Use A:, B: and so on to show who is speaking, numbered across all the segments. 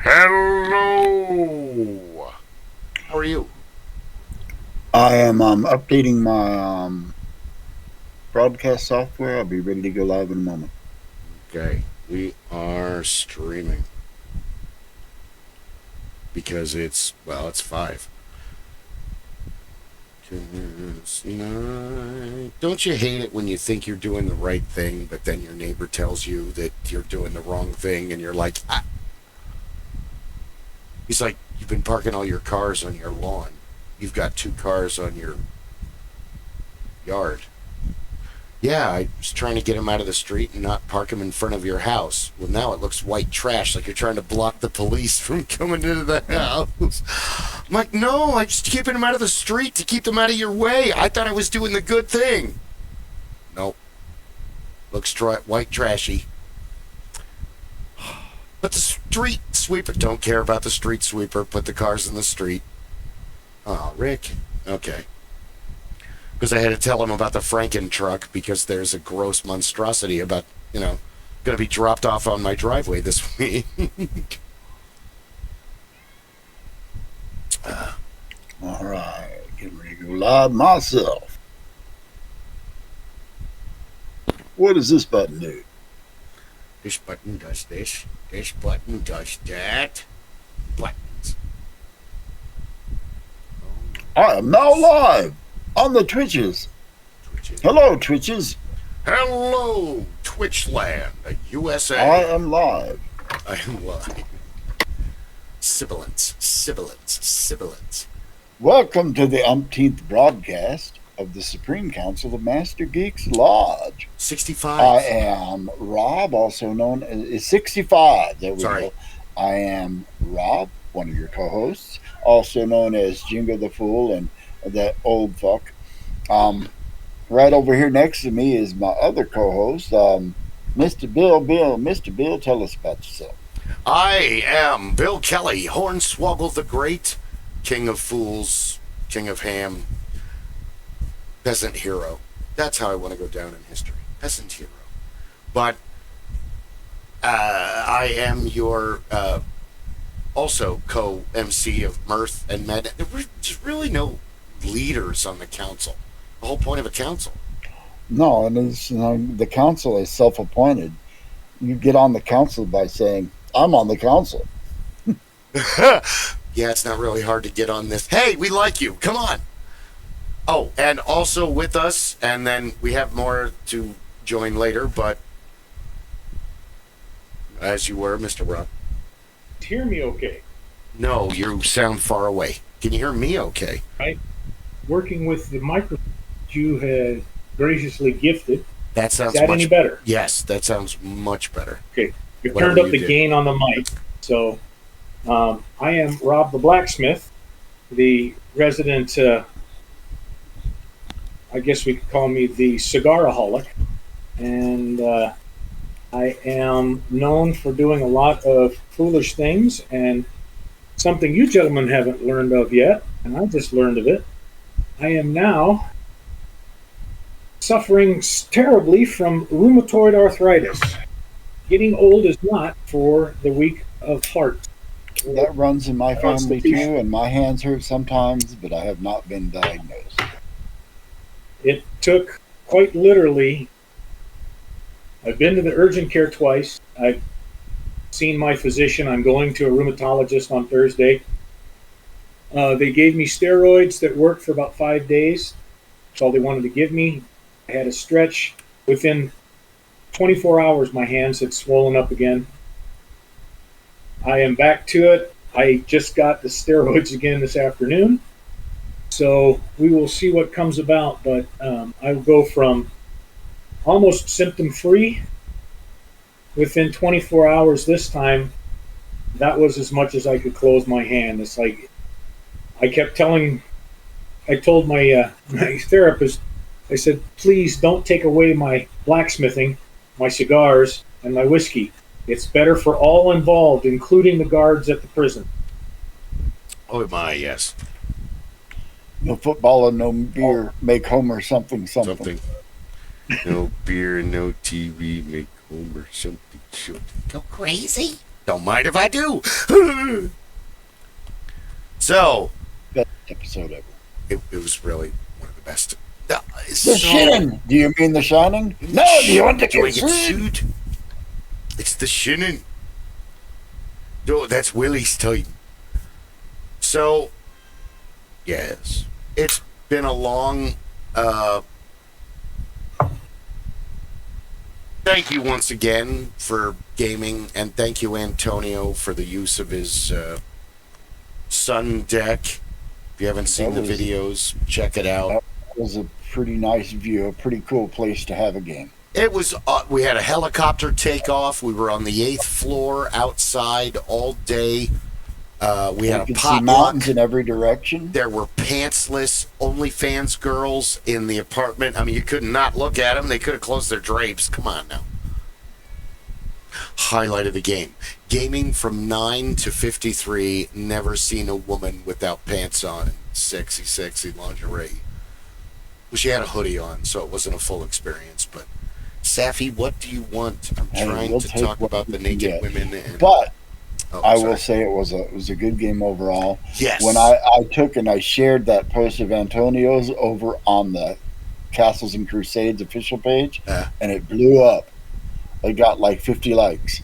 A: Hello. How are you?
B: I am updating my broadcast software. I'll be ready to go live in a moment.
A: Okay. We are streaming because it's 5. Don't you hate it when you think you're doing the right thing, but then your neighbor tells you that you're doing the wrong thing, and you're like, ah. He's like, you've been parking all your cars on your lawn. You've got 2 cars on your yard. Yeah, I was trying to get him out of the street and not park him in front of your house. Well, now it looks white trash, like you're trying to block the police from coming into the house. I'm like, no, I'm just keeping him out of the street to keep them out of your way. I thought I was doing the good thing. Nope. Looks white trashy. But the street sweeper don't care about the street sweeper. Put the cars in the street. Oh, Rick. Okay. Because I had to tell him about the Franken truck because there's a gross monstrosity about, going to be dropped off on my driveway this week.
B: All right, getting ready to go live myself. What does this button do?
A: This button does this. This button does that. Buttons.
B: I am now live on the Twitches. Hello, Twitches.
A: Hello, Twitchland, USA.
B: I am live.
A: I am live. Sibilance.
B: Welcome to the umpteenth broadcast of the Supreme Council of Master Geeks Lodge.
A: 65.
B: I am Rob, also known as 65. There we
A: Sorry.
B: go. I am Rob, one of your co-hosts, also known as Jingo the Fool and that old fuck. Right over here next to me is my other co-host, Mr. Bill. Mr. Bill, tell us about yourself.
A: I am Bill Kelly, Hornswoggle the Great, King of Fools, King of Ham, Peasant Hero. That's how I want to go down in history. Peasant Hero. But I am your also co-MC of Mirth and Med. There's really no leaders on the council. The whole point of a council.
B: No, and the council is self-appointed. You get on the council by saying, I'm on the council.
A: Yeah, it's not really hard to get on this. Hey, we like you. Come on. Oh, and also with us, and then we have more to join later, but as you were, Mr. Rob.
C: Hear me okay?
A: No, you sound far away. Can you hear me okay?
C: Right. Working with the microphone you had graciously gifted.
A: That sounds
C: Is that
A: much
C: any better?
A: Yes, that sounds much better.
C: Okay. You've
A: Whatever
C: turned up
A: you
C: the
A: did.
C: gain on the mic. So I am Rob the Blacksmith, the resident, I guess we could call me the cigaraholic. And I am known for doing a lot of foolish things, and something you gentlemen haven't learned of yet, and I just learned of it. I am now suffering terribly from rheumatoid arthritis. Getting old is not for the weak of heart.
B: That runs in my family too, and my hands hurt sometimes, but I have not been diagnosed.
C: It took quite literally. I've been to the urgent care twice. I've seen my physician. I'm going to a rheumatologist on Thursday. They gave me steroids that worked for about 5 days. That's all they wanted to give me. I had a stretch. Within 24 hours, my hands had swollen up again. I am back to it. I just got the steroids again this afternoon. So we will see what comes about, but I will go from almost symptom-free within 24 hours this time. That was as much as I could close my hand. It's like I told my therapist, I said, please don't take away my blacksmithing, my cigars, and my whiskey. It's better for all involved, including the guards at the prison.
A: Oh my, yes.
B: No football and no beer make Homer something.
A: No beer and no TV make Homer something. Go crazy. Don't mind if I do. So,
B: Best episode ever.
A: it was really one of the best.
B: The Shining. Do you mean The Shining? No, do you want to get sued?
A: It's The Shining. No, that's Willie's time. So, yes. It's been a long... thank you once again for gaming, and thank you, Antonio, for the use of his Sun deck. If you haven't seen the videos, check it out.
B: That was a pretty nice view, a pretty cool place to have a game.
A: It was, we had a helicopter takeoff. We were on the 8th floor outside all day. We had a potluck.
B: Mountains in every direction.
A: There were pantsless OnlyFans girls in the apartment. I mean, you could not look at them. They could have closed their drapes. Come on now. Highlight of the game. Gaming from 9 to 53. Never seen a woman without pants on. Sexy, sexy lingerie. Well, she had a hoodie on, so it wasn't a full experience. But, Safi, what do you want? I'm trying to talk about the naked women.
B: But I will say it was a good game overall.
A: Yes.
B: When I took and I shared that post of Antonio's over on the Castles and Crusades official page, and it blew up. It got like 50 likes.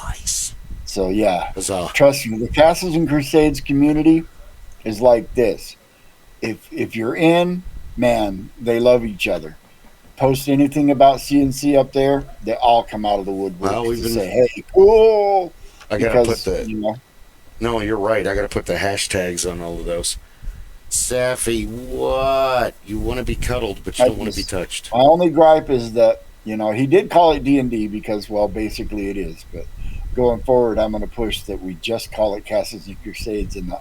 A: Nice.
B: So yeah,
A: Huzzah.
B: Trust me, the Castles and Crusades community is like this. If you're in, man, they love each other. Post anything about CnC up there, they all come out of the woodwork to say, "Hey, cool."
A: I gotta put the. No, you're right. I gotta put the hashtags on all of those. Safi, what? You want to be cuddled, but you don't want to be touched.
B: My only gripe is that he did call it D&D because, well, basically it is. But going forward, I'm going to push that we just call it Castles and Crusades in the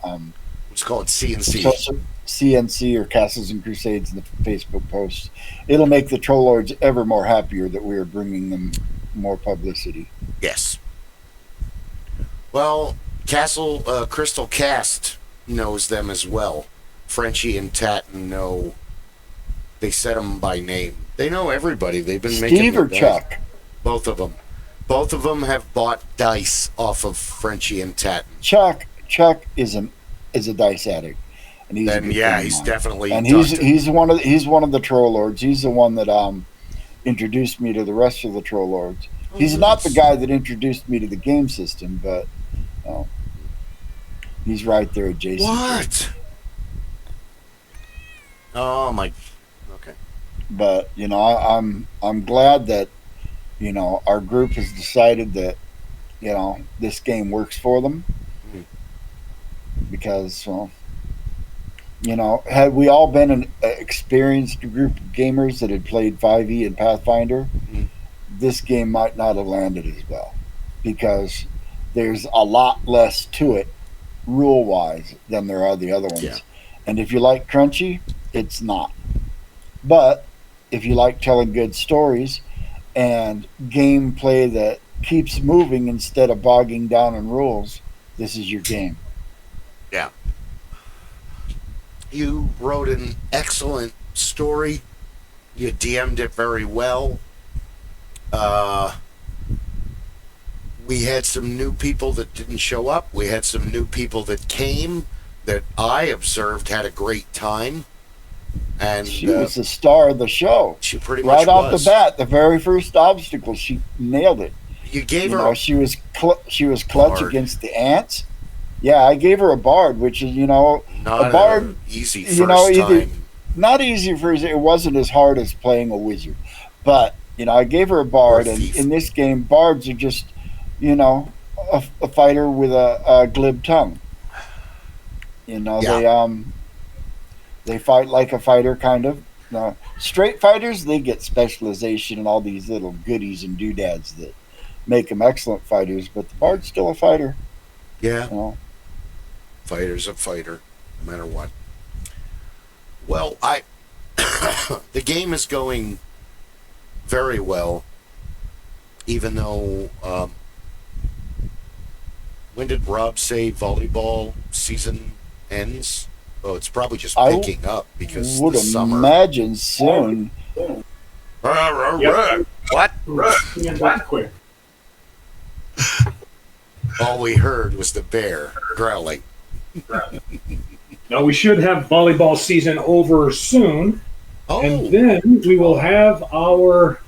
A: Let's call it CnC.
B: CnC or Castles and Crusades in the Facebook posts. It'll make the troll lords ever more happier that we are bringing them more publicity.
A: Yes. Well, Crystal Cast knows them as well. Frenchie and Tatton know. They said them by name. They know everybody. They've been making.
B: Steve or Chuck?
A: Both of them. Both of them have bought dice off of Frenchie and Tatton.
B: Chuck is a dice addict, and he's
A: definitely.
B: And he's one of the troll lords. He's the one that introduced me to the rest of the troll lords. He's not the guy that introduced me to the game system, but he's right there adjacent.
A: What? Oh my. Okay.
B: But I'm glad that our group has decided that this game works for them, because had we all been an experienced group of gamers that had played 5e and Pathfinder, this game might not have landed as well, because there's a lot less to it rule wise than there are the other ones.
A: Yeah.
B: And if you like crunchy, it's not. But if you like telling good stories and gameplay that keeps moving instead of bogging down in rules, this is your game.
A: Yeah. You wrote an excellent story. You DM'd it very well. We had some new people that didn't show up. We had some new people that came that I observed had a great time. And
B: she was the star of the show.
A: She pretty much
B: right off the bat, the very first obstacle, she nailed it.
A: You gave her.
B: She was clutch against the ants. Yeah, I gave her a bard, which is
A: not
B: a bard.
A: Easy first time.
B: Not easy for it wasn't as hard as playing a wizard, but I gave her a bard, and in this game, bards are just a fighter with a glib tongue. They fight like a fighter, kind of. Straight fighters, they get specialization and all these little goodies and doodads that make them excellent fighters, but the bard's still a fighter.
A: Yeah. Fighter's a fighter, no matter what. Well, the game is going very well, even though, when did Rob say volleyball season ends? Oh, it's probably just picking up because
B: would
A: the summer.
B: Imagine soon.
C: Yep.
A: What?
C: That quick.
A: All we heard was the bear growling.
C: Now, we should have volleyball season over soon, and then we will have our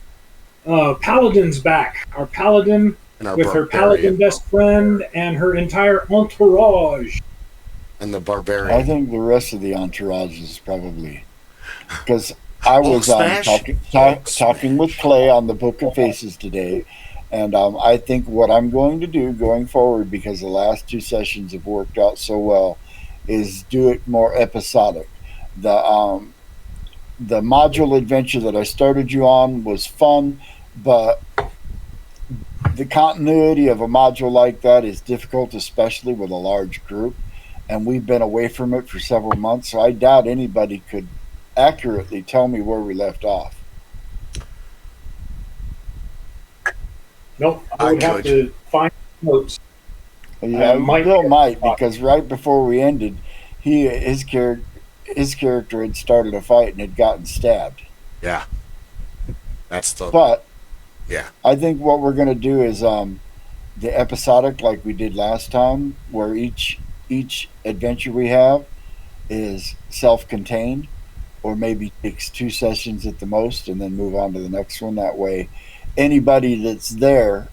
C: paladins back. Our paladin with her paladin best friend and her entire entourage.
A: And the barbarian.
B: I think the rest of the entourage is probably... Because I was talking with Clay on the Book of Faces today, and I think what I'm going to do going forward, because the last 2 sessions have worked out so well, is do it more episodic. The module adventure that I started you on was fun, but the continuity of a module like that is difficult, especially with a large group, and we've been away from it for several months, so I doubt anybody could accurately tell me where we left off.
C: Nope, I would have to find notes.
B: Yeah, Bill might, because right before we ended, his character had started a fight and had gotten stabbed.
A: Yeah, that's the.
B: But
A: yeah,
B: I think what we're going to do is the episodic, like we did last time, where each adventure we have is self-contained, or maybe takes 2 sessions at the most, and then move on to the next one. That way, anybody that's there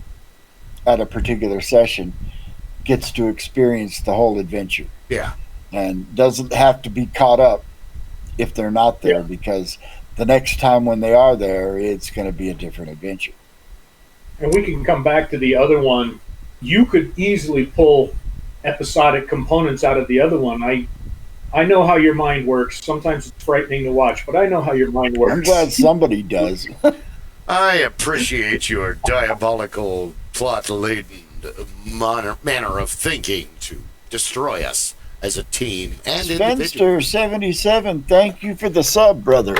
B: at a particular session gets to experience the whole adventure.
A: Yeah.
B: And doesn't have to be caught up if they're not there, because the next time when they are there, it's going to be a different adventure.
C: And we can come back to the other one. You could easily pull episodic components out of the other one. I know how your mind works. Sometimes it's frightening to watch, but I know how your mind works.
B: I'm glad somebody does.
A: I appreciate your diabolical, plot-laden manner of thinking to destroy us as a team and individual.
B: Spencer77, thank you for the sub, brother.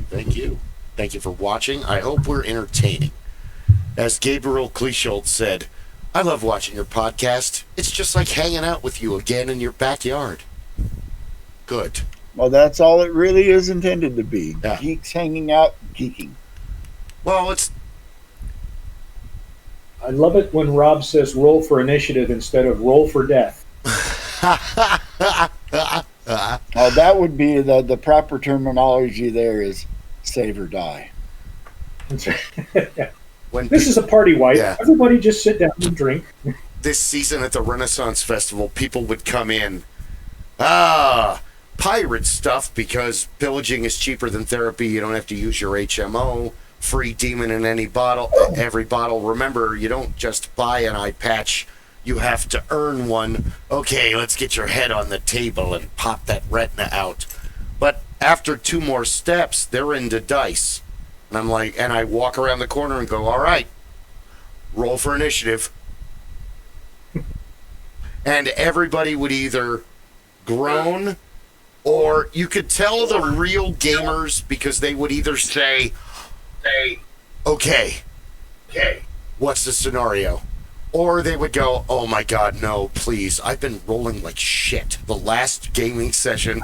A: Thank you. Thank you for watching. I hope we're entertaining. As Gabriel Clichold said, I love watching your podcast. It's just like hanging out with you again in your backyard. Good.
B: Well, that's all it really is intended to be.
A: Yeah.
B: Geeks hanging out, geeking.
A: Well, it's...
C: I love it when Rob says roll for initiative instead of roll for death.
B: That would be the proper terminology there is save or die.
C: This is a party wipe. Yeah. Everybody just sit down and drink.
A: This season at the Renaissance Festival, people would come in, pirate stuff because pillaging is cheaper than therapy. You don't have to use your HMO. Free demon in every bottle. Remember, you don't just buy an eye patch. You have to earn one. Okay, let's get your head on the table and pop that retina out. But after 2 more steps, they're into dice. And I'm like, and I walk around the corner and go, all right, roll for initiative. And everybody would either groan, or you could tell the real gamers because they would either say, okay, what's the scenario? Or they would go, oh my god, no, please, I've been rolling like shit. The last gaming session,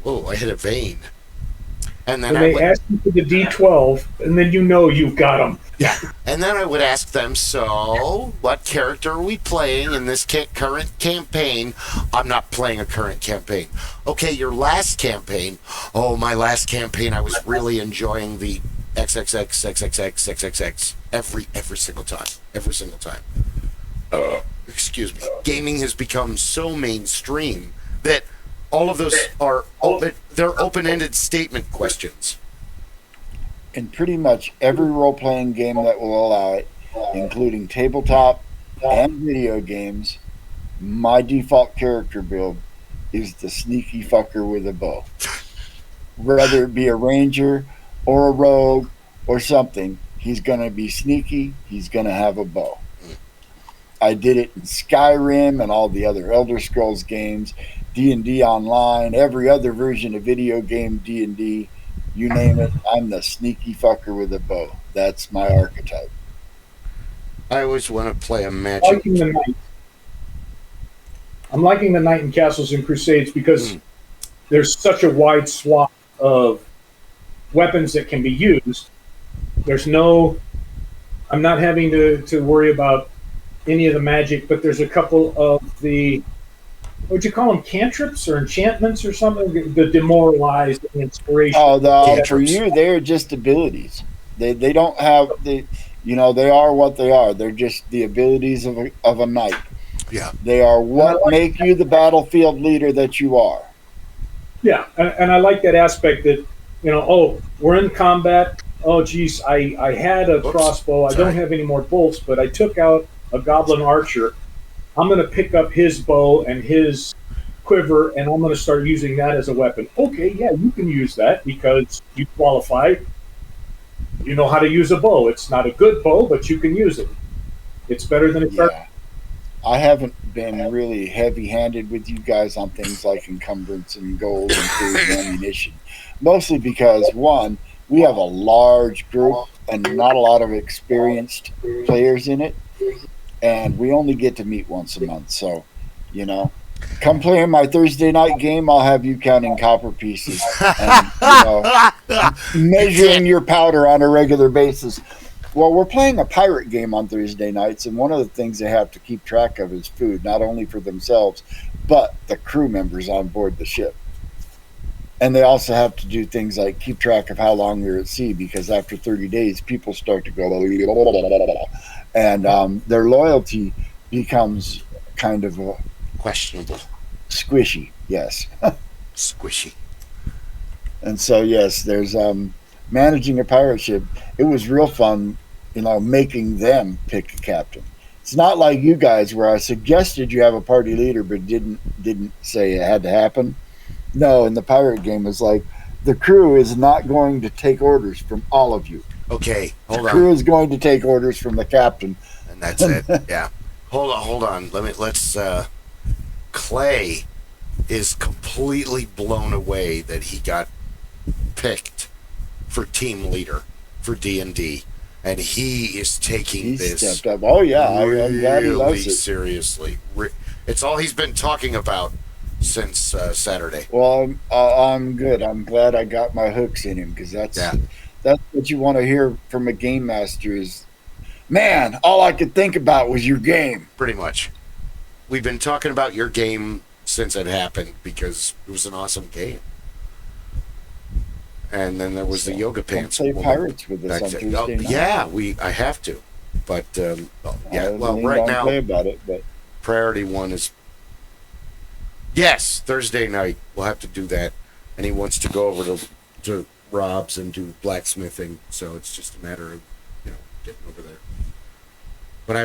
A: oh, I hit a vein. And then
C: they ask you for the D12, and then you know you've got them.
A: Yeah. And then I would ask them, so, what character are we playing in this current campaign? I'm not playing a current campaign. Okay, your last campaign. Oh, my last campaign, I was really enjoying the XXX every single time. Every single time. Excuse me. Gaming has become so mainstream that all of those are they're open-ended statement questions.
B: In pretty much every role-playing game that will allow it, including tabletop and video games, my default character build is the sneaky fucker with a bow. Whether it be a ranger or a rogue or something, he's going to be sneaky, he's going to have a bow. I did it in Skyrim and all the other Elder Scrolls games, D&D Online, every other version of video game D&D, you name it, I'm the sneaky fucker with a bow. That's my archetype.
A: I always want to play a magic.
C: I'm liking the Knight in Castles and Crusades because there's such a wide swath of weapons that can be used. There's no I'm not having to worry about any of the magic, but there's a couple of the, what would you call them, cantrips or enchantments or something? The demoralize, the inspiration.
B: Oh, for you, they're just abilities. They don't have they are what they are. They're just the abilities of a knight.
A: Yeah.
B: They are what make you the battlefield leader that you are.
C: Yeah, and I like that aspect that, we're in combat. Oh, geez, I had a crossbow. I don't have any more bolts, but I took out a goblin archer. I'm going to pick up his bow and his quiver, and I'm going to start using that as a weapon. Okay, yeah, you can use that because you qualify. You know how to use a bow. It's not a good bow, but you can use it. It's better than a
B: Yeah. I haven't been really heavy-handed with you guys on things like encumbrance and gold and food and ammunition. Mostly because, one, we have a large group and not a lot of experienced players in it. And we only get to meet once a month. So, come play in my Thursday night game, I'll have you counting copper pieces and, measuring your powder on a regular basis. Well, we're playing a pirate game on Thursday nights, and one of the things they have to keep track of is food, not only for themselves, but the crew members on board the ship. And they also have to do things like keep track of how long they're at sea, because after 30 days, people start to go, and their loyalty becomes kind of
A: questionable.
B: Squishy, yes.
A: Squishy.
B: And so, yes, there's managing a pirate ship. It was real fun, making them pick a captain. It's not like you guys where I suggested you have a party leader but didn't say it had to happen. No, in the pirate game, it's like the crew is not going to take orders from all of you.
A: Okay, hold on.
B: The crew is going to take orders from the captain.
A: And that's it. Yeah. Hold on. Let's Clay is completely blown away that he got picked for team leader for D&D, and he is taking this
B: stepped up. Oh yeah, I'm glad he loves it.
A: Seriously. It's all he's been talking about since Saturday.
B: Well, I'm good. I'm glad I got my hooks in him, because that's what you want to hear from a game master is, man, all I could think about was your game.
A: Pretty much. We've been talking about your game since it happened because it was an awesome game. And then there was the yoga pants.
B: Play pirates with us on Tuesday night.
A: Yeah, I have to. But right now,
B: play about it, but
A: priority one is Thursday night. We'll have to do that, and he wants to go over to Rob's and do blacksmithing. So it's just a matter of getting over there. But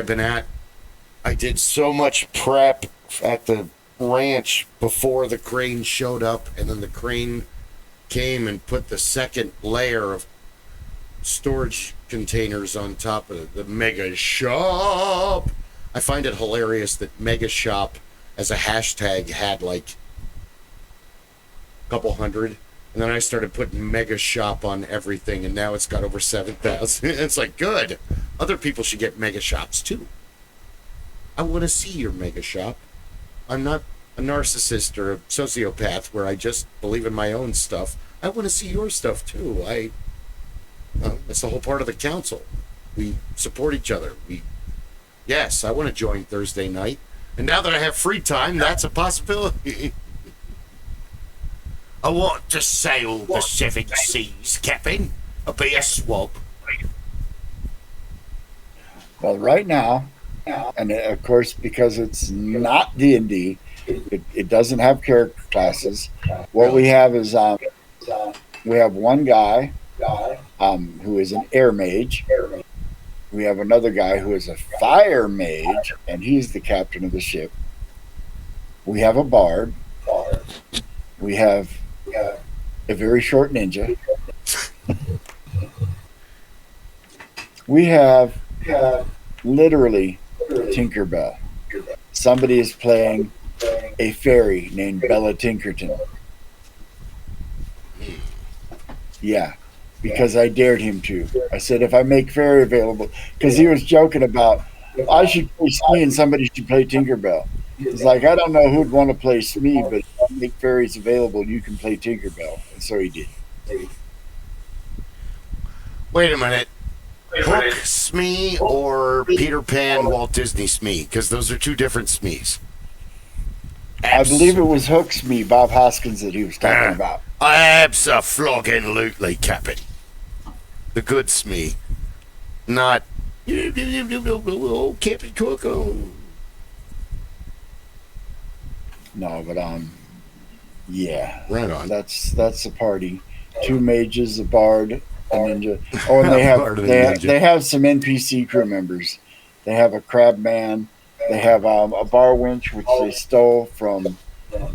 A: I did so much prep at the ranch before the crane showed up, and then the crane came and put the second layer of storage containers on top of the mega shop. I find it hilarious that mega shop as a hashtag had like a couple hundred, and then I started putting mega shop on everything, and now it's got over 7,000. It's like, good. Other people should get mega shops too. I want to see your mega shop. I'm not a narcissist or a sociopath where I just believe in my own stuff. I want to see your stuff too. That's the whole part of the council. We support each other. I want to join Thursday night. And now that I have free time, that's a possibility. I want to sail the 7 seas, Captain. I'll be a swab.
B: Well, right now, and of course, because it's not D&D, it doesn't have character classes. What we have is we have one guy who is an air mage. We have another guy who is a fire mage, and he's the captain of the ship. We have a bard. We have a very short ninja. We have literally Tinkerbell. Somebody is playing a fairy named Bella Tinkerton. Yeah, because I dared him to. I said, if I make fairy available, because he was joking about, I should play Smee and somebody should play Tinkerbell. He's like, I don't know who'd want to play Smee, but if I make fairies available, you can play Tinkerbell. And so he did.
A: Wait a minute. Hook Smee or Peter Pan Walt Disney Smee? Because those are two different Smees.
B: I believe it was Hooks Me, Bob Hoskins, that he was talking about.
A: Abso-flogging-lutely, Captain. The good Smee. Not... Oh, Captain Cook. Oh.
B: No, but yeah.
A: Right on.
B: That's the party. Two mages, a bard, a ninja. Oh, and they have some NPC crew members. They have a crab man. They have a bar winch, which they stole from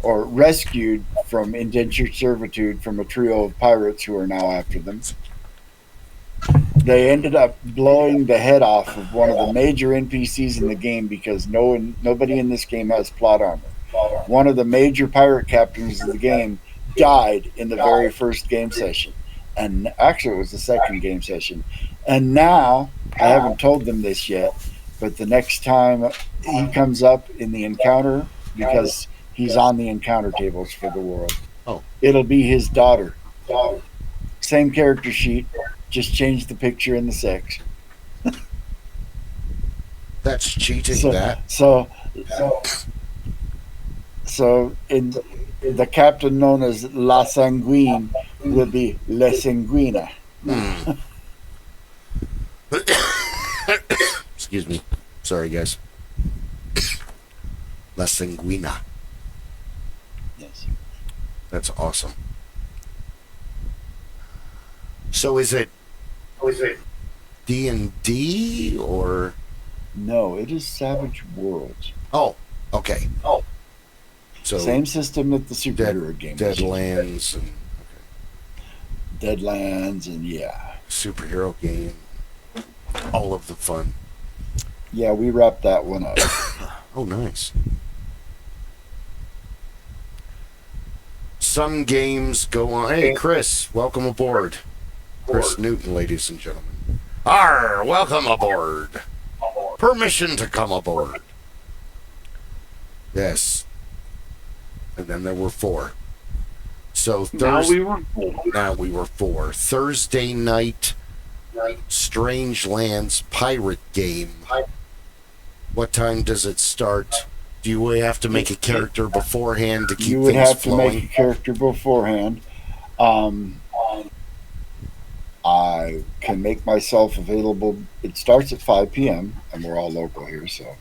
B: or rescued from indentured servitude from a trio of pirates who are now after them. They ended up blowing the head off of one of the major NPCs in the game because nobody in this game has plot armor. One of the major pirate captains of the game died in the very first game session. And actually, it was the second game session. And now, I haven't told them this yet, but the next time he comes up in the encounter, because he's on the encounter tables for the world, it'll be his daughter. Same character sheet, just change the picture and the sex.
A: That's cheating,
B: So in the captain known as La Sanguine will be La Sanguina.
A: Excuse me. Sorry, guys. La Sanguina.
B: Yes.
A: That's awesome. So is it D&D or?
B: No, it is Savage Worlds.
A: Oh, okay. So
B: same system that the superhero game.
A: Deadlands and
B: Deadlands and yeah.
A: Superhero game. All of the fun.
B: Yeah, we wrapped that one up.
A: Oh, nice. Some games go on. Hey, Kris, welcome aboard. Kris Newton, ladies and gentlemen. Welcome aboard. Permission to come aboard. Yes. And then there were 4. So Thursday. Now we were 4. Thursday night, Strange Lands pirate game. What time does it start? Do you have to make a character beforehand to keep things flowing? You would have to make a
B: character beforehand. I can make myself available. It starts at 5 p.m. and we're all local here, so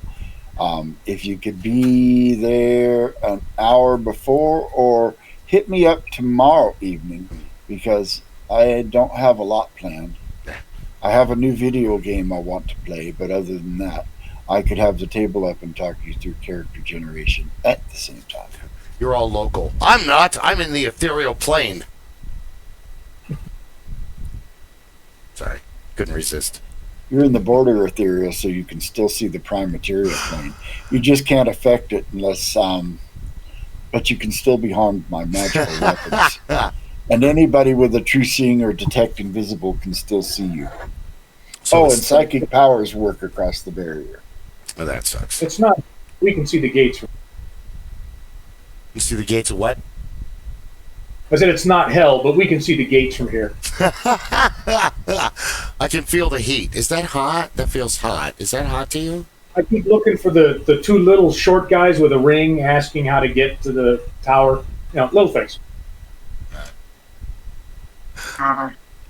B: if you could be there an hour before or hit me up tomorrow evening because I don't have a lot planned. I have a new video game I want to play, but other than that, I could have the table up and talk you through character generation at the same time.
A: You're all local. I'm not. I'm in the ethereal plane. Sorry. Couldn't resist.
B: You're in the border ethereal, so you can still see the prime material plane. You just can't affect it unless, but you can still be harmed by magical weapons. And anybody with a true seeing or detect invisible can still see you. So and psychic powers work across the barrier.
A: Oh, that sucks.
C: It's not. We can see the gates.
A: You see the gates of what?
C: I said it's not hell, but we can see the gates from here.
A: I can feel the heat. Is that hot? That feels hot. Is that hot to you?
C: I keep looking for the 2 little short guys with a ring asking how to get to the tower. Little things.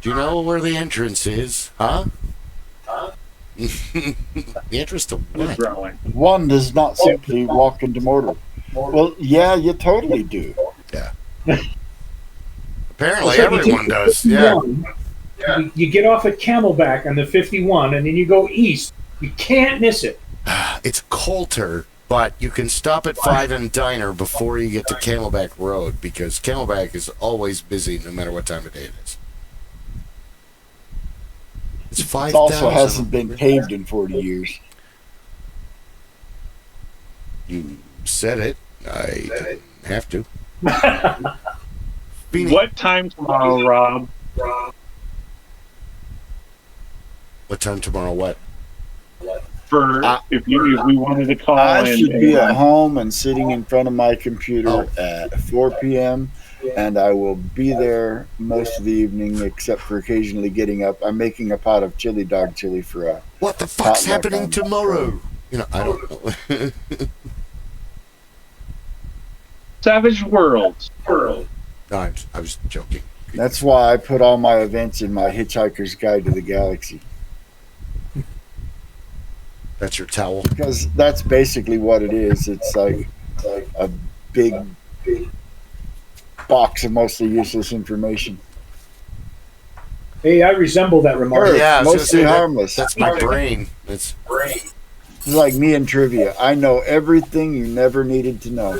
A: Do you know where the entrance is? Huh? The entrance to what?
B: One does not simply walk into mortar. Well, yeah, you totally do.
A: Yeah. Apparently everyone does. Yeah.
C: You get off at Camelback on the 51, and then you go east. You can't miss it.
A: It's Coulter, but you can stop at 5 and Diner before you get to Camelback Road because Camelback is always busy no matter what time of day it is. It's 5,000.
B: It also hasn't been paved in 40 years.
A: You said it. I didn't have to.
D: What time tomorrow, Rob?
A: What time tomorrow? What?
D: for if we wanted to call
B: I
D: in.
B: should be at home and sitting in front of my computer
A: Oh.
B: at 4 p.m. and I will be there most of the evening, except for occasionally getting up. I'm making a pot of dog chili for a.
A: What the fuck's
B: potluck
A: happening
B: on
A: tomorrow? You know, I don't know.
D: Savage Worlds.
A: No, I was joking.
B: That's why I put all my events in my Hitchhiker's Guide to the Galaxy.
A: That's your towel.
B: Because that's basically what it is. It's like a big box of mostly useless information.
C: Hey, I resemble that remark.
B: Sure.
A: Yeah, I was gonna
B: Mostly
A: say
B: harmless.
A: That's my brain. It's
B: It's like me and trivia. I know everything you never needed to know.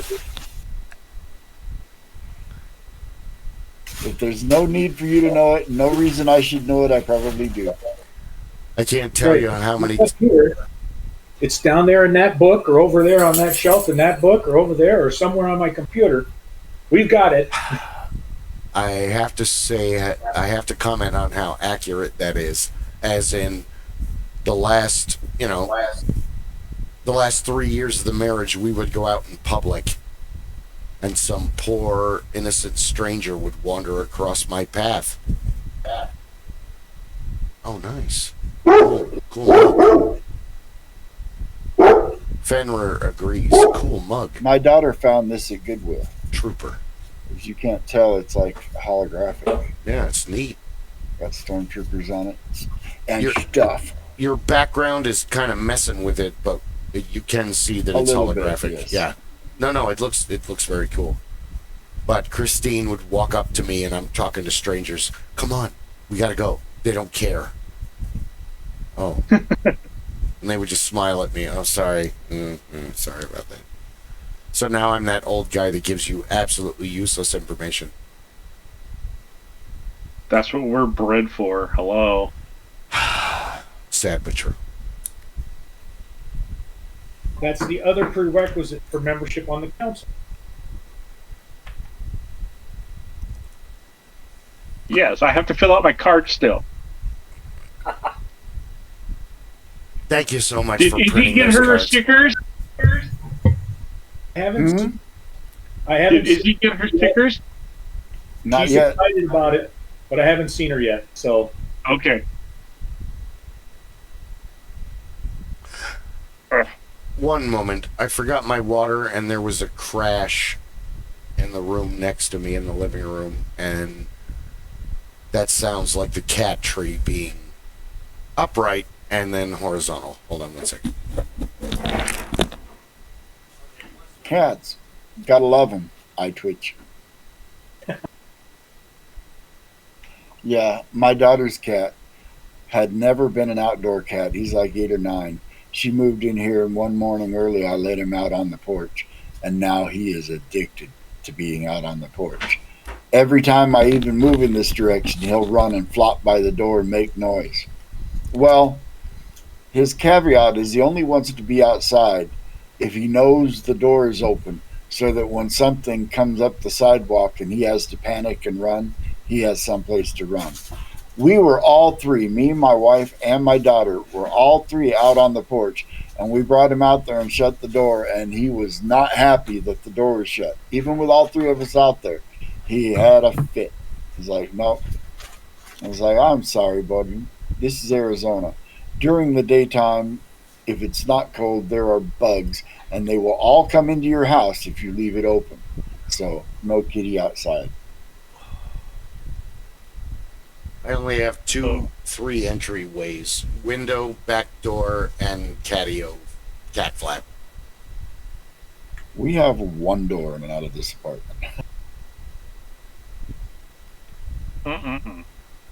B: If there's no need for you to know it, no reason I should know it, I probably do.
A: I can't tell you how many.
C: It's down there in that book, or over there on that shelf in that book, or over there, or somewhere on my computer. We've got it.
A: I have to say, I have to comment on how accurate that is. As in, the last 3 years of the marriage, we would go out in public, and some poor innocent stranger would wander across my path. Oh, nice. Cool. Fenrir agrees. Cool mug.
B: My daughter found this at Goodwill.
A: Trooper.
B: As you can't tell, it's like holographic.
A: Yeah, it's neat.
B: Got stormtroopers on it and
A: Your-
B: stuff.
A: Your background is kind of messing with it, but you can see that
B: A
A: it's
B: little bit,
A: holographic.
B: yes.
A: Yeah. No, it looks very cool. But Christine would walk up to me, and I'm talking to strangers. Come on, we gotta go. They don't care. Oh. And they would just smile at me. Oh, sorry. Sorry about that. So now I'm that old guy that gives you absolutely useless information.
D: That's what we're bred for. Hello.
A: Sad but true.
C: That's the other prerequisite for membership on the council.
D: Yes, I have to fill out my card still.
A: Thank you so much
D: Did
A: for
D: he
A: printing
D: get
A: those
D: her
A: cards.
D: stickers?
C: I haven't.
B: Hmm?
C: I haven't.
D: Did he get her stickers?
B: Not
C: She's
B: yet.
C: excited about it, but I haven't seen her yet. So
D: Okay.
A: One moment. I forgot my water, and there was a crash in the room next to me in the living room, and that sounds like the cat tree being upright and then horizontal. Hold on 1 second.
B: Cats. Gotta love them. I twitch. Yeah, my daughter's cat had never been an outdoor cat. He's like 8 or 9. She moved in here, and one morning early, I let him out on the porch, and now he is addicted to being out on the porch. Every time I even move in this direction, he'll run and flop by the door and make noise. Well, his caveat is he only wants to be outside if he knows the door is open, so that when something comes up the sidewalk and he has to panic and run, he has someplace to run. We were all three, me, my wife, and my daughter, were all three out on the porch, and we brought him out there and shut the door, and he was not happy that the door was shut. Even with all three of us out there, he had a fit. He's like, no. I was like, I'm sorry, buddy. This is Arizona. During the daytime, if it's not cold, there are bugs, and they will all come into your house if you leave it open. So, no kitty outside.
A: I only have 3 entryways: window, back door, and catio, cat flap.
B: We have one door in and out of this apartment.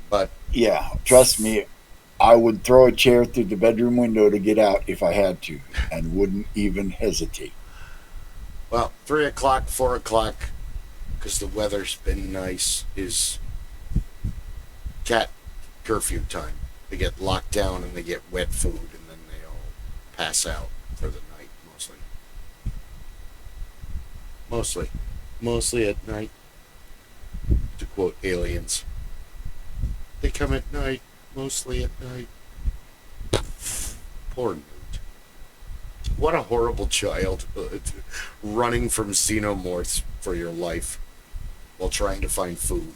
A: But
B: Yeah, trust me, I would throw a chair through the bedroom window to get out if I had to, and wouldn't even hesitate.
A: well, 3 o'clock, 4 o'clock, because the weather's been nice, is cat curfew time. They get locked down and they get wet food, and then they all pass out for the night, mostly at night. To quote Aliens, they come at night, mostly at night. Poor Newt. What a horrible childhood. Running from xenomorphs for your life while trying to find food.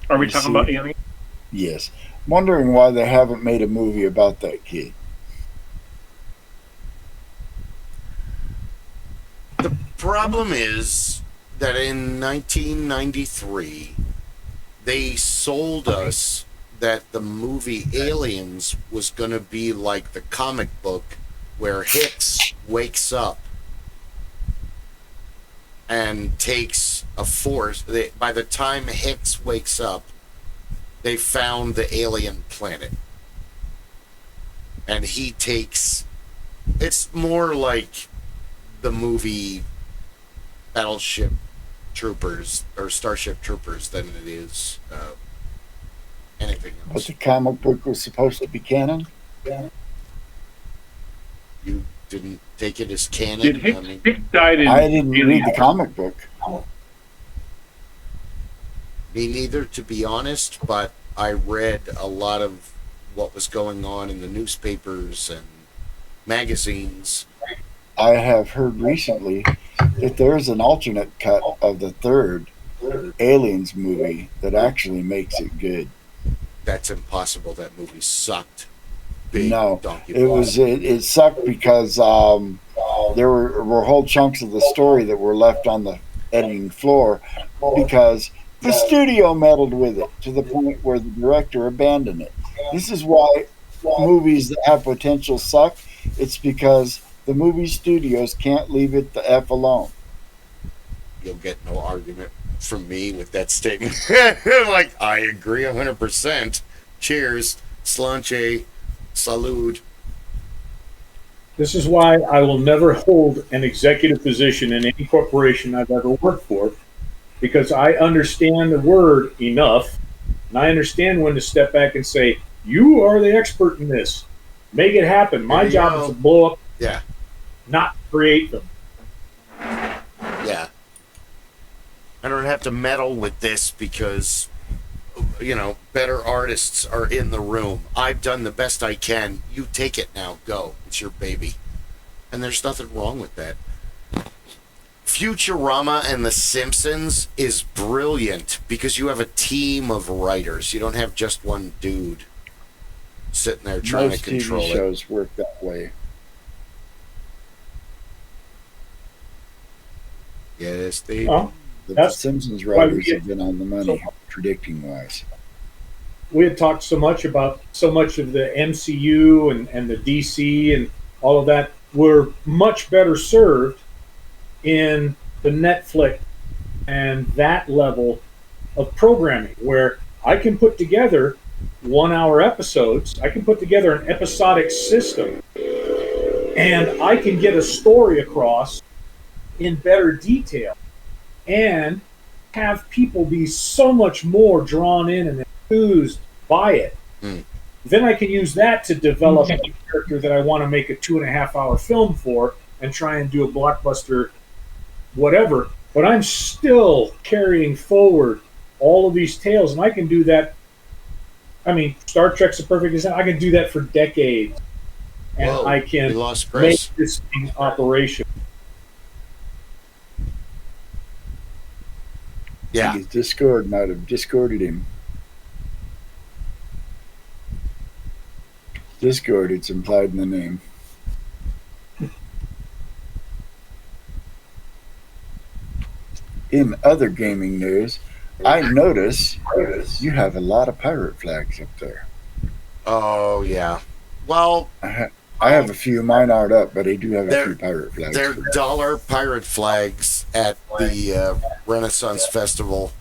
D: Are we talking about aliens?
B: Yes. I'm wondering why they haven't made a movie about that kid.
A: The problem is that in 1993, they sold us that the movie Aliens was going to be like the comic book where Hicks wakes up and takes a force. By the time Hicks wakes up, they found the alien planet. And he takes... It's more like the movie Battleship Troopers or Starship Troopers than it is anything
B: But
A: else.
B: the comic book was supposed to be canon?
A: You didn't take it as canon?
D: Did Hicks died in
B: I didn't read
D: Aliens?
B: the comic book.
A: Me neither, to be honest, but I read a lot of what was going on in the newspapers and magazines.
B: I have heard recently that there's an alternate cut of the third Aliens movie that actually makes it good.
A: That's impossible. That movie sucked. Big
B: No,
A: donkey
B: it
A: balls.
B: was it sucked because there were whole chunks of the story that were left on the editing floor because the studio meddled with it to the point where the director abandoned it. This is why movies that have potential suck. It's because the movie studios can't leave it the F alone.
A: You'll get no argument from me with that statement. Like, I agree 100%. Cheers. Slanche. Salud.
C: This is why I will never hold an executive position in any corporation I've ever worked for, because I understand the word enough, and I understand when to step back and say, you are the expert in this. Make it happen. My job is to blow up,
A: Yeah.
C: not create them.
A: Yeah. I don't have to meddle with this because, you know, better artists are in the room. I've done the best I can. You take it now. Go. It's your baby. And there's nothing wrong with that. Futurama and The Simpsons is brilliant because you have a team of writers. You don't have just one dude sitting there trying
B: Most
A: to control
B: TV
A: it.
B: shows work that way.
A: Yes, they
C: Well,
B: The
C: That's
B: Simpsons
C: why we
B: writers
C: get-
B: have been on the money, predicting wise.
C: we had talked so much about so much of the MCU and the DC and all of that were much better served in the Netflix and that level of programming where I can put together 1 hour episodes, I can put together an episodic system, and I can get a story across in better detail and have people be so much more drawn in and enthused by it.
A: Mm.
C: Then I can use that to develop a character that I want to make a 2.5 hour film for and try and do a blockbuster whatever. But I'm still carrying forward all of these tales, and I can do that. I mean, Star Trek's a perfect example. I can do that for decades, and
A: Whoa,
C: I
A: we
C: can
A: lost
C: make
A: Kris.
C: this thing operational.
A: Yeah.
B: His Discord might have discorded him. Discord, it's implied in the name. In other gaming news, I notice you have a lot of pirate flags up there.
A: Oh, yeah. Well,
B: I have a few. Mine aren't up, but I do have a
A: They're-
B: few pirate flags.
A: they're dollar pirate flags at the Renaissance Festival,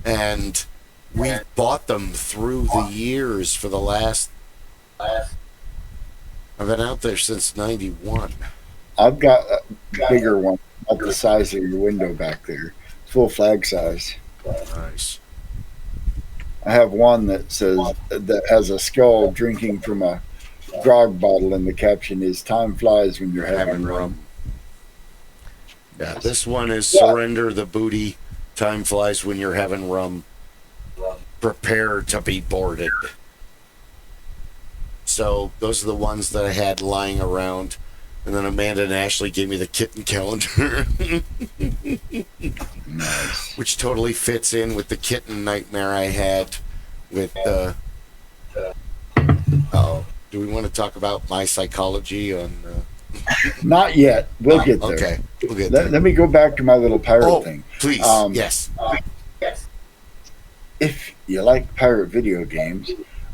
A: and we bought them through the years for the last. I've been out there since '91.
B: I've got a bigger one, about the size of your window back there, full flag size.
A: Nice.
B: I have one that says that has a skull drinking from a grog bottle, and the caption is "Time flies when you're having rum."
A: Yeah, this one is surrender the booty. Time flies when you're having rum. Prepare to be boarded. So those are the ones that I had lying around. And then Amanda and Ashley gave me the kitten calendar.
B: Nice.
A: Which totally fits in with the kitten nightmare I had with do we want to talk about my psychology on
B: Not yet. We'll get there.
A: Okay, we'll get there.
B: Let me go back to my little pirate thing.
A: Please, yes.
B: If you like pirate video games,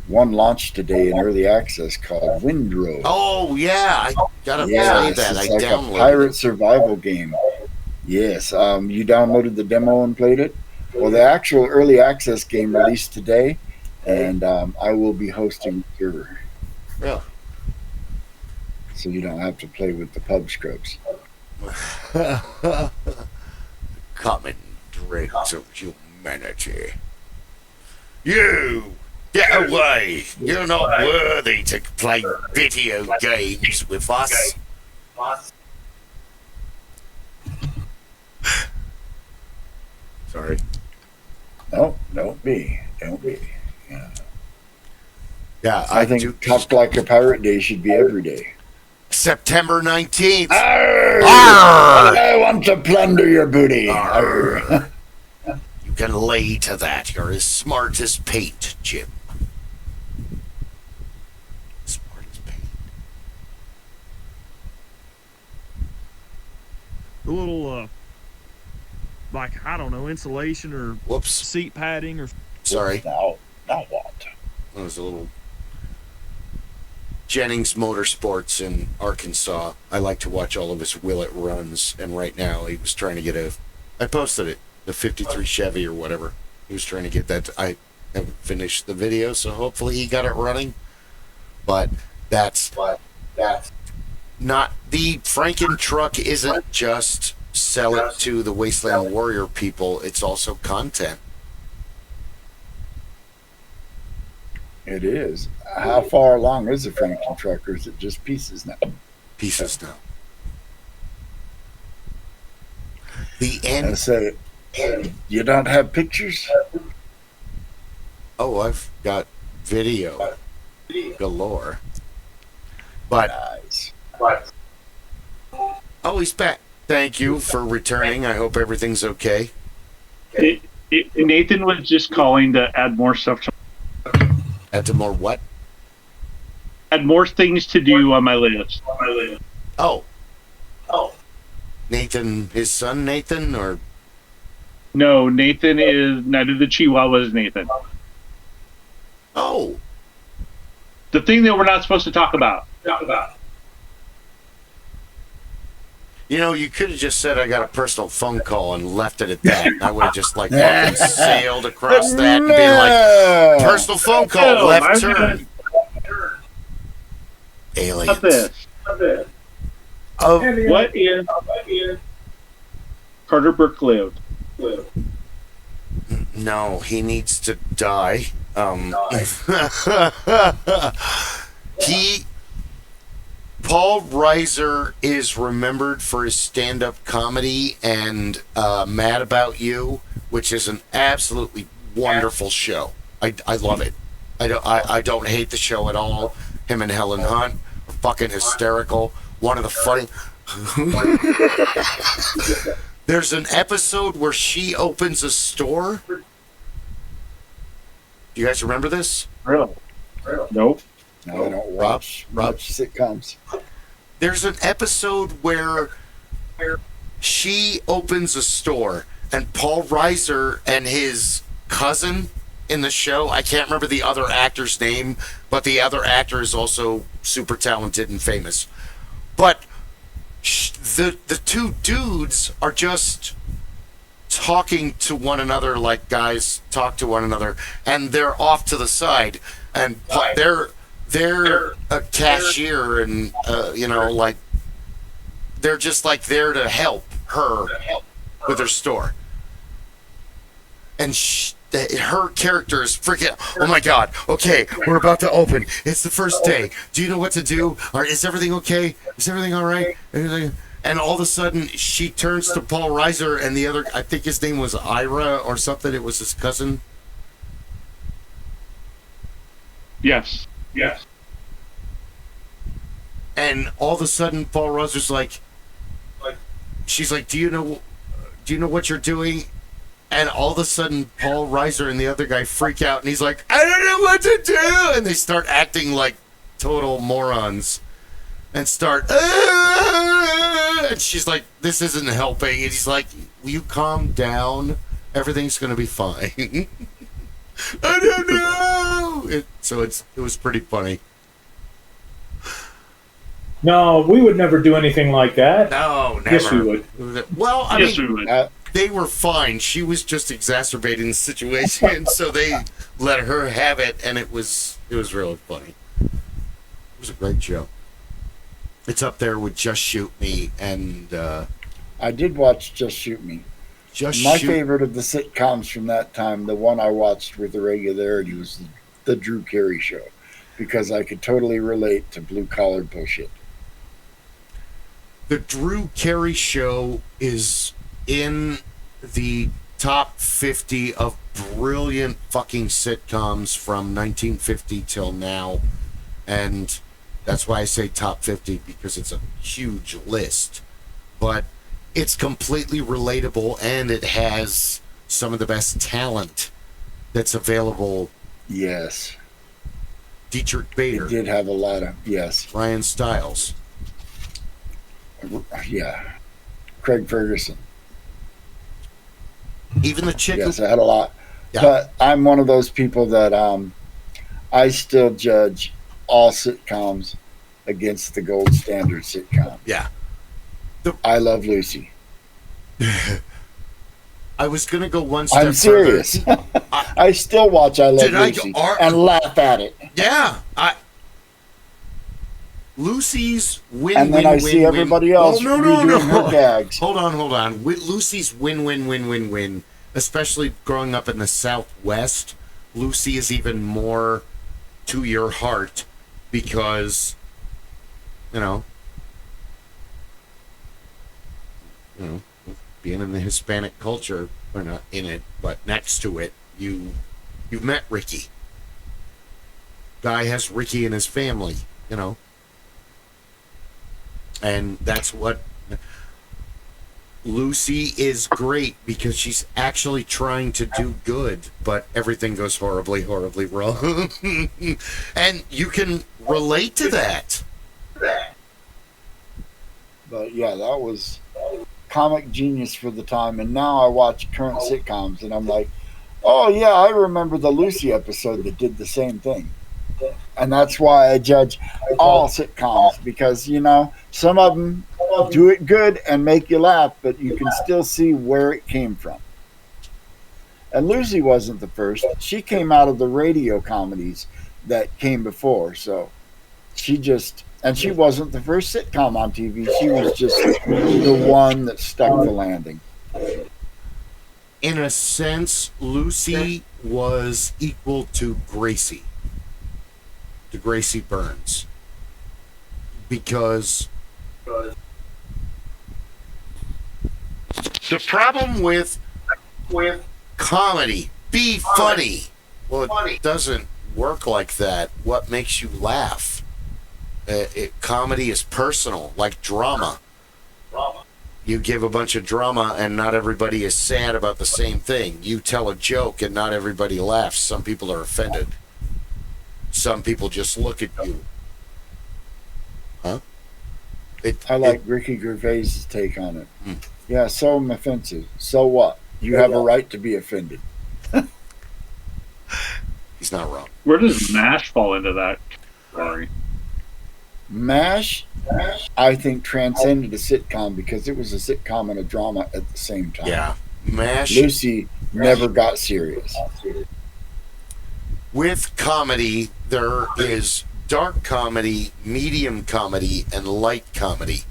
B: one launched today in early access called Windrow.
A: Oh yeah, I gotta play that.
B: It's
A: I
B: like
A: downloaded
B: a pirate survival game. Yes, you downloaded the demo and played it. Well, the actual early access game released today, and I will be hosting your.
A: Really?
B: So you don't have to play with the pub scrubs.
A: Common dregs of humanity. You! Get away! You're not worthy to play video games with us. Sorry.
B: No, don't be.
A: Yeah,
B: I think Talk Like a Pirate Day should be every day.
A: September 19th.
B: Arr!
A: Arr!
B: I want to plunder your booty.
A: Arr. You can lay to that. You're as smart as paint, Jim. Smart as paint.
E: A little, like, I don't know, insulation or
A: Whoops.
E: seat padding or...
A: Sorry.
B: Now what?
A: It was a little... Jennings Motorsports in Arkansas. I like to watch all of his Willet runs, and right now he was trying to get I posted it, the 53 Chevy or whatever. He was trying to get that. I haven't finished the video, so hopefully he got it running. But that's not... The Franken truck isn't just sell it to the Wasteland Warrior people, it's also content.
B: It is. How far along is the Franken truck, or is it just pieces now?
A: Pieces now. The
B: I
A: end.
B: said, you don't have pictures?
A: Oh, I've got video galore. But
B: Nice.
A: oh, he's back. Thank you for returning. I hope everything's okay.
D: Nathan was just calling to add more stuff to
A: Add to more what?
D: add more things to do on my list.
A: Oh. Nathan, his son Nathan, or
D: No, Nathan is neither the Chihuahua is Nathan.
A: oh,
D: The thing that we're not supposed to talk about.
A: you know, you could have just said I got a personal phone call and left it at that. I would have just like fucking sailed across that and been like, personal phone call,
D: No,
A: left
D: I'm
A: turn. Aliens.
D: Not this.
A: Oh,
D: What is Carter Burke lived?
A: no, he needs to die. Paul Reiser is remembered for his stand-up comedy and Mad About You, which is an absolutely wonderful show. I love it. I don't hate the show at all. Him and Helen Hunt are fucking hysterical. One of the funny... There's an episode where she opens a store. Do you guys remember this?
D: Really? Nope.
B: No, I don't watch much sitcoms.
A: There's an episode where she opens a store, and Paul Reiser and his cousin in the show, I can't remember the other actor's name, but the other actor is also super talented and famous. But the two dudes are just talking to one another like guys talk to one another, and they're off to the side, and they're a cashier, and like they're just like there to help her with her store, and her character is freaking, oh my god, okay, we're about to open, it's the first day, do you know what to do, or is everything okay, is everything all right? And all of a sudden she turns to Paul Reiser and the other, I think his name was Ira or something, it was his cousin.
D: Yes.
A: And all of a sudden, Paul Reiser's like, she's like, do you know what you're doing? And all of a sudden, Paul Reiser and the other guy freak out, and he's like, I don't know what to do! And they start acting like total morons. And start, and she's like, this isn't helping. And he's like, will you calm down? Everything's going to be fine. I don't know! It was pretty funny.
C: No, we would never do anything like that.
A: No, never.
C: Yes, we would.
A: Well, I
D: Yes,
A: mean,
D: we would.
A: they were fine. She was just exacerbating the situation, so they let her have it, and it was really funny. It was a great show. It's up there with Just Shoot Me and
B: I did watch Just Shoot Me. My favorite of the sitcoms from that time, the one I watched with the regularity, was the Drew Carey Show, because I could totally relate to blue collar bullshit.
A: The Drew Carey Show is in the top 50 of brilliant fucking sitcoms from 1950 till now, and that's why I say top 50, because it's a huge list. But it's completely relatable, and it has some of the best talent that's available.
B: Yes.
A: Dietrich Bader.
B: It did have a lot of, yes.
A: Ryan Stiles.
B: Yeah. Craig Ferguson.
A: Even the chick.
B: Yes, I had a lot.
A: Yeah.
B: But I'm one of those people that I still judge all sitcoms against the gold standard sitcom.
A: Yeah.
B: I Love Lucy.
A: I was going to go one step
B: I'm serious. I still watch I Love Lucy and laugh at it.
A: Yeah. Lucy's win,
B: and then
A: win,
B: I
A: win,
B: see
A: win.
B: everybody else redoing her gags.
A: Hold on. Lucy's win. Especially growing up in the Southwest, Lucy is even more to your heart because, being in the Hispanic culture, or not in it, but next to it, you've met Ricky. Guy has Ricky in his family, and that's what Lucy is great, because she's actually trying to do good, but everything goes horribly, horribly wrong. And you can relate to that.
B: But yeah, that was comic genius for the time. And now I watch current sitcoms and I'm like, oh yeah, I remember the Lucy episode that did the same thing. And that's why I judge all sitcoms, because some of them do it good and make you laugh, but you can still see where it came from. And Lucy wasn't the first. She came out of the radio comedies that came before. So she wasn't the first sitcom on TV. She was just the one that stuck the landing.
A: In a sense, Lucy was equal to Gracie Burns, because the problem with comedy, be funny. Well, it doesn't work like that. What makes you laugh? Comedy is personal, like drama. You give a bunch of drama and not everybody is sad about the same thing. You tell a joke and not everybody laughs. Some people are offended. Some people just look at you. Huh?
B: I like Ricky Gervais's take on it. Yeah, so I'm offensive. So what? You have a right to be offended.
A: He's not wrong.
D: Where does MASH fall into that story?
B: MASH, I think, transcended a sitcom because it was a sitcom and a drama at the same time.
A: Yeah. MASH.
B: Lucy never got serious.
A: With comedy, there is dark comedy, medium comedy, and light comedy.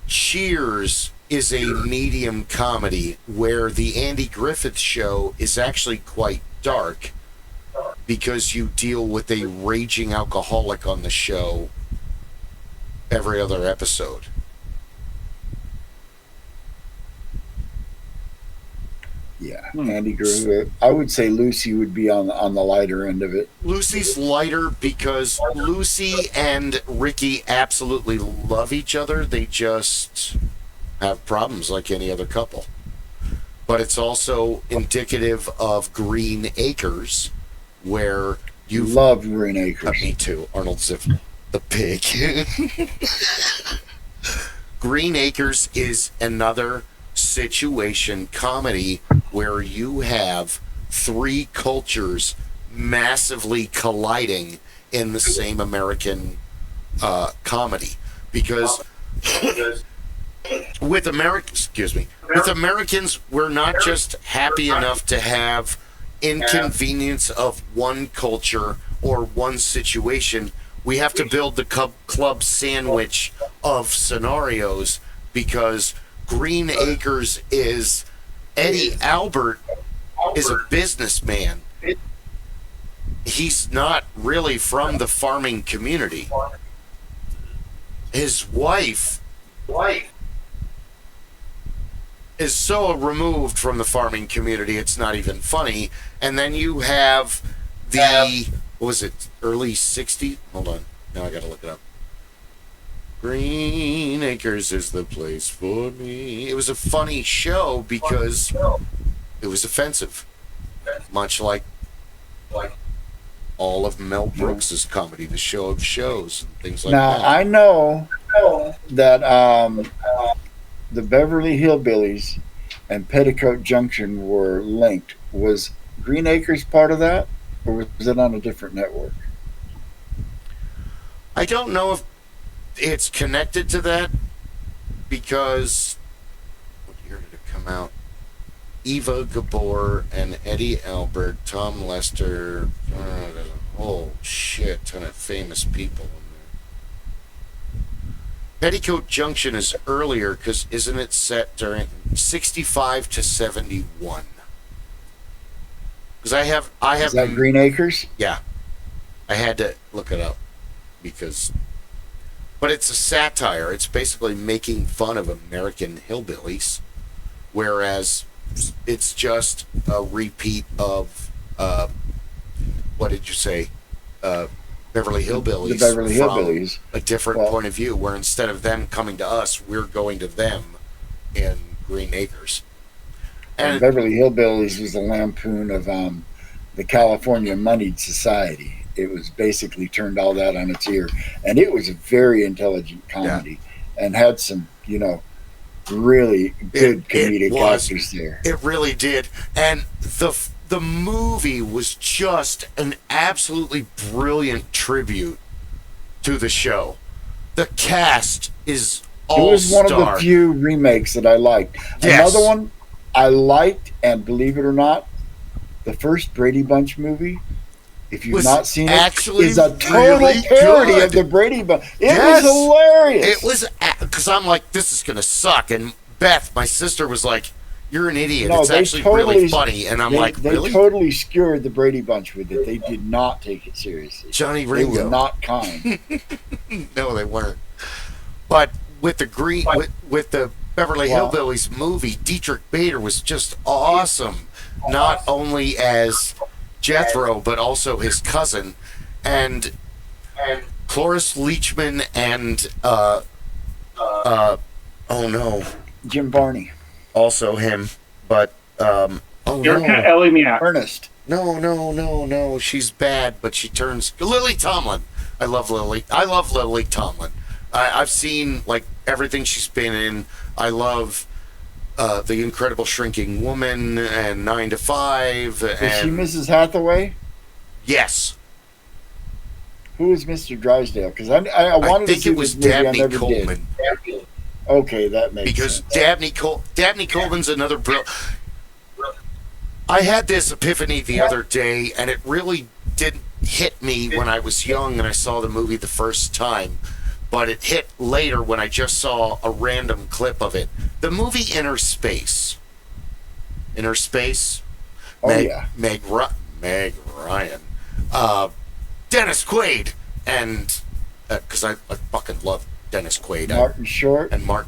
A: Cheers is a medium comedy where the Andy Griffith Show is actually quite dark because you deal with a raging alcoholic on the show every other episode.
B: Yeah, Andy grew. I would say Lucy would be on the lighter end of it.
A: Lucy's lighter because Lucy and Ricky absolutely love each other. They just have problems like any other couple. But it's also indicative of Green Acres, where you
B: love Green Acres.
A: Me too. Arnold Ziff, the pig. Green Acres is another situation comedy where you have three cultures massively colliding in the same American comedy, because with Americans, we're not just happy enough to have inconvenience of one culture or one situation. We have to build the club sandwich of scenarios, because Green Acres is Eddie Albert is a businessman. He's not really from the farming community. His wife is so removed from the farming community, it's not even funny. And then you have the, what was it, early 60s? Hold on, now I gotta look it up. Green Acres is the place for me. It was a funny show because it was offensive, much like all of Mel Brooks's comedy, The Show of Shows, and things like that.
B: Now I know that the Beverly Hillbillies and Petticoat Junction were linked. Was Green Acres part of that, or was it on a different network?
A: I don't know if it's connected to that, because what year did it come out? Eva Gabor and Eddie Albert, Tom Lester, there's a whole shit ton of famous people in there. Petticoat Junction is earlier, because isn't it set during 65 to 71? Because I have
B: Is that Green Acres?
A: Yeah, I had to look it up because, but it's a satire. It's basically making fun of American hillbillies, whereas it's just a repeat of what did you say? Beverly Hillbillies.
B: The Beverly
A: from
B: Hillbillies.
A: A different point of view, where instead of them coming to us, we're going to them in Green Acres.
B: And Beverly Hillbillies was a lampoon of the California moneyed society. It was basically turned all that on its ear. And it was a very intelligent comedy, and had some, really good comedic actors there.
A: It really did. And the movie was just an absolutely brilliant tribute to the show. The cast is all-star.
B: It was one of the few remakes that I liked.
A: Yes.
B: Another one I liked, and believe it or not, the first Brady Bunch movie, if you've not seen it, is a total
A: really
B: parody
A: good
B: of the Brady Bunch. It was hilarious.
A: It was, because I'm like, this is going to suck. And Beth, my sister, was like, you're an idiot.
B: No,
A: it's actually really funny. And I'm like, really?
B: They totally skewered the Brady Bunch with it. They did not take it seriously.
A: Johnny Ringo.
B: They were not kind.
A: No, they weren't. But with the with the Beverly Hillbillies movie, Dietrich Bader was just awesome. Not only as Jethro, but also his cousin, and Cloris Leachman and
B: Jim Varney.
A: Also him, but
D: Ellie Miak.
B: Ernest.
A: No. She's bad, but she turns Lily Tomlin. I love Lily Tomlin. I've seen like everything she's been in. I love The Incredible Shrinking Woman and 9 to 5.
B: Is she Mrs. Hathaway?
A: Yes.
B: Who is Mr. Drysdale? Because I wanted to see
A: it was
B: this movie.
A: Dabney
B: I never
A: Coleman.
B: did. Okay, that makes
A: because
B: sense.
A: Dabney Coleman's another I had this epiphany the other day, and it really didn't hit me when I was young and I saw the movie the first time, but it hit later when I just saw a random clip of it. The movie Inner Space. Meg Ryan. Dennis Quaid, and because I fucking love Dennis Quaid.
B: Martin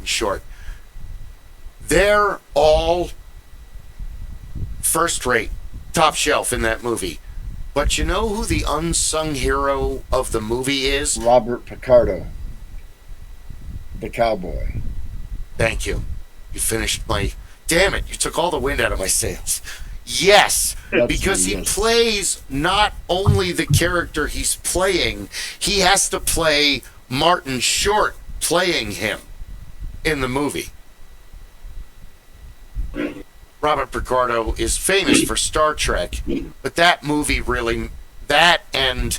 B: Short.
A: They're all first rate, top shelf in that movie. But you know who the unsung hero of the movie is?
B: Robert Picardo, the cowboy.
A: Thank you. You finished my... Damn it, you took all the wind out of my sails. Yes, because he plays not only the character he's playing, he has to play Martin Short playing him in the movie. Robert Picardo is famous for Star Trek, but that movie really... That and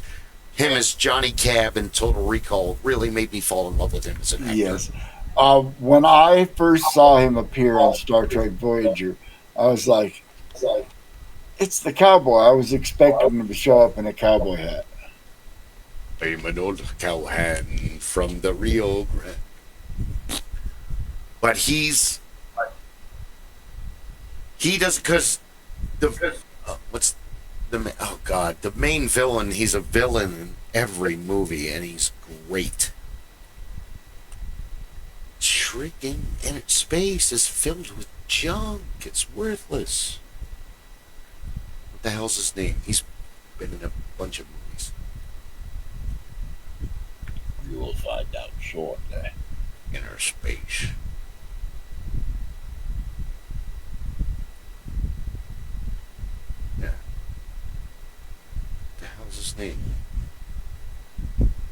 A: him as Johnny Cab in Total Recall really made me fall in love with him as an actor.
B: Yes. When I first saw him appear on Star Trek Voyager, I was like, it's the cowboy. I was expecting him to show up in a cowboy hat.
A: I'm an old cowhand from the Rio Grande. But he does, because the what's the oh god, the main villain, he's a villain in every movie, and he's great. Shrinking in space is filled with junk. It's worthless. What the hell's his name? He's been in a bunch of movies.
B: You will find out shortly.
A: Inner space. Yeah. What the hell's his name?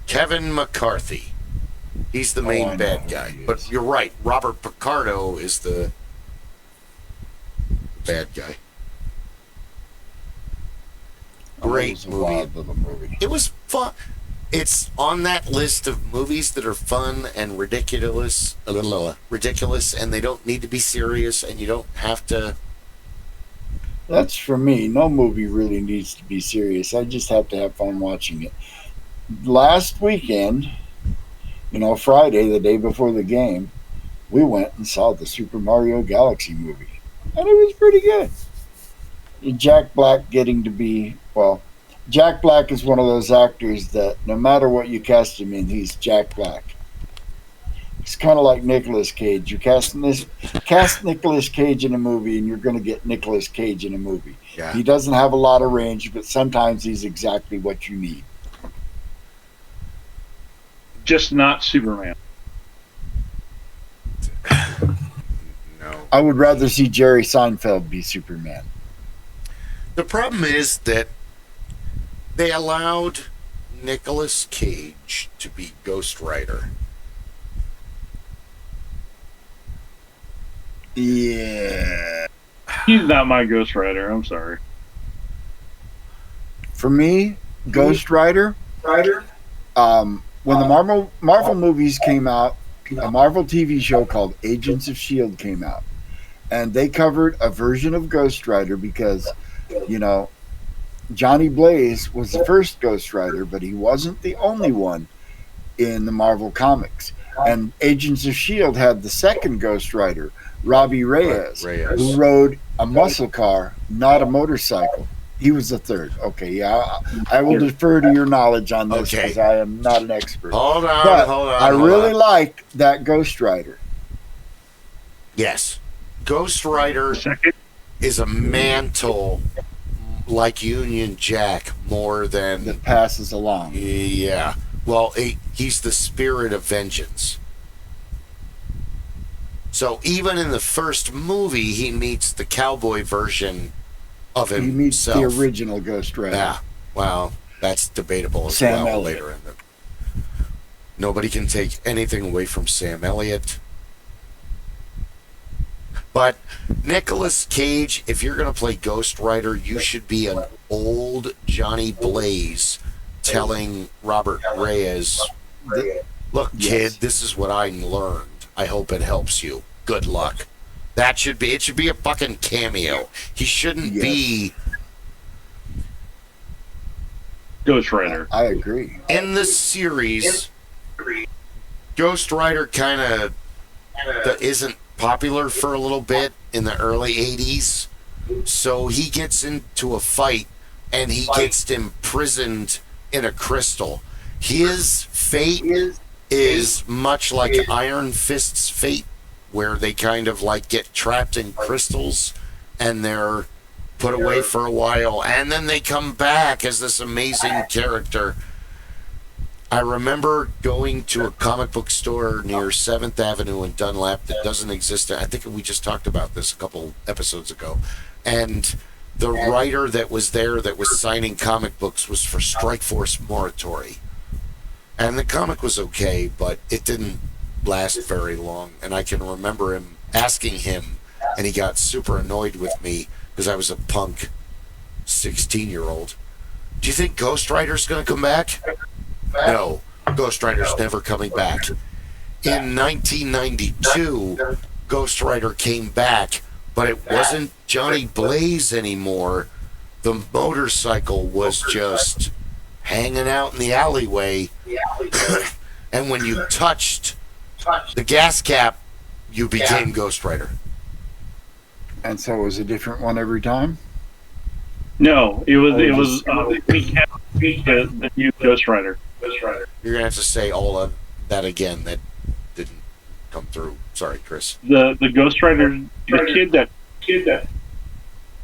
A: Kevin McCarthy. He's the main bad guy. But you're right. Robert Picardo is the bad guy. Great movie. It was fun. It's on that list of movies that are fun and ridiculous, and they don't need to be serious, and you don't have to.
B: That's for me. No movie really needs to be serious. I just have to have fun watching it. Last weekend, Friday, the day before the game, we went and saw the Super Mario Galaxy movie. And it was pretty good. Jack Black getting to be, Jack Black is one of those actors that no matter what you cast him in, he's Jack Black. It's kind of like Nicolas Cage. You cast Nicolas Cage in a movie and you're going to get Nicolas Cage in a movie.
A: Yeah.
B: He doesn't have a lot of range, but sometimes he's exactly what you need.
D: Just not Superman.
A: No.
B: I would rather see Jerry Seinfeld be Superman.
A: The problem is that they allowed Nicolas Cage to be Ghost Rider.
B: Yeah.
D: He's not my Ghost Rider. I'm sorry.
B: For me, Ghost Rider. When the Marvel movies came out, a Marvel TV show called Agents of S.H.I.E.L.D. came out. And they covered a version of Ghost Rider because, Johnny Blaze was the first Ghost Rider, but he wasn't the only one in the Marvel comics. And Agents of S.H.I.E.L.D. had the second Ghost Rider, Robbie Reyes, who rode a muscle car, not a motorcycle. He was the third. Okay, yeah. I will defer to your knowledge on this because I am not an expert.
A: Hold on.
B: I really like that Ghost Rider.
A: Yes. Ghost Rider is a mantle like Union Jack more than...
B: That passes along.
A: Yeah. Well, he's the spirit of vengeance. So even in the first movie, he meets the cowboy version of himself.
B: He meets the original Ghost Rider.
A: Yeah. Well, that's debatable as
B: Sam
A: well
B: Elliott.
A: later in the... Nobody can take anything away from Sam Elliott. But Nicolas Cage, if you're going to play Ghost Rider, you should be an old Johnny Blaze telling Robert Reyes, look, kid, this is what I learned. I hope it helps you. Good luck. It should be a fucking cameo. He shouldn't be...
D: Ghost Rider.
B: I agree.
A: In the series, Ghost Rider kind of isn't popular for a little bit in the early 80s. So he gets into a fight and he gets imprisoned in a crystal. His fate is much like Iron Fist's fate, where they kind of like get trapped in crystals and they're put away for a while, and then they come back as this amazing character. I remember going to a comic book store near 7th Avenue in Dunlap that doesn't exist. I think we just talked about this a couple episodes ago. And the writer that was there that was signing comic books was for Strikeforce Morituri. And the comic was okay, but it didn't last very long. And I can remember him asking him, and he got super annoyed with me because I was a punk 16-year-old. Do you think Ghost Rider's going to come back? No, Ghost Rider's never coming back. In 1992, Ghost Rider came back, but it wasn't Johnny Blaze anymore. The motorcycle was just hanging out in the alleyway. And when you touched the gas cap, you became Ghost Rider.
B: And so it was a different one every time?
D: No, it was we kept the new Ghost Rider.
A: You're gonna have to say all of that again. That didn't come through. Sorry, Kris.
D: The Ghost Rider, the kid that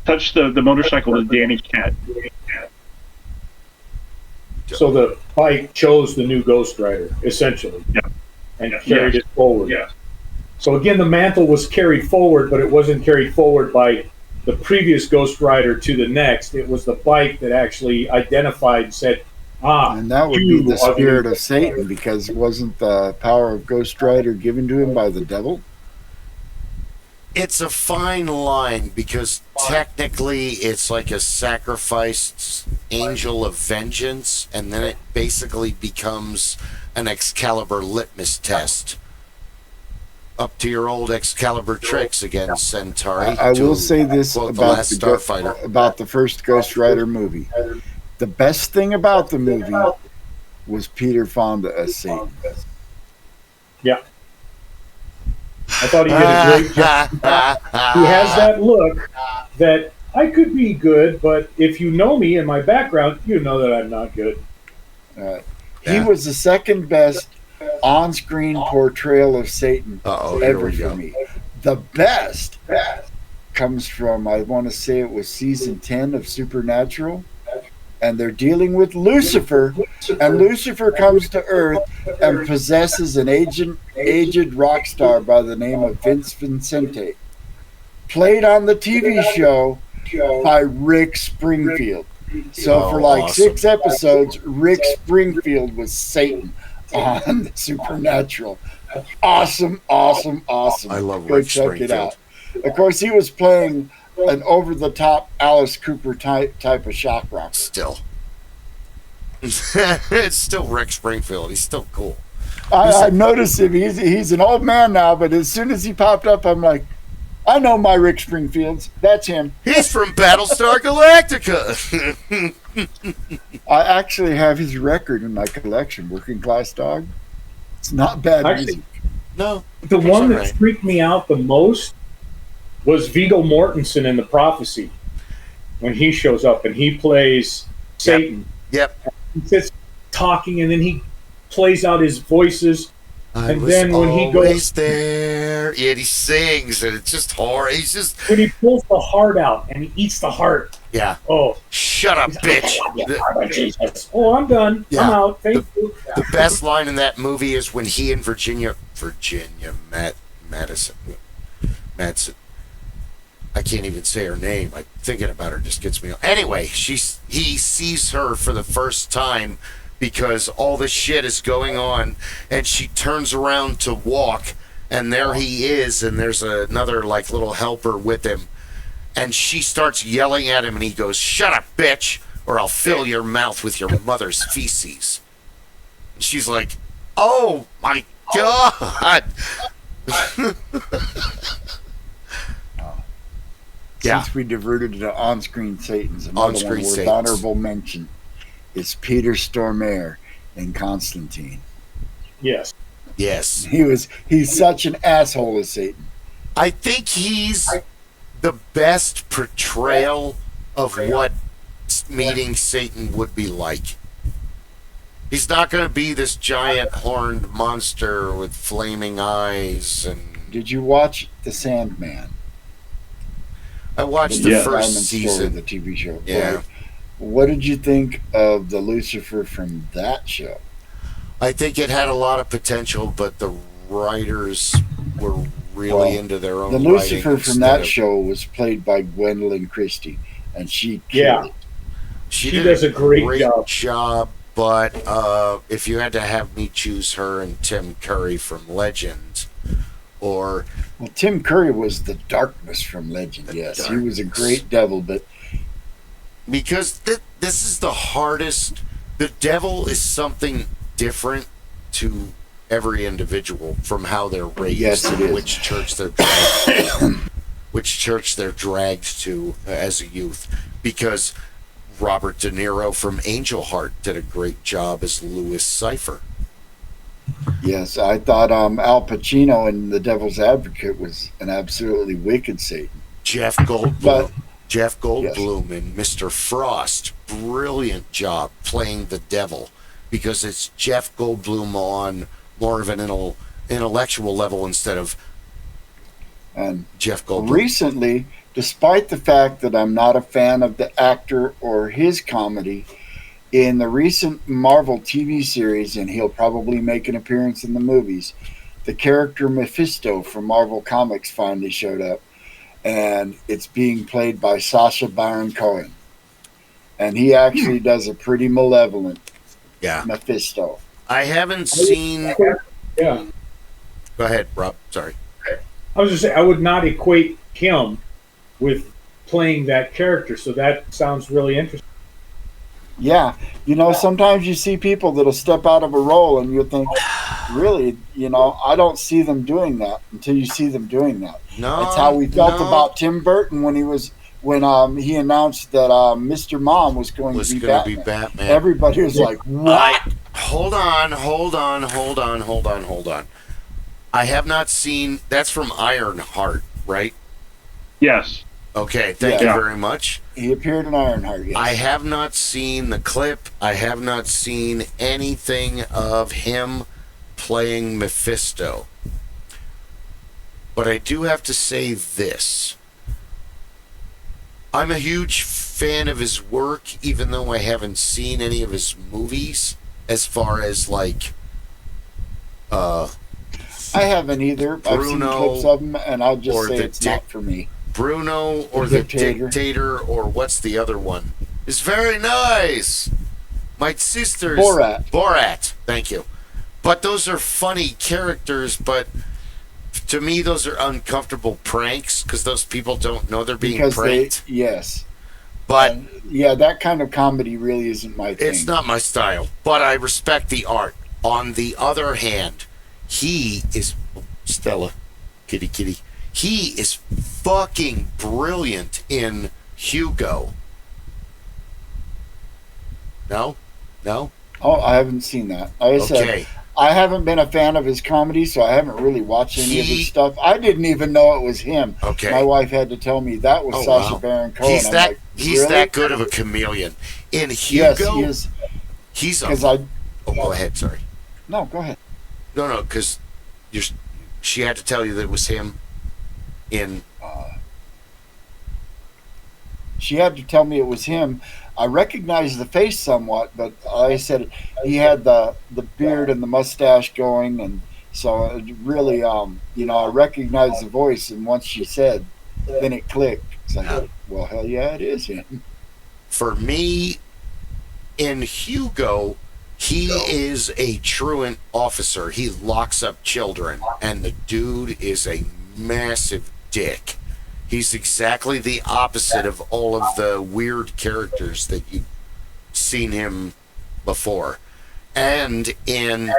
D: touched the motorcycle was Danny Cat.
C: So the bike chose the new Ghost Rider, essentially, and carried it forward. Yeah. So again, the mantle was carried forward, but it wasn't carried forward by the previous Ghost Rider to the next. It was the bike that actually identified and said,
B: and that would be the spirit of Satan, because wasn't the power of Ghost Rider given to him by the devil?
A: It's a fine line, because technically it's like a sacrificed angel of vengeance, and then it basically becomes an Excalibur litmus test. Up to your old Excalibur tricks against Centauri.
B: I will say this about
A: Starfighter.
B: About the first Ghost Rider movie. The best thing about the movie was Peter Fonda as Satan.
C: Yeah. I thought he did a great job. He has that look that I could be good, but if you know me and my background, you know that I'm not good.
B: He was the second best on-screen portrayal of Satan ever for me. The best comes from, I want to say it was season 10 of Supernatural, and they're dealing with Lucifer, and Lucifer comes to Earth and possesses an aged rock star by the name of Vince Vincente, played on the TV show by Rick Springfield. So for like 6 episodes, Rick Springfield was Satan on the Supernatural. Awesome.
A: I love Rick Springfield.
B: It out. Of course, he was playing an over-the-top Alice Cooper type of shock rock.
A: Still. It's still Rick Springfield. He's still cool.
B: I noticed him. He's an old man now, but as soon as he popped up, I'm like, I know my Rick Springfields. That's him.
A: He's from Battlestar Galactica.
B: I actually have his record in my collection, Working Class Dog. It's not bad music.
A: No.
C: The one that freaked me out the most was Viggo Mortensen in The Prophecy, when he shows up and he plays Satan.
A: Yep.
C: He sits talking, and then he plays out his voices. And then when he goes
A: there, yeah, he sings, and it's just horror. He's just
C: when he pulls the heart out and he eats the heart.
A: Yeah.
C: Oh,
A: shut up, bitch.
C: Oh, I'm done.
A: Yeah.
C: I'm out. Thank you.
A: The best line in that movie is when he and Madison. I can't even say her name. Like, thinking about her just gets me. Anyway, he sees her for the first time because all this shit is going on, and she turns around to walk, and there he is, and there's another like little helper with him, and she starts yelling at him, and he goes, "Shut up, bitch, or I'll fill your mouth with your mother's feces." And she's like, "Oh my God."
B: Since we diverted to on-screen Satans, another one with honorable mention is Peter Stormare in Constantine.
C: Yes.
B: He's such an asshole as Satan.
A: I think he's the best portrayal of what meeting Satan would be like. He's not going to be this giant horned monster with flaming eyes. And
B: did you watch The Sandman?
A: I watched
B: The
A: the
B: Neil
A: first
B: Diamond Story,
A: season.
B: the TV show.
A: Yeah.
B: Right? What did you think of the Lucifer from that show?
A: I think it had a lot of potential, but the writers were really into their own
B: The
A: writing
B: Lucifer from
A: instead
B: that
A: of-
B: show was played by Gwendolyn Christie, and she
C: Yeah.
B: killed it.
A: She
C: She
A: did
C: does a great
A: job, but if you had to have me choose her and Tim Curry from Legend, or
B: Well, Tim Curry was the darkness from Legend. Yes, he was a great devil, but
A: because this is the hardest. The devil is something different to every individual from how they're raised,
B: Yes, it is.
A: which church they're dragged, which church they're dragged to as a youth. Because Robert De Niro from Angel Heart did a great job as Louis Cypher.
B: yes, I thought Al Pacino in The Devil's Advocate was an absolutely wicked Satan.
A: Jeff Goldblum.
B: But-
A: Jeff Goldblum and Mr. Frost, brilliant job playing the devil, because it's Jeff Goldblum on more of an intellectual level instead of
B: And
A: Jeff Goldblum.
B: recently, despite the fact that I'm not a fan of the actor or his comedy, in the recent Marvel TV series, and he'll probably make an appearance in the movies, the character Mephisto from Marvel Comics finally showed up, and it's being played by Sacha Baron Cohen. And he actually does a pretty malevolent
A: Yeah.
B: Mephisto.
A: I haven't seen.
C: Yeah.
A: Go ahead, Rob. Sorry.
C: I was just saying, I would not equate him with playing that character, so that sounds really interesting.
B: Yeah, sometimes you see people that'll step out of a role and you'll think, really, I don't see them doing that until you see them doing that.
A: No.
B: That's how we felt
A: no.
B: about Tim Burton when he announced that Mr. Mom was going to be Batman. Everybody was like, "What?"
A: Hold on. I have not seen. That's from Ironheart, right?
D: Yes.
A: Okay. Thank
B: Yeah.
A: you very much.
B: He appeared in Ironheart. Yes.
A: I have not seen the clip. I have not seen anything of him playing Mephisto. But I do have to say this. I'm a huge fan of his work, even though I haven't seen any of his movies, as far as
B: I haven't either. I've seen
A: Bruno,
B: clips of him, and I'll just
A: or
B: say
A: the
B: it's not for me.
A: Bruno or
B: The
A: the
B: Dictator.
A: Dictator, or what's the other one? It's very nice. My sister's
B: Borat.
A: Thank you. But those are funny characters, but to me those are uncomfortable pranks because those people don't know they're being pranked.
B: Yes.
A: But
B: And, yeah, that kind of comedy really isn't my thing.
A: it's not my style. But I respect the art. On the other hand, he is Stella, kitty. He is fucking brilliant in Hugo. No?
B: Oh, I haven't seen that. Like I said,
A: Okay.
B: I haven't been a fan of his comedy, so I haven't really watched any of his stuff. I didn't even know it was him.
A: Okay.
B: My wife had to tell me that was
A: Oh,
B: Sacha
A: wow.
B: Baron Cohen.
A: He's
B: I'm
A: that
B: like,
A: he's
B: really?
A: that good of a chameleon. In
B: Yes,
A: Hugo,
B: he is.
A: he's a
B: Because
A: Oh, go ahead, sorry.
B: no, go ahead.
A: No, because she had to tell you that it was him in
B: She had to tell me it was him. I recognized the face somewhat, but I said he had the beard and the mustache going, and so it really, I recognized the voice. And once she said, then it clicked. It's like, well, hell yeah, it is him.
A: For me, in Hugo, he is a truant officer. He locks up children, and the dude is a massive dick. He's exactly the opposite of all of the weird characters that you've seen him before. And in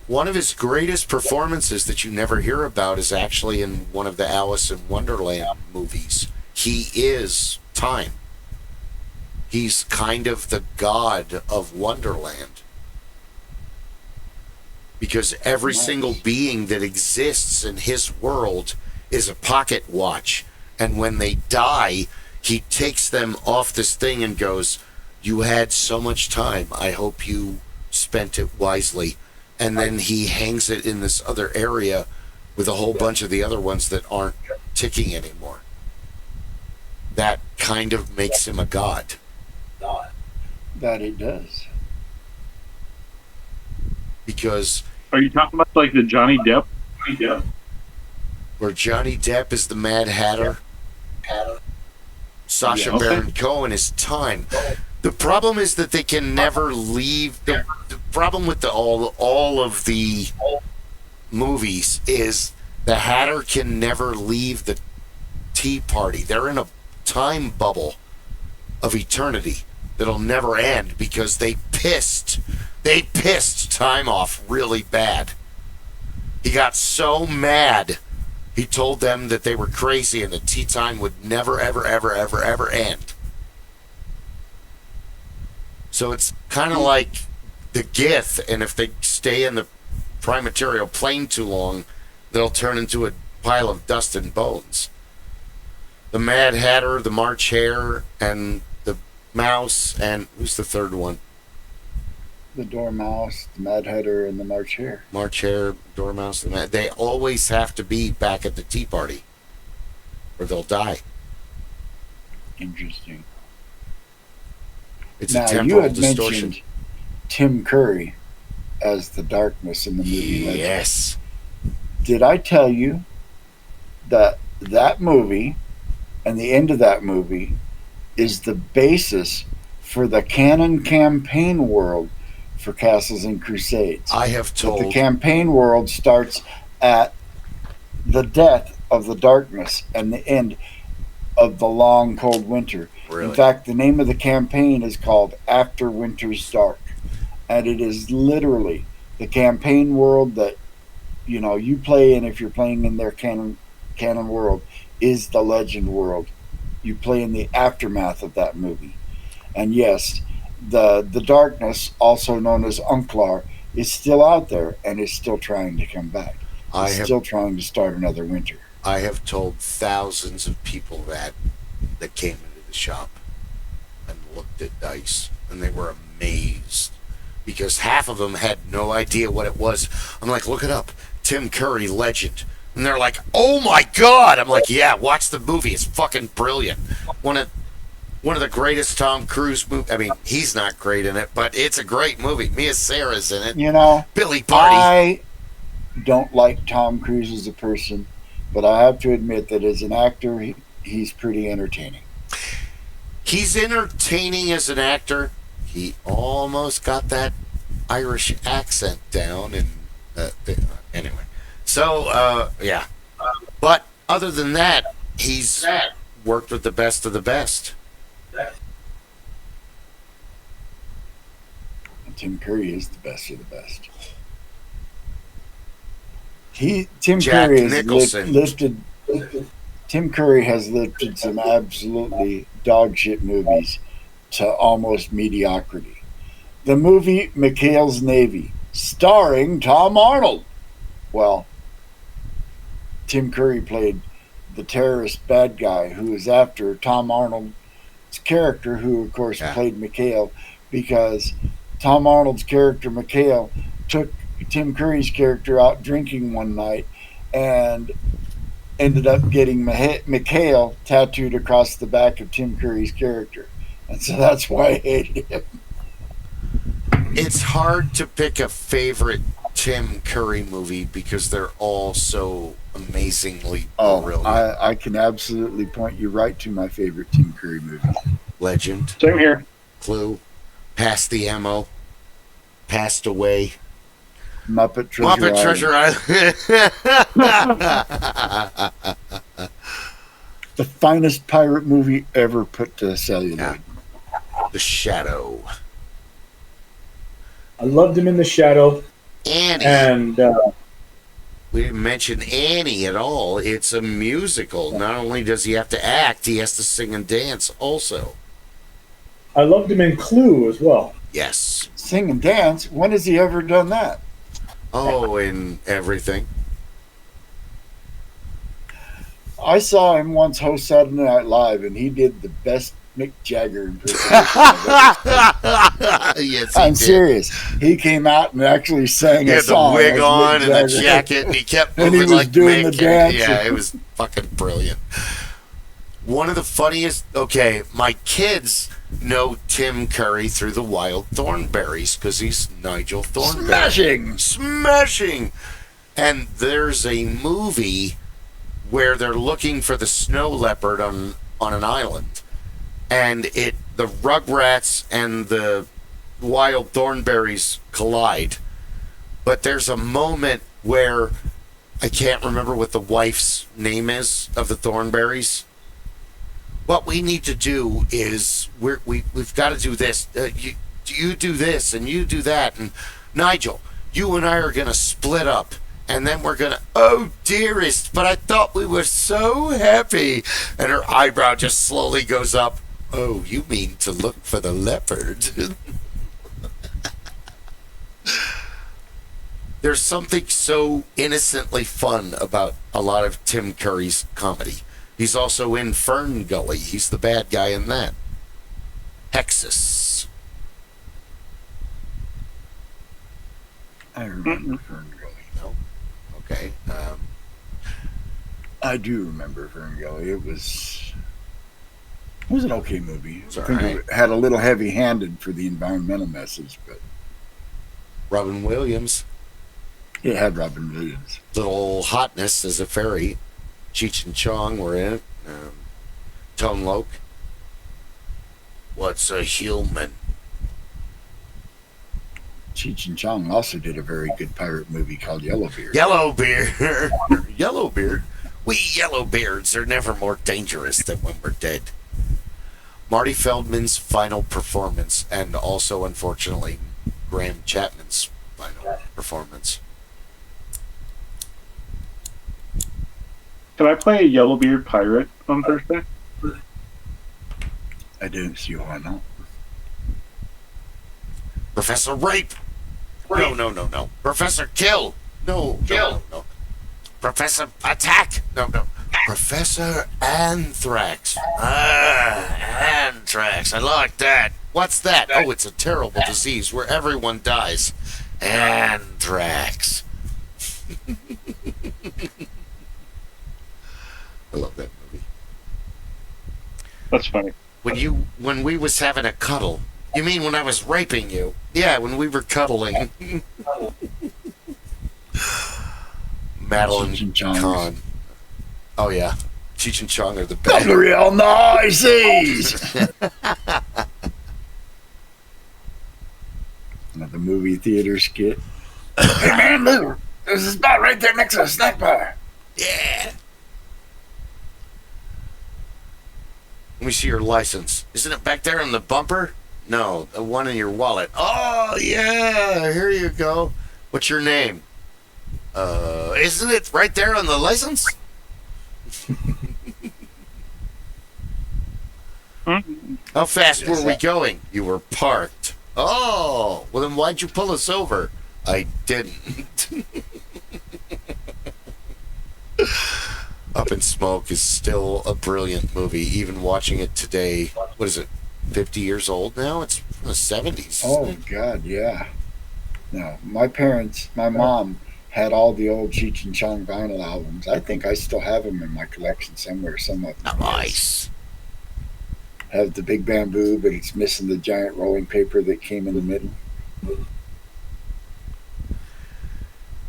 A: one of his greatest performances that you never hear about is actually in one of the Alice in Wonderland movies. He is time. He's kind of the god of Wonderland. Because every single being that exists in his world is a pocket watch. And when they die, he takes them off this thing and goes, "You had so much time. I hope you spent it wisely." And then he hangs it in this other area with a whole bunch of the other ones that aren't ticking anymore. that kind of makes him a god.
B: That it does.
A: Because
D: Are you talking about like the Johnny Depp?
A: where Johnny Depp is the Mad Hatter, Sacha
B: Yeah.
D: Okay.
A: Baron Cohen is Time. The problem is that they can never leave. The problem with all of the movies is the Hatter can never leave the Tea Party. They're in a time bubble of eternity that'll never end because they pissed Time off really bad. He got so mad. He told them that they were crazy and that tea time would never, ever, ever, ever, ever end. So it's kind of like the Gith, and if they stay in the prime material plane too long, they'll turn into a pile of dust and bones. The Mad Hatter, the March Hare, and the Mouse, and who's the third one?
B: The Dormouse, the Mad Hatter, and the March Hare.
A: March Hare, Dormouse, they always have to be back at the Tea Party, or they'll die.
B: Interesting.
A: It's a
B: Now, you
A: temporal
B: had
A: distortion.
B: mentioned Tim Curry as the darkness in the movie. Legend.
A: Yes.
B: Did I tell you that that movie and the end of that movie is the basis for the canon campaign world for Castles and Crusades?
A: I have
B: But
A: told.
B: the campaign world starts at the death of the darkness and the end of the long cold winter.
A: Really?
B: In fact, the name of the campaign is called After Winter's Dark, and it is literally the campaign world that you play in. If you're playing in their canon world, is the legend world. You play in the aftermath of that movie. And yes, the darkness, also known as Unklar, is still out there and is still trying to come back. It's still trying to start another winter.
A: I have told thousands of people that came into the shop and looked at dice, and they were amazed because half of them had no idea what it was. I'm like, look it up, Tim Curry, legend, and they're like, oh my god! I'm like, yeah, watch the movie. It's fucking brilliant. One of the greatest Tom Cruise movies. I mean, he's not great in it, but it's a great movie. Mia Sara's in it. Billy Barty.
B: I don't like Tom Cruise as a person, but I have to admit that as an actor, he's pretty entertaining.
A: He's entertaining as an actor. He almost got that Irish accent down, and anyway. So yeah, but other than that, he's worked with the best of the best.
B: Tim Curry is the best of the best. Tim
A: Jack
B: Curry has
A: Nicholson.
B: lifted. Tim Curry has lifted some absolutely dog shit movies to almost mediocrity. The movie McHale's Navy, starring Tom Arnold. Well, Tim Curry played the terrorist bad guy who was after Tom Arnold's character, who of course played McHale, because Tom Arnold's character McHale took Tim Curry's character out drinking one night and ended up getting McHale tattooed across the back of Tim Curry's character. And so that's why I hated him.
A: It's hard to pick a favorite Tim Curry movie because they're all so amazingly brilliant.
B: I can absolutely point you right to my favorite Tim Curry movie.
A: Legend.
D: Same here.
A: Clue. Pass the Ammo. Passed Away.
B: Muppet Treasure
A: Island.
B: The finest pirate movie ever put to celluloid.
A: Yeah. The Shadow.
C: I loved him in The Shadow.
A: Annie.
C: And
A: we didn't mention Annie at all. It's a musical. Not only does he have to act, he has to sing and dance also.
C: I loved him in Clue as well.
A: Yes.
B: Sing and dance? When has he ever done that?
A: Oh, in everything.
B: I saw him once host Saturday Night Live, and he did the best Mick Jagger impersonation.
A: Yes,
B: I'm
A: did.
B: serious. He came out and actually sang
A: He
B: a
A: had the
B: song.
A: wig
B: as
A: on
B: Mick
A: and the
B: Jagger.
A: jacket, and he kept
B: And he
A: moving
B: was
A: like
B: doing
A: Mick.
B: the dance.
A: Yeah, it was fucking brilliant. One of the funniest. Okay, my kids know Tim Curry through the Wild Thornberries because he's Nigel Thornberry. Smashing. And there's a movie where they're looking for the snow leopard on an island, and the Rugrats and the Wild Thornberries collide. But there's a moment where I can't remember what the wife's name is of the Thornberries. What we need to do is we've got to do this. You do this and you do that, and Nigel, you and I are gonna split up, and then we're gonna. Oh dearest, but I thought we were so happy. And her eyebrow just slowly goes up. Oh, you mean to look for the leopard? There's something so innocently fun about a lot of Tim Curry's comedy. He's also in Fern Gully. He's the bad guy in that. Hexus.
B: I remember Fern Gully.
A: No? Okay.
B: I do remember Fern Gully. It was an okay movie. I think
A: right.
B: it had a little heavy-handed for the environmental message, but
A: Robin Williams.
B: it had Robin Williams.
A: Little hotness as a fairy. Cheech and Chong were in it. Tone Loc. What's a human?
B: Cheech and Chong also did a very good pirate movie called Yellowbeard.
A: Yellowbeard. Yellowbeard. We Yellowbeards are never more dangerous than when we're dead. Marty Feldman's final performance, and also, unfortunately, Graham Chapman's final performance.
D: Can I play a Yellowbeard pirate on Thursday?
B: I don't see why not.
A: Professor Rape. No. Professor Kill. No. Professor Attack. No. Professor Anthrax. Anthrax. I like that. What's that? Oh, it's a terrible disease where everyone dies. Anthrax. I love that movie.
D: That's funny.
A: When we was having a cuddle. You mean when I was raping you? Yeah, when we were cuddling. Madeline
B: Cheech and Chong.
A: Kahn. Oh yeah, Cheech and Chong are the best.
B: The real noises. Another movie theater skit. Hey man, look! There's a spot right there next to the snack bar.
A: Yeah. Let me see your license. Isn't it back there on the bumper? No, the one in your wallet. Oh yeah, here you go. What's your name? Isn't it right there on the license? How fast were we going? You were parked. Oh, well then why'd you pull us over? I didn't. Up in Smoke is still a brilliant movie. Even watching it today, what is it, 50 years old now? It's from the 70s.
B: Oh, God, yeah. No, my mom had all the old Cheech and Chong vinyl albums. I think I still have them in my collection somewhere. Some of them.
A: Nice.
B: Have the big bamboo, but it's missing the giant rolling paper that came in the middle.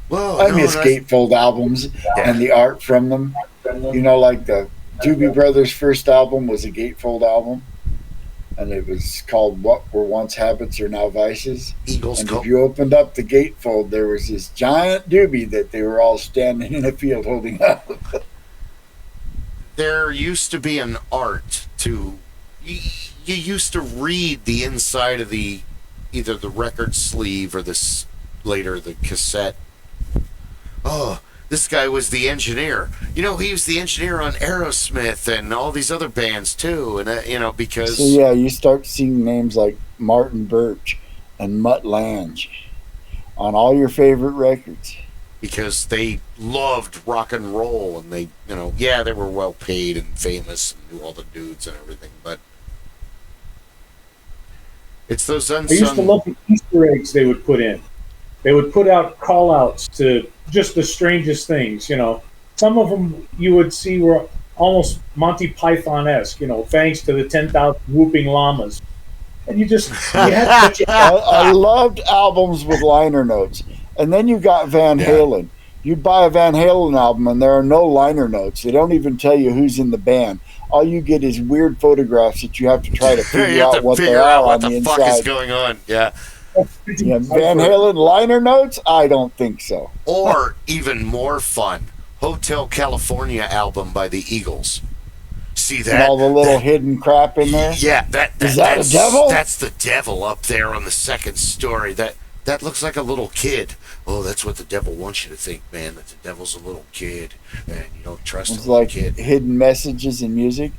A: Well,
B: I miss gatefold albums and the art from them. You know, like the Doobie Brothers' first album was a gatefold album, and it was called "What Were Once Habits Are Now Vices."
A: Eagles.
B: And if you opened up the gatefold, there was this giant doobie that they were all standing in a field holding up.
A: There used to be an art to. You used to read the inside of either the record sleeve or later the cassette. Oh, this guy was the engineer. You know, he was the engineer on Aerosmith and all these other bands too. And because
B: so yeah, you start seeing names like Martin Birch and Mutt Lange on all your favorite records
A: because they loved rock and roll, and they were well paid and famous and knew all the dudes and everything, but it's those unsung.
C: I used to love the Easter eggs they would put in. They would put out call-outs to just the strangest things, Some of them you would see were almost Monty Python-esque, thanks to the 10,000 whooping llamas. And you had such
B: I loved albums with liner notes. And then you got Van Halen. You'd buy a Van Halen album and there are no liner notes. They don't even tell you who's in the band. All you get is weird photographs that you have to try to figure out what they are on the inside.
A: What the fuck is going on? Yeah.
B: Van Halen liner notes? I don't think so.
A: Or even more fun, Hotel California album by the Eagles. See that?
B: And all the little hidden crap in there?
A: Yeah,
B: is that a devil?
A: That's the devil up there on the second story. That looks like a little kid. Oh, that's what the devil wants you to think, man, that the devil's a little kid and you don't trust
B: it's
A: a little kid.
B: Hidden messages in music.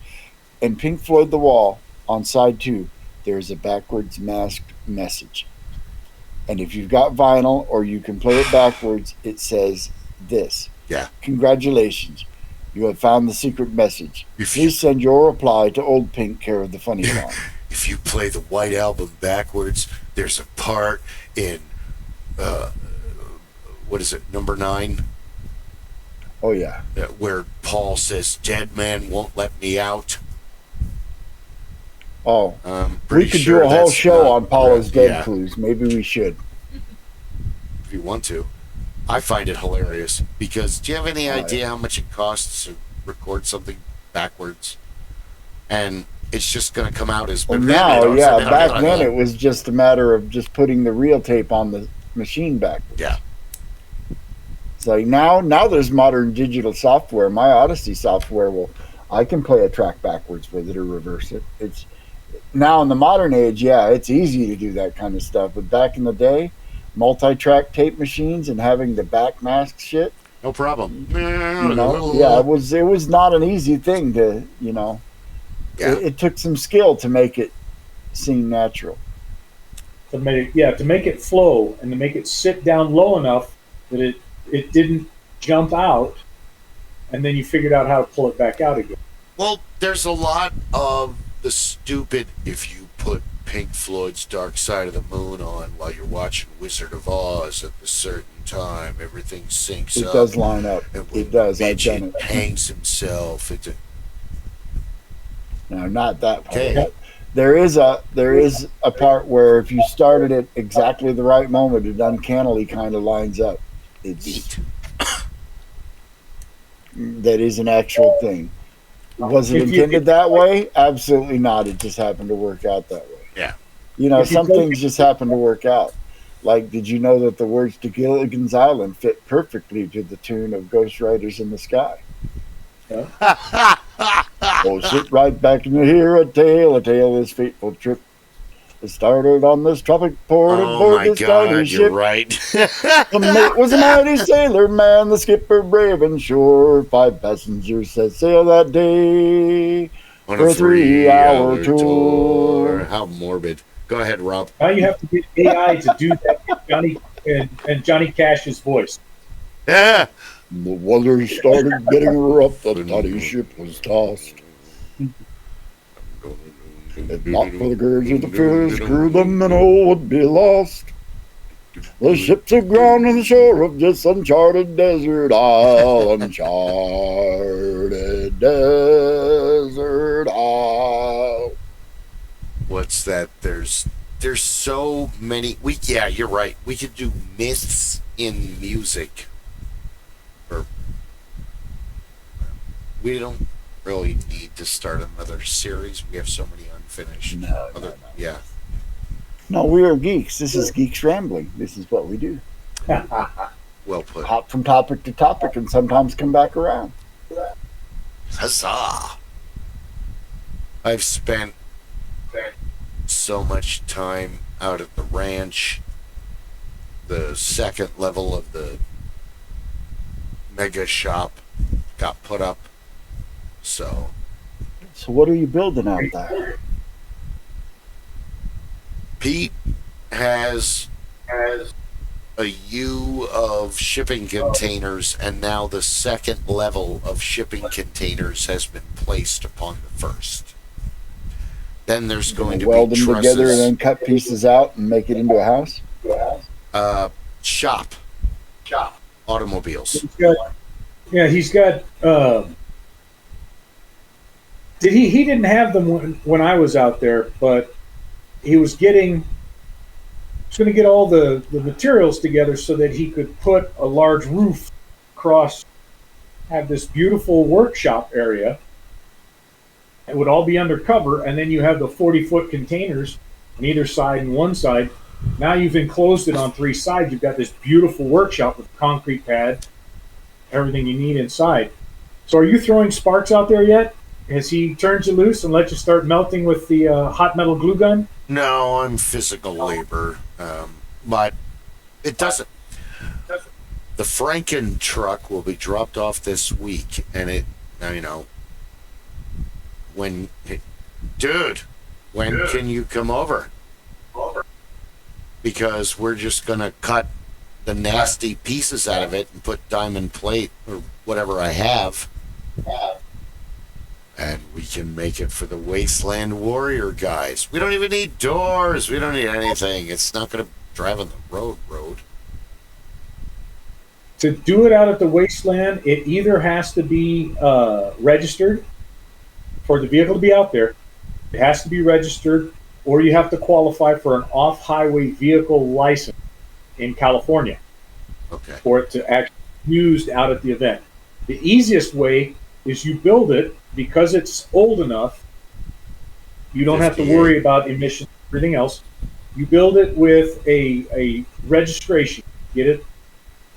B: And Pink Floyd The Wall, on side 2, there's a backwards masked message. And if you've got vinyl or you can play it backwards, it says this.
A: Yeah.
B: Congratulations. You have found the secret message. Please send your reply to Old Pink, care of the Funny Farm.
A: If you play the White Album backwards, there's a part in, what is it, number 9?
B: Oh, yeah.
A: Where Paul says, "Dead man won't let me out."
B: Oh, we could do a whole show on Paula's Dead Clues. Maybe we should.
A: If you want to. I find it hilarious because do you have any idea how much it costs to record something backwards? And it's just going to come out as...
B: Well, now, back then it was just a matter of just putting the reel tape on the machine backwards.
A: Yeah.
B: It's like now there's modern digital software. My Odyssey software I can play a track backwards with it or reverse it. It's now in the modern age, it's easy to do that kind of stuff. But back in the day, multi-track tape machines and having the back mask shit.
A: No problem.
B: It was not an easy thing to, it took some skill to make it seem natural.
C: To make it flow and to make it sit down low enough that it didn't jump out, and then you figured out how to pull it back out again.
A: Well, there's a lot of the stupid, if you put Pink Floyd's Dark Side of the Moon on while you're watching Wizard of Oz at a certain time, everything syncs up.
B: It does line up. It does. I've done it.
A: Hangs himself.
B: No, not that part. Okay. There is a part where if you started it exactly the right moment, it uncannily kind of lines up. It's neat. That is an actual thing. Was it intended that way? Absolutely not. It just happened to work out that way.
A: Yeah.
B: Some things just happen to work out. Like, did you know that the words to Gilligan's Island fit perfectly to the tune of Ghost Riders in the Sky? Yeah. Sit right back and hear a tale of this fateful trip. It started on this tropic port aboard this tiny ship.
A: You're right.
B: The mate was a mighty sailor man, the skipper brave and sure. 5 passengers set sail that day
A: on a 3-hour tour. How morbid. Go ahead, Rob.
C: Now you have to get AI to do that. Johnny Cash's voice.
A: Yeah.
B: The weather started getting rough. The tiny ship was tossed. If not for the courage of the fearless crew, the minnow would be lost. The ship's aground on the shore of this uncharted desert isle. Uncharted desert isle.
A: What's that? There's so many. You're right. We could do myths in music. Or we don't really need to start another series. We have so many unfinished.
B: No.
A: Yeah.
B: No, we are geeks. This is Geeks Rambling. This is what we do.
A: Well put.
B: Hop from topic to topic and sometimes come back around.
A: Huzzah! I've spent so much time out at the ranch, the second level of the mega shop got put up. So
B: what are you building out there?
A: Pete has a U of shipping containers, and now the second level of shipping containers has been placed upon the first. Then there's going to
B: weld
A: be
B: them
A: trusses.
B: Together and then cut pieces out and make it into a house?
A: Shop. Automobiles.
C: He's got He didn't have them when I was out there, but he was going to get all the materials together so that he could put a large roof across, have this beautiful workshop area. It would all be undercover, and then you have the 40-foot containers on either side and one side. Now you've enclosed it on 3 sides. You've got this beautiful workshop with concrete pad, everything you need inside. So are you throwing sparks out there yet? Has he turned you loose and let you start melting with the hot metal glue gun?
A: No, I'm physical labor, but it doesn't. The Franken truck will be dropped off this week, and it, when can you come over? Because we're just gonna cut the nasty pieces out of it and put diamond plate or whatever I have, and we can make it for the Wasteland Warrior guys. We don't even need doors. We don't need anything. It's not gonna drive on the road.
C: To do it out at the Wasteland, it either has to be registered for the vehicle to be out there. It has to be registered, or you have to qualify for an off-highway vehicle license in California for it to actually be used out at the event. The easiest way is you build it because it's old enough. You don't have to worry about emissions, everything else. You build it with a registration. Get it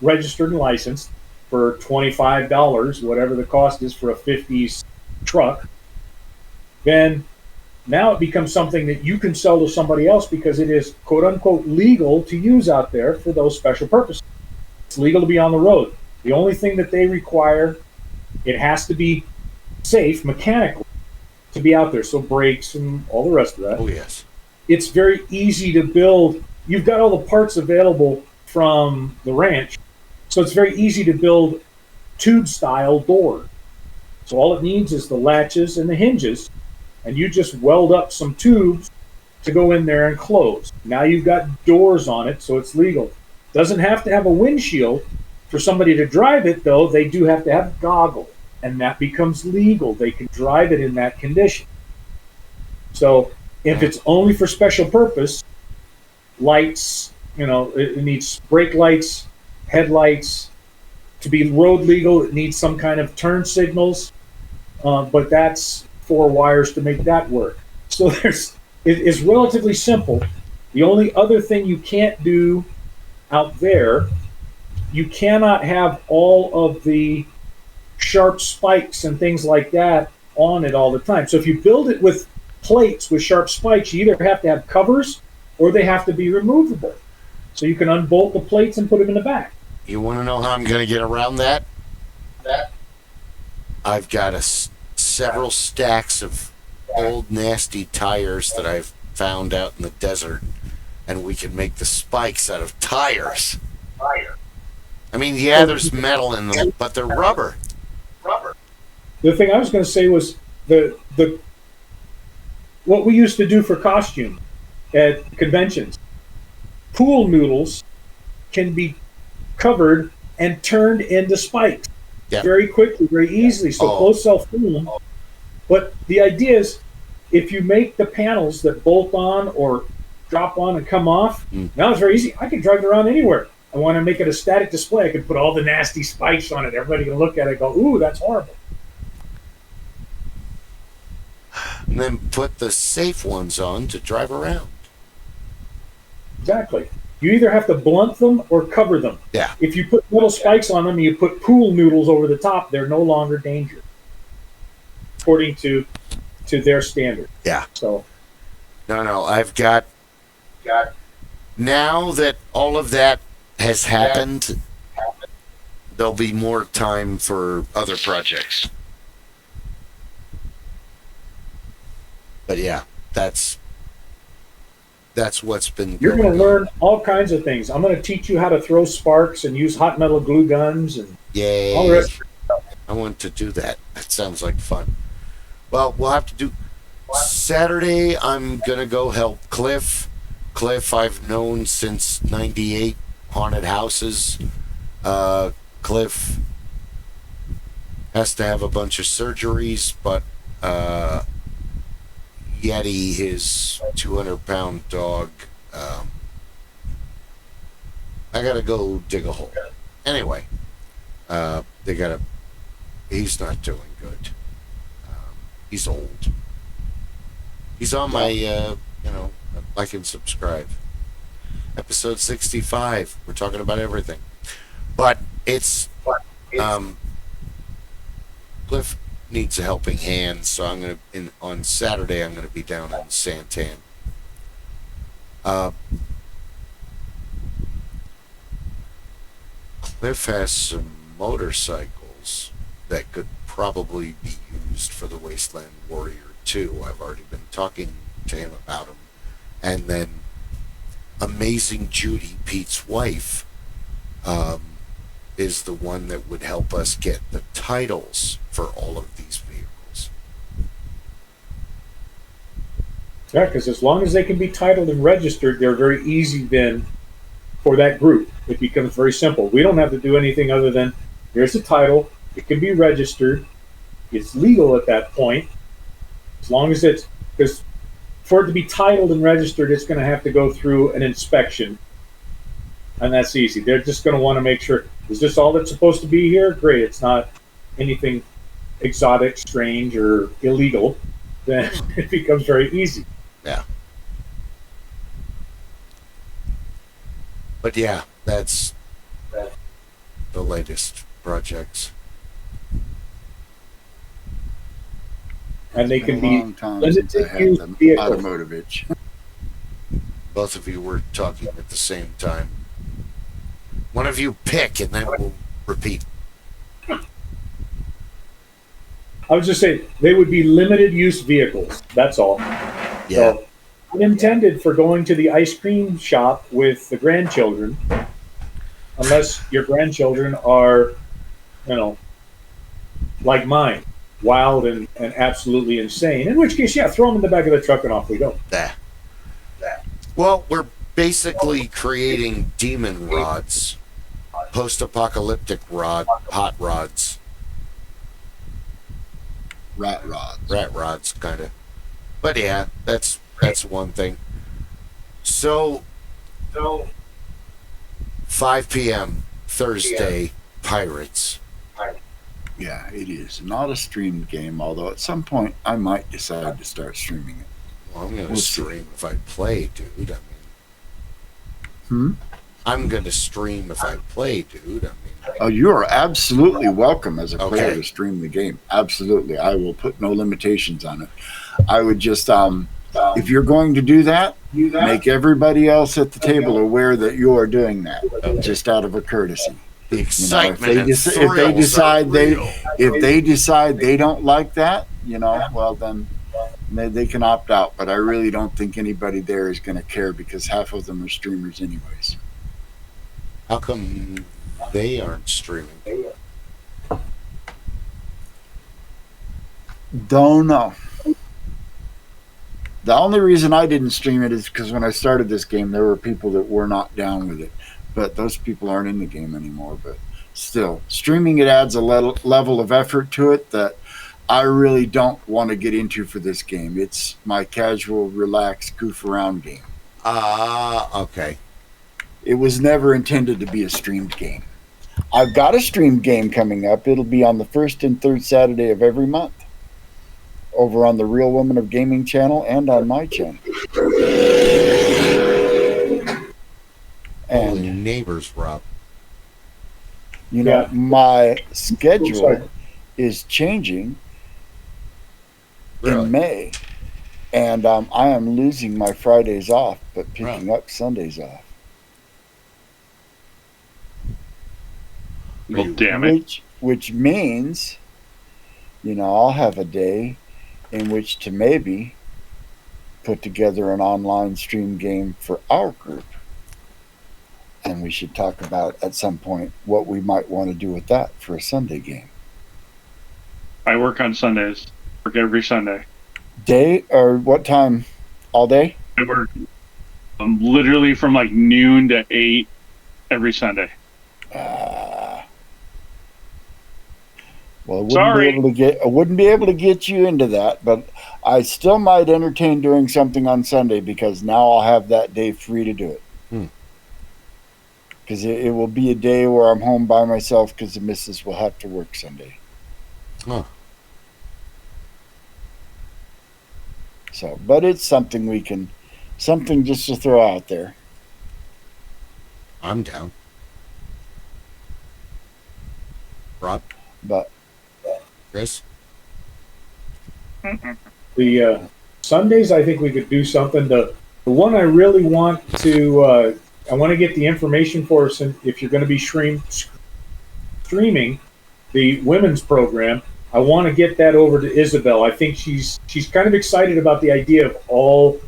C: registered and licensed for $25, whatever the cost is for a 50s truck. Then now it becomes something that you can sell to somebody else because it is quote unquote legal to use out there for those special purposes. It's legal to be on the road. The only thing that they require, it has to be safe mechanically to be out there. So brakes and all the rest of that.
A: Oh, yes.
C: It's very easy to build. You've got all the parts available from the ranch. So it's very easy to build tube style doors. So all it needs is the latches and the hinges, and you just weld up some tubes to go in there and close. Now you've got doors on it, so it's legal. Doesn't have to have a windshield. For somebody to drive it, though, they do have to have goggles, and that becomes legal. They can drive it in that condition. So if it's only for special purpose, lights, it needs brake lights, headlights. To be road legal, it needs some kind of turn signals, but that's 4 wires to make that work. So it's relatively simple. The only other thing you can't do out there, you cannot have all of the sharp spikes and things like that on it all the time. So if you build it with plates with sharp spikes, you either have to have covers or they have to be removable. So you can unbolt the plates and put them in the back.
A: You want to know how I'm going to get around that? I've got several stacks of old nasty tires that I've found out in the desert, and we can make the spikes out of tires. I mean, yeah, there's metal in them, but they're rubber.
C: The thing I was going to say was what we used to do for costume at conventions. Pool noodles can be covered and turned into spikes very quickly, very easily. So close self-filling. But the idea is, if you make the panels that bolt on or drop on and come off, now it's very easy. I can drive it around anywhere. I want to make it a static display. I can put all the nasty spikes on it. Everybody can look at it and go, ooh, that's horrible.
A: And then put the safe ones on to drive around.
C: Exactly. You either have to blunt them or cover them.
A: Yeah.
C: If you put little spikes on them and you put pool noodles over the top, they're no longer dangerous, according to their standard.
A: Yeah.
C: So.
A: No, I've got. Now that all of that has happened, there'll be more time for other projects. But yeah, that's what's been.
C: You're going to learn all kinds of things. I'm going to teach you how to throw sparks and use hot metal glue guns and all the rest.
A: I want to do that. That sounds like fun. Well, we'll have to do Saturday. I'm going to go help Cliff. Cliff I've known since '98, haunted houses. Cliff has to have a bunch of surgeries, but Yeti, his 200-pound dog, I gotta go dig a hole. Anyway, he's not doing good. He's old. He's on my, like and subscribe. Episode 65. We're talking about everything. But Cliff needs a helping hand, so on Saturday I'm gonna be down in Santan. Cliff has some motorcycles that could probably be used for the Wasteland Warrior 2. I've already been talking to him about them. And then Amazing Judy, Pete's wife, is the one that would help us get the titles for all of these vehicles.
C: Yeah, because as long as they can be titled and registered, they're very easy then for that group. It becomes very simple. We don't have to do anything other than, here's the title, it can be registered, it's legal at that point, as long as because for it to be titled and registered, it's going to have to go through an inspection, and that's easy. They're just going to want to make sure, is this all that's supposed to be here? Great, it's not anything exotic, strange, or illegal, then it becomes very easy.
A: Yeah. But yeah, that's the latest projects.
C: And they can be
B: long time since I had the automotive itch.
A: Both of you were talking at the same time. One of you pick, and then we'll repeat.
C: I was just saying, they would be limited use vehicles. That's all.
A: Yeah.
C: So, intended for going to the ice cream shop with the grandchildren, unless your grandchildren are, like mine, wild and absolutely insane. In which case, yeah, throw them in the back of the truck and off we go.
A: Well, we're basically creating demon rods, post-apocalyptic hot rods.
B: Rat rods,
A: kind of. But yeah, that's one thing. So 5 p.m. Thursday, Pirates.
B: Yeah, it is not a streamed game, although at some point I might decide to start streaming it.
A: Well, I'm going to stream if I play, dude. I'm going to stream if I play, dude.
B: Oh, you are absolutely welcome as a player to stream the game. Absolutely. I will put no limitations on it. I would just, if you're going to do that, make everybody else at the table aware that you are doing that, just out of a courtesy.
A: The excitement
B: if they decide they don't like that, well then they can opt out. But I really don't think anybody there is going to care because half of them are streamers anyways.
A: How come they aren't streaming?
B: Don't know. The only reason I didn't stream it is because when I started this game, there were people that were not down with it. But those people aren't in the game anymore. But still, streaming it adds a level of effort to it that I really don't want to get into for this game. It's my casual, relaxed, goof around game.
A: Okay.
B: It was never intended to be a streamed game. I've got a streamed game coming up. It'll be on the first and third Saturday of every month, over on the Real Woman of Gaming channel and on my channel.
A: And holy neighbors, Rob.
B: My schedule is changing in May, and I am losing my Fridays off, but picking up Sundays off.
D: Well, damn it.
B: Which means, I'll have a day in which to maybe put together an online stream game for our group. And we should talk about at some point what we might want to do with that for a Sunday game.
D: I work on Sundays. Work every Sunday.
B: Day or what time? All day?
D: I work literally from like noon to 8 every Sunday.
B: Well,
D: Sorry.
B: I wouldn't be able to get you into that, but I still might entertain doing something on Sunday because now I'll have that day free to do it. Because it will be a day where I'm home by myself because the missus will have to work Sunday.
A: Huh.
B: So, but it's something something just to throw out there.
A: I'm down. Rob?
B: But
A: Kris?
C: The Sundays, I think we could do something. The one I really want to, I want to get the information for us, and if you're going to be streaming the women's program, I want to get that over to Isabel. I think she's kind of excited about the idea of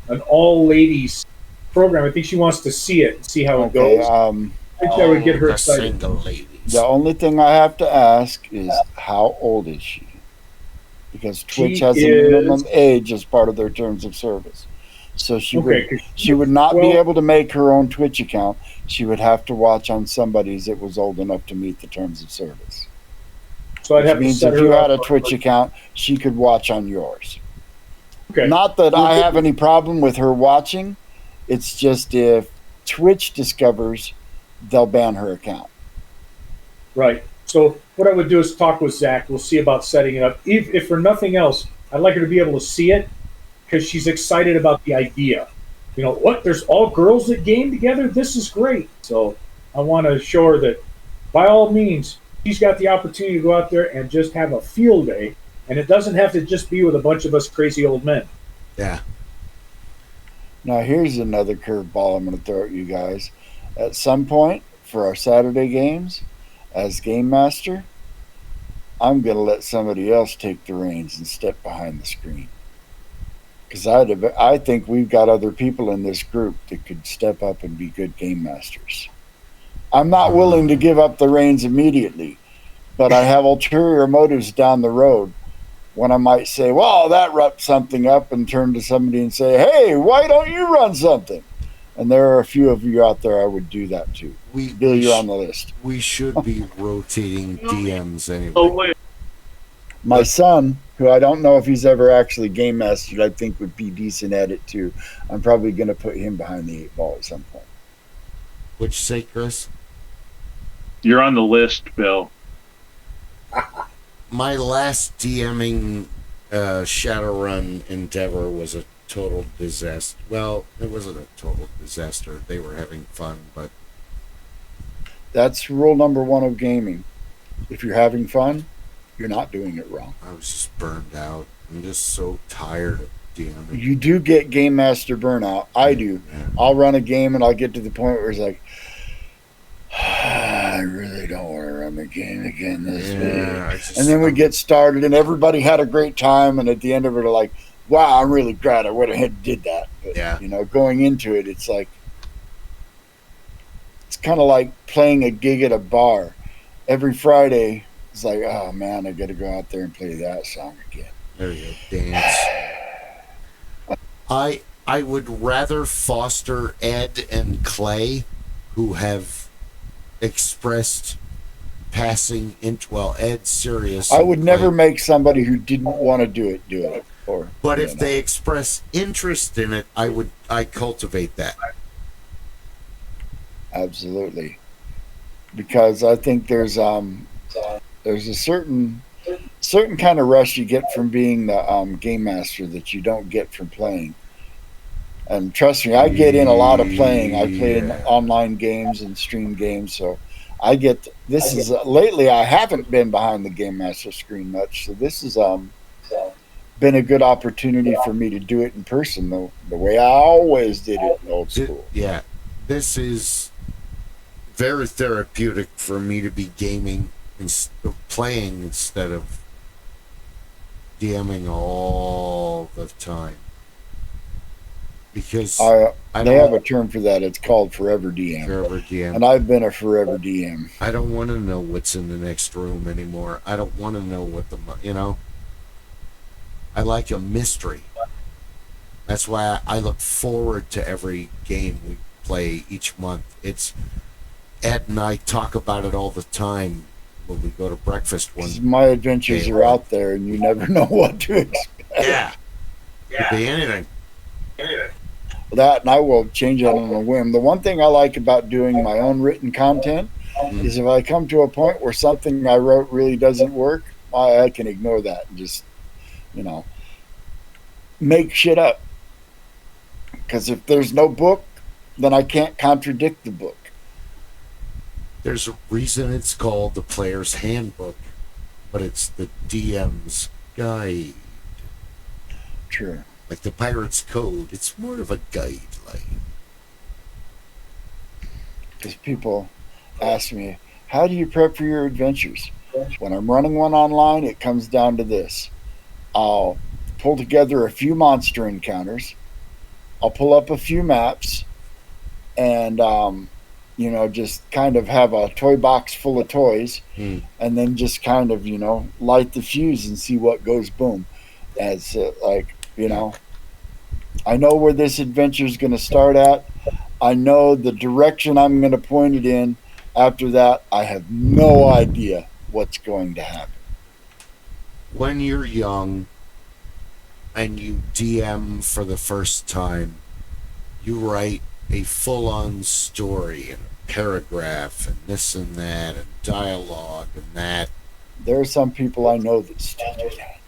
C: an all ladies program. I think she wants to see it and see how it goes. I think that would get her excited.
A: Single ladies.
B: The only thing I have to ask is how old is she? Because Twitch has a minimum age as part of their terms of service. So she would not be able to make her own Twitch account. She would have to watch on somebody's that was old enough to meet the terms of service.
C: So I'd have
B: means
C: to set
B: if
C: her
B: you had
C: up
B: a Twitch account, she could watch on yours.
C: Okay.
B: Not that I have any problem with her watching. It's just if Twitch discovers, they'll ban her account.
C: Right. So what I would do is talk with Zach. We'll see about setting it up. If for nothing else, I'd like her to be able to see it because she's excited about the idea. You know, what? There's all girls that game together? This is great. So I want to show her that by all means, she's got the opportunity to go out there and just have a field day. And it doesn't have to just be with a bunch of us crazy old men.
A: Yeah.
B: Now, here's another curveball I'm going to throw at you guys. At some point, for our Saturday games, as game master, I'm going to let somebody else take the reins and step behind the screen. Because I think we've got other people in this group that could step up and be good game masters. I'm not willing to give up the reins immediately, but I have ulterior motives down the road when I might say, well, that wrapped something up, and turn to somebody and say, hey, why don't you run something? And there are a few of you out there I would do that to. Bill, you're on the list.
A: We should be rotating DMs anyway.
D: Oh, wait.
B: My son, who I don't know if he's ever actually game mastered, I think would be decent at it too. I'm probably going to put him behind the 8 ball at some point.
A: What'd you say, Kris?
D: You're on the list, Bill.
A: My last DMing Shadowrun endeavor was a total disaster. Well, it wasn't a total disaster. They were having fun, but...
B: That's rule number 1 of gaming. If you're having fun, you're not doing it wrong.
A: I was just burned out. I'm just so tired of DMing.
B: You do get game master burnout. I do.
A: Yeah.
B: I'll run a game and I'll get to the point where it's like, I really don't want to run the game again this week. And then we get started and everybody had a great time, and at the end of it are like, wow, I'm really glad I went ahead and did that. But, you know, going into it, it's like, it's kind of like playing a gig at a bar. Every Friday, it's like, oh man, I got to go out there and play that song again.
A: There you go, dance. I would rather foster Ed and Clay, who have expressed passing into, well, Ed's serious.
B: I would never make somebody who didn't want to do it.
A: But if they express interest in it, I cultivate that.
B: Absolutely. Because I think there's a certain kind of rush you get from being the game master that you don't get from playing. And trust me, I get in a lot of playing. I play in online games and stream games, so I get this is lately I haven't been behind the game master screen much, so this has been a good opportunity for me to do it in person, though, the way I always did it in old school.
A: Yeah, this is very therapeutic for me to be gaming and playing instead of DMing all the time. Because
B: they have a term for that. It's called forever DM.
A: Forever DM.
B: And I've been a forever DM.
A: I don't want to know what's in the next room anymore. I don't want to know what I like a mystery. That's why I look forward to every game we play each month. Ed and I talk about it all the time. when we go to breakfast one.
B: 'Cause my adventures are out there, and you never know what to expect.
A: Yeah. Could be anything.
B: That, and I will change it on a whim. The one thing I like about doing my own written content is if I come to a point where something I wrote really doesn't work, I can ignore that and just, make shit up. Because if there's no book, then I can't contradict the book.
A: There's a reason it's called the Player's Handbook, but it's the DM's Guide.
B: True.
A: Like the Pirate's Code, it's more of a guideline.
B: Because people ask me, how do you prep for your adventures? When I'm running one online, it comes down to this. I'll pull together a few monster encounters. I'll pull up a few maps and, just kind of have a toy box full of toys and then just kind of, light the fuse and see what goes boom. As I know where this adventure is going to start at. I know the direction I'm going to point it in. After that, I have no idea what's going to happen.
A: When you're young and you DM for the first time, you write a full-on story and a paragraph and this and that and dialogue and that.
B: There are some people I know that still do that.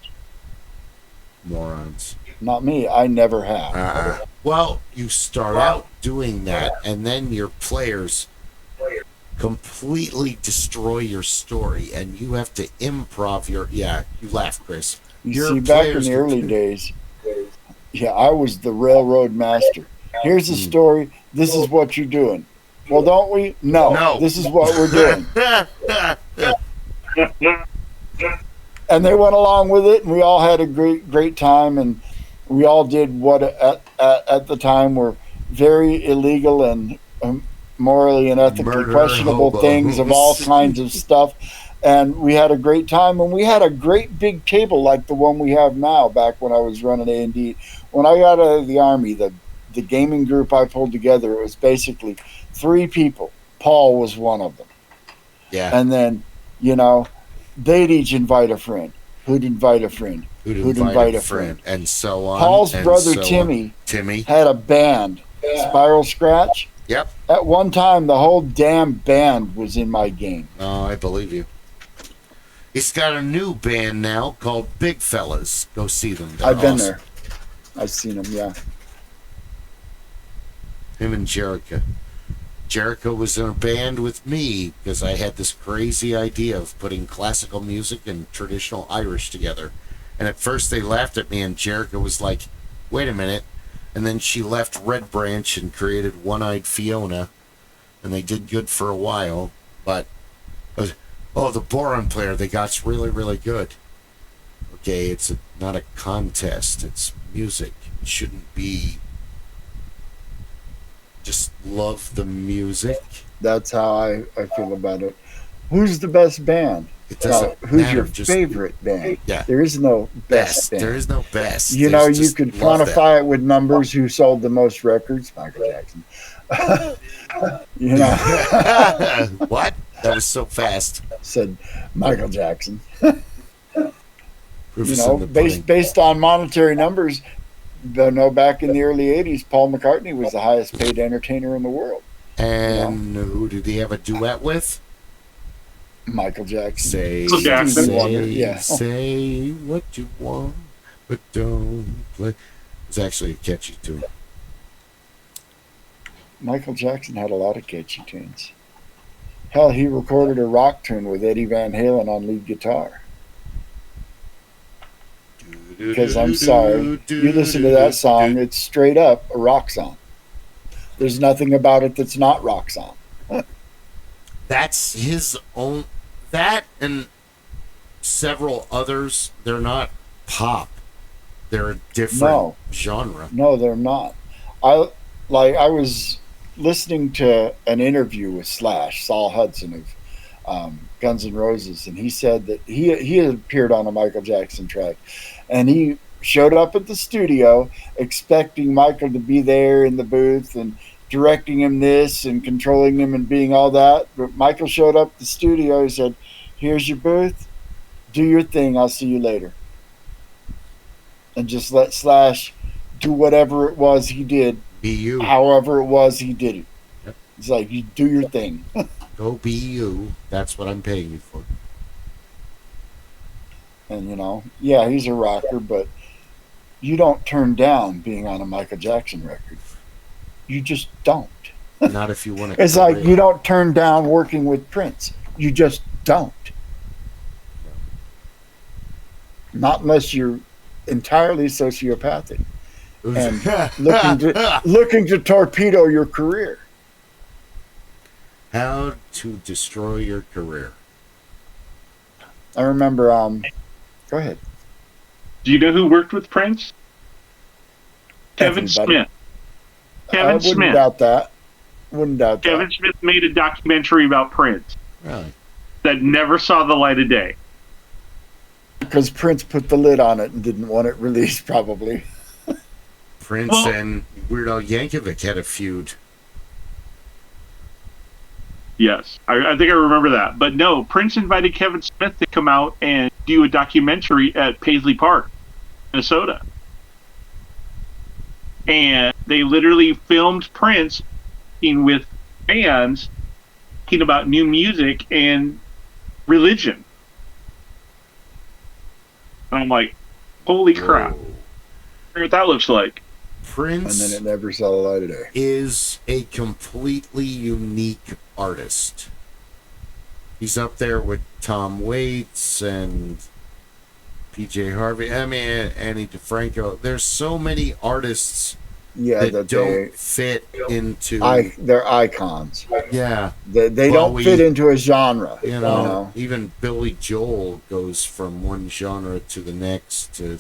A: Morons.
B: Not me. I never have.
A: Well, you start out doing that, and then your players completely destroy your story, and you have to improv your... Yeah, you laugh, Kris.
B: You see, back in the early days, I was the railroad master. Here's the story. This is what you're doing. Well, don't we? No. This is what we're doing. And they went along with it, and we all had a great time, and we all did what at the time were very illegal and morally and ethically questionable things of all kinds of stuff. And we had a great time, and we had a great big table like the one we have now back when I was running A&D. When I got out of the Army, the gaming group I pulled together, it was basically 3 people. Paul was one of them.
A: Yeah.
B: And then, they'd each invite a friend. Who'd invite a friend? Who'd invite a friend?
A: And so on.
B: Paul's
A: and
B: brother
A: so
B: Timmy
A: on.
B: had a band, Spiral Scratch.
A: Yep.
B: At one time, the whole damn band was in my game.
A: Oh, I believe you. He's got a new band now called Big Fellas. Go see them. They're
B: I've been
A: awesome.
B: there. I've seen them, yeah.
A: Him and Jericho. Jericho was in a band with me because I had this crazy idea of putting classical music and traditional Irish together. And at first they laughed at me, and Jericho was like, wait a minute. And then she left Red Branch and created One-Eyed Fiona, and they did good for a while. But, the Boron player they got's really, really good. Okay, it's not a contest. It's music. It shouldn't be just love the music.
B: That's how I feel about it. Who's the best band?
A: It doesn't
B: who's
A: matter,
B: your
A: just
B: favorite band?
A: Yeah.
B: There is no best band.
A: There is no best.
B: You could quantify it with numbers. Who sold the most records? Michael Jackson.
A: What? That was so fast.
B: Said Michael Jackson.
A: Proof is in the pudding.
B: based on monetary numbers, back in the early 80s, Paul McCartney was the highest paid entertainer in the world.
A: And who did he have a duet with?
B: Michael Jackson.
A: Say what you want, but don't play. It's actually a catchy tune.
B: Michael Jackson had a lot of catchy tunes. Hell, he recorded a rock tune with Eddie Van Halen on lead guitar. Because I'm sorry, you listen to that song, it's straight up a rock song. There's nothing about it that's not rock song.
A: That's his own. That and several others, they're not pop. They're a different genre.
B: No, they're not. I was listening to an interview with Saul Hudson of Guns N' Roses, and he said that he had appeared on a Michael Jackson track, and he showed up at the studio expecting Michael to be there in the booth and directing him this and controlling him and being all that. But Michael showed up at the studio. He said, Here's your booth. Do your thing. I'll see you later. And just let Slash do whatever it was he did.
A: Be you.
B: However it was he did it.
A: Yep.
B: It's like, you do your thing.
A: Go be you. That's what I'm paying you for.
B: And, yeah, he's a rocker, but you don't turn down being on a Michael Jackson record. You just don't.
A: Not if you want to.
B: It's like you don't turn down working with Prince. You just don't. Not unless you're entirely sociopathic and looking to torpedo your career.
A: How to destroy your career.
B: I remember. Go ahead.
D: Do you know who worked with Prince? Kevin
B: Everybody.
D: Smith.
B: I
D: Kevin
B: wouldn't
D: Smith.
B: doubt that. Wouldn't doubt
D: Kevin
B: that.
D: Smith made a documentary about Prince
A: Really?
D: that never saw the light of day.
B: Because Prince put the lid on it and didn't want it released, probably.
A: Prince
D: Well-
A: and Weird Al Yankovic had a feud.
D: Yes, I think I remember that. But no, Prince invited Kevin Smith to come out and do a documentary at Paisley Park, Minnesota. And they literally filmed Prince talking with fans talking about new music and religion. And I'm like, holy crap.
A: Whoa.
D: Wonder what that looks like.
B: And
A: Prince
B: then it never saw the light of day.
A: is a completely unique artist. He's up there with Tom Waits and PJ Harvey. I mean, Annie DeFranco. There's so many artists
B: Yeah,
A: that don't fit into.
B: they're icons.
A: Yeah,
B: They don't
A: Bowie,
B: fit into a genre.
A: you know, even Billy Joel goes from one genre to the next to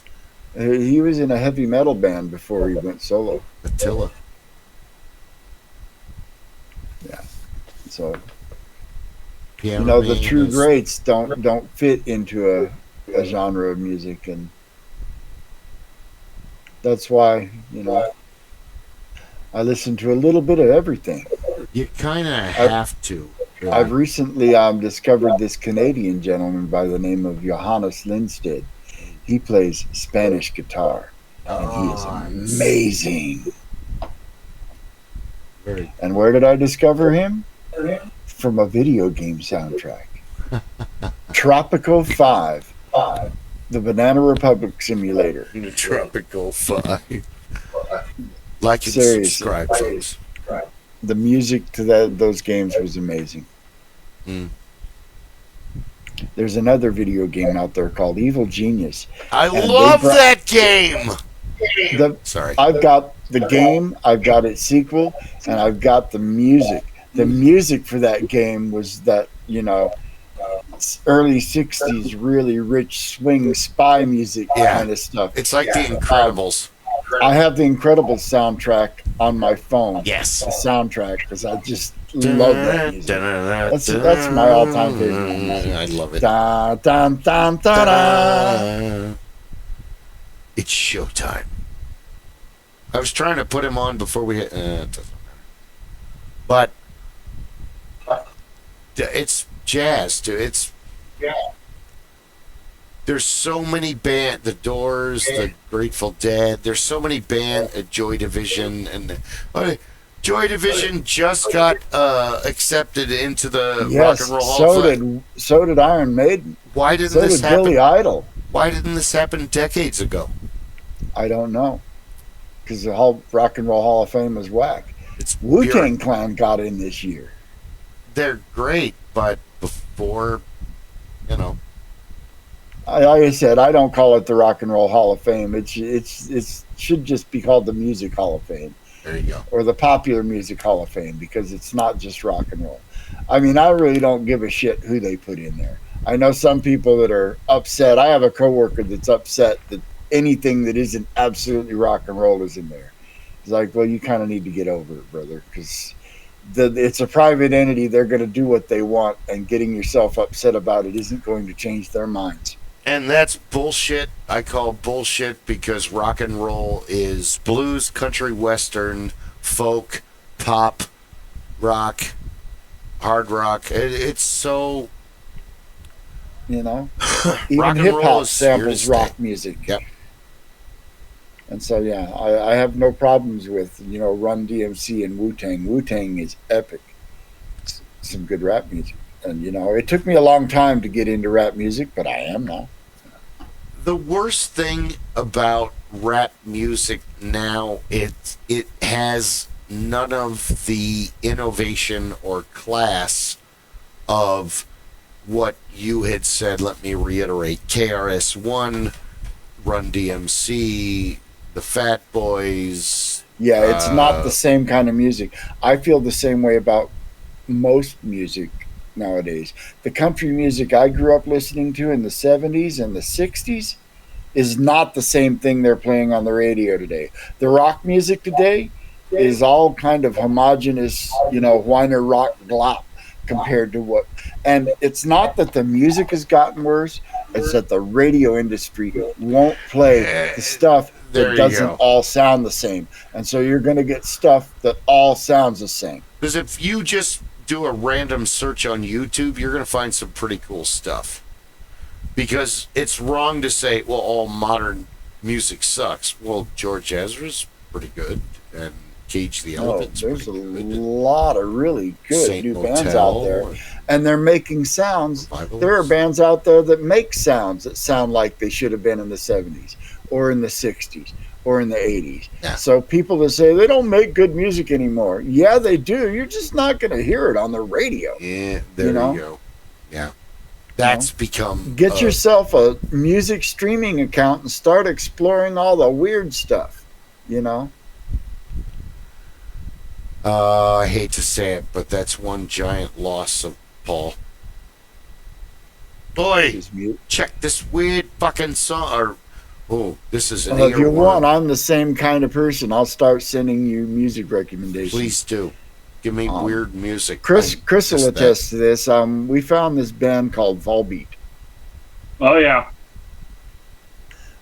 B: He was in a heavy metal band before he went solo.
A: Attila.
B: So
A: Piano
B: the
A: Man
B: true
A: is-
B: greats don't fit into a genre of music, and that's why I listen to a little bit of everything.
A: You kind of have to. really.
B: I've recently discovered this Canadian gentleman by the name of Johannes Lindstedt. He plays Spanish guitar, and he is amazing.
A: Very
B: And where did I discover him? From a video game soundtrack. Tropico 5, the Banana Republic simulator.
A: Tropical 5. Like and
B: Seriously.
A: subscribe, folks.
B: The music to those games was amazing.
A: Mm.
B: There's another video game out there called Evil Genius.
A: I
B: And
A: love
B: they brought-
A: that game. Sorry.
B: I've got the game, I've got its sequel, and I've got the music. The music for that game was that, early 60s, really rich swing spy music
A: Yeah.
B: kind of stuff.
A: It's like The Incredibles.
B: I have the Incredibles soundtrack on my phone.
A: Yes.
B: The soundtrack, because I just love that music.
A: That's
B: my all-time favorite music.
A: I love it.
B: Da, da, da, da, da.
A: It's showtime. I was trying to put him on before we hit. It doesn't matter. But it's jazz, dude. It's there's so many band, The Doors, The Grateful Dead. There's so many band, Joy Division, and Joy Division just got accepted into the Rock and Roll Hall of Fame.
B: So did Iron Maiden.
A: Why didn't
B: So
A: this
B: did Billy
A: happen?
B: Idol.
A: Why didn't this happen decades ago?
B: I don't know, because the whole Rock and Roll Hall of Fame is whack.
A: It's
B: Wu-Tang Clan got in this year.
A: They're great, but before,
B: Like I said, I don't call it the Rock and Roll Hall of Fame. It should just be called the Music Hall of Fame
A: there you go.
B: or the Popular Music Hall of Fame, because it's not just rock and roll. I mean, I really don't give a shit who they put in there. I know some people that are upset. I have a coworker that's upset that anything that isn't absolutely rock and roll is in there. It's like, well, you kind of need to get over it, brother, because it's a private entity. They're going to do what they want, and getting yourself upset about it isn't going to change their minds.
A: And that's bullshit. I call bullshit because rock and roll is blues, country, western, folk, pop, rock, hard rock. It's so
B: you know.
A: Rock
B: Even
A: and
B: hip
A: roll
B: hop
A: is here to
B: samples
A: stay.
B: rock music.
A: Yep.
B: And so, yeah, I have no problems with, Run DMC and Wu-Tang. Wu-Tang is epic. It's some good rap music. And, it took me a long time to get into rap music, but I am now.
A: The worst thing about rap music now, it has none of the innovation or class of what you had said. Let me reiterate: KRS-One, Run DMC, the Fat Boys.
B: Yeah, it's not the same kind of music. I feel the same way about most music nowadays. The country music I grew up listening to in the 70s and the 60s is not the same thing they're playing on the radio today. The rock music today is all kind of homogenous, whiner rock glop compared to what. And it's not that the music has gotten worse, it's that the radio industry won't play the stuff that doesn't all sound the same. And so you're going to get stuff that all sounds the same.
A: Because if you just do a random search on YouTube, you're going to find some pretty cool stuff. Because it's wrong to say, well, all modern music sucks. Well, George Ezra's pretty good, and Cage the Elephant's
B: there's
A: pretty
B: a
A: good.
B: lot of really good
A: Saint
B: new
A: Motel,
B: bands out there. And they're making sounds.
A: Revivals.
B: There are bands out there that make sounds that sound like they should have been in the 70s or in the 60s or in the 80s.
A: Yeah.
B: So people that say they don't make good music anymore, yeah, they do. You're just not going to hear it on the radio.
A: Yeah, there you go. Yeah. That's become...
B: Get yourself a music streaming account and start exploring all the weird stuff,
A: I hate to say it, but that's one giant loss of Paul. Boy, check this weird fucking song. This is an
B: if you want, I'm the same kind of person. I'll start sending you music recommendations.
A: Please do. Give me weird music.
B: Chris will attest to this. We found this band called Volbeat.
D: Oh, yeah.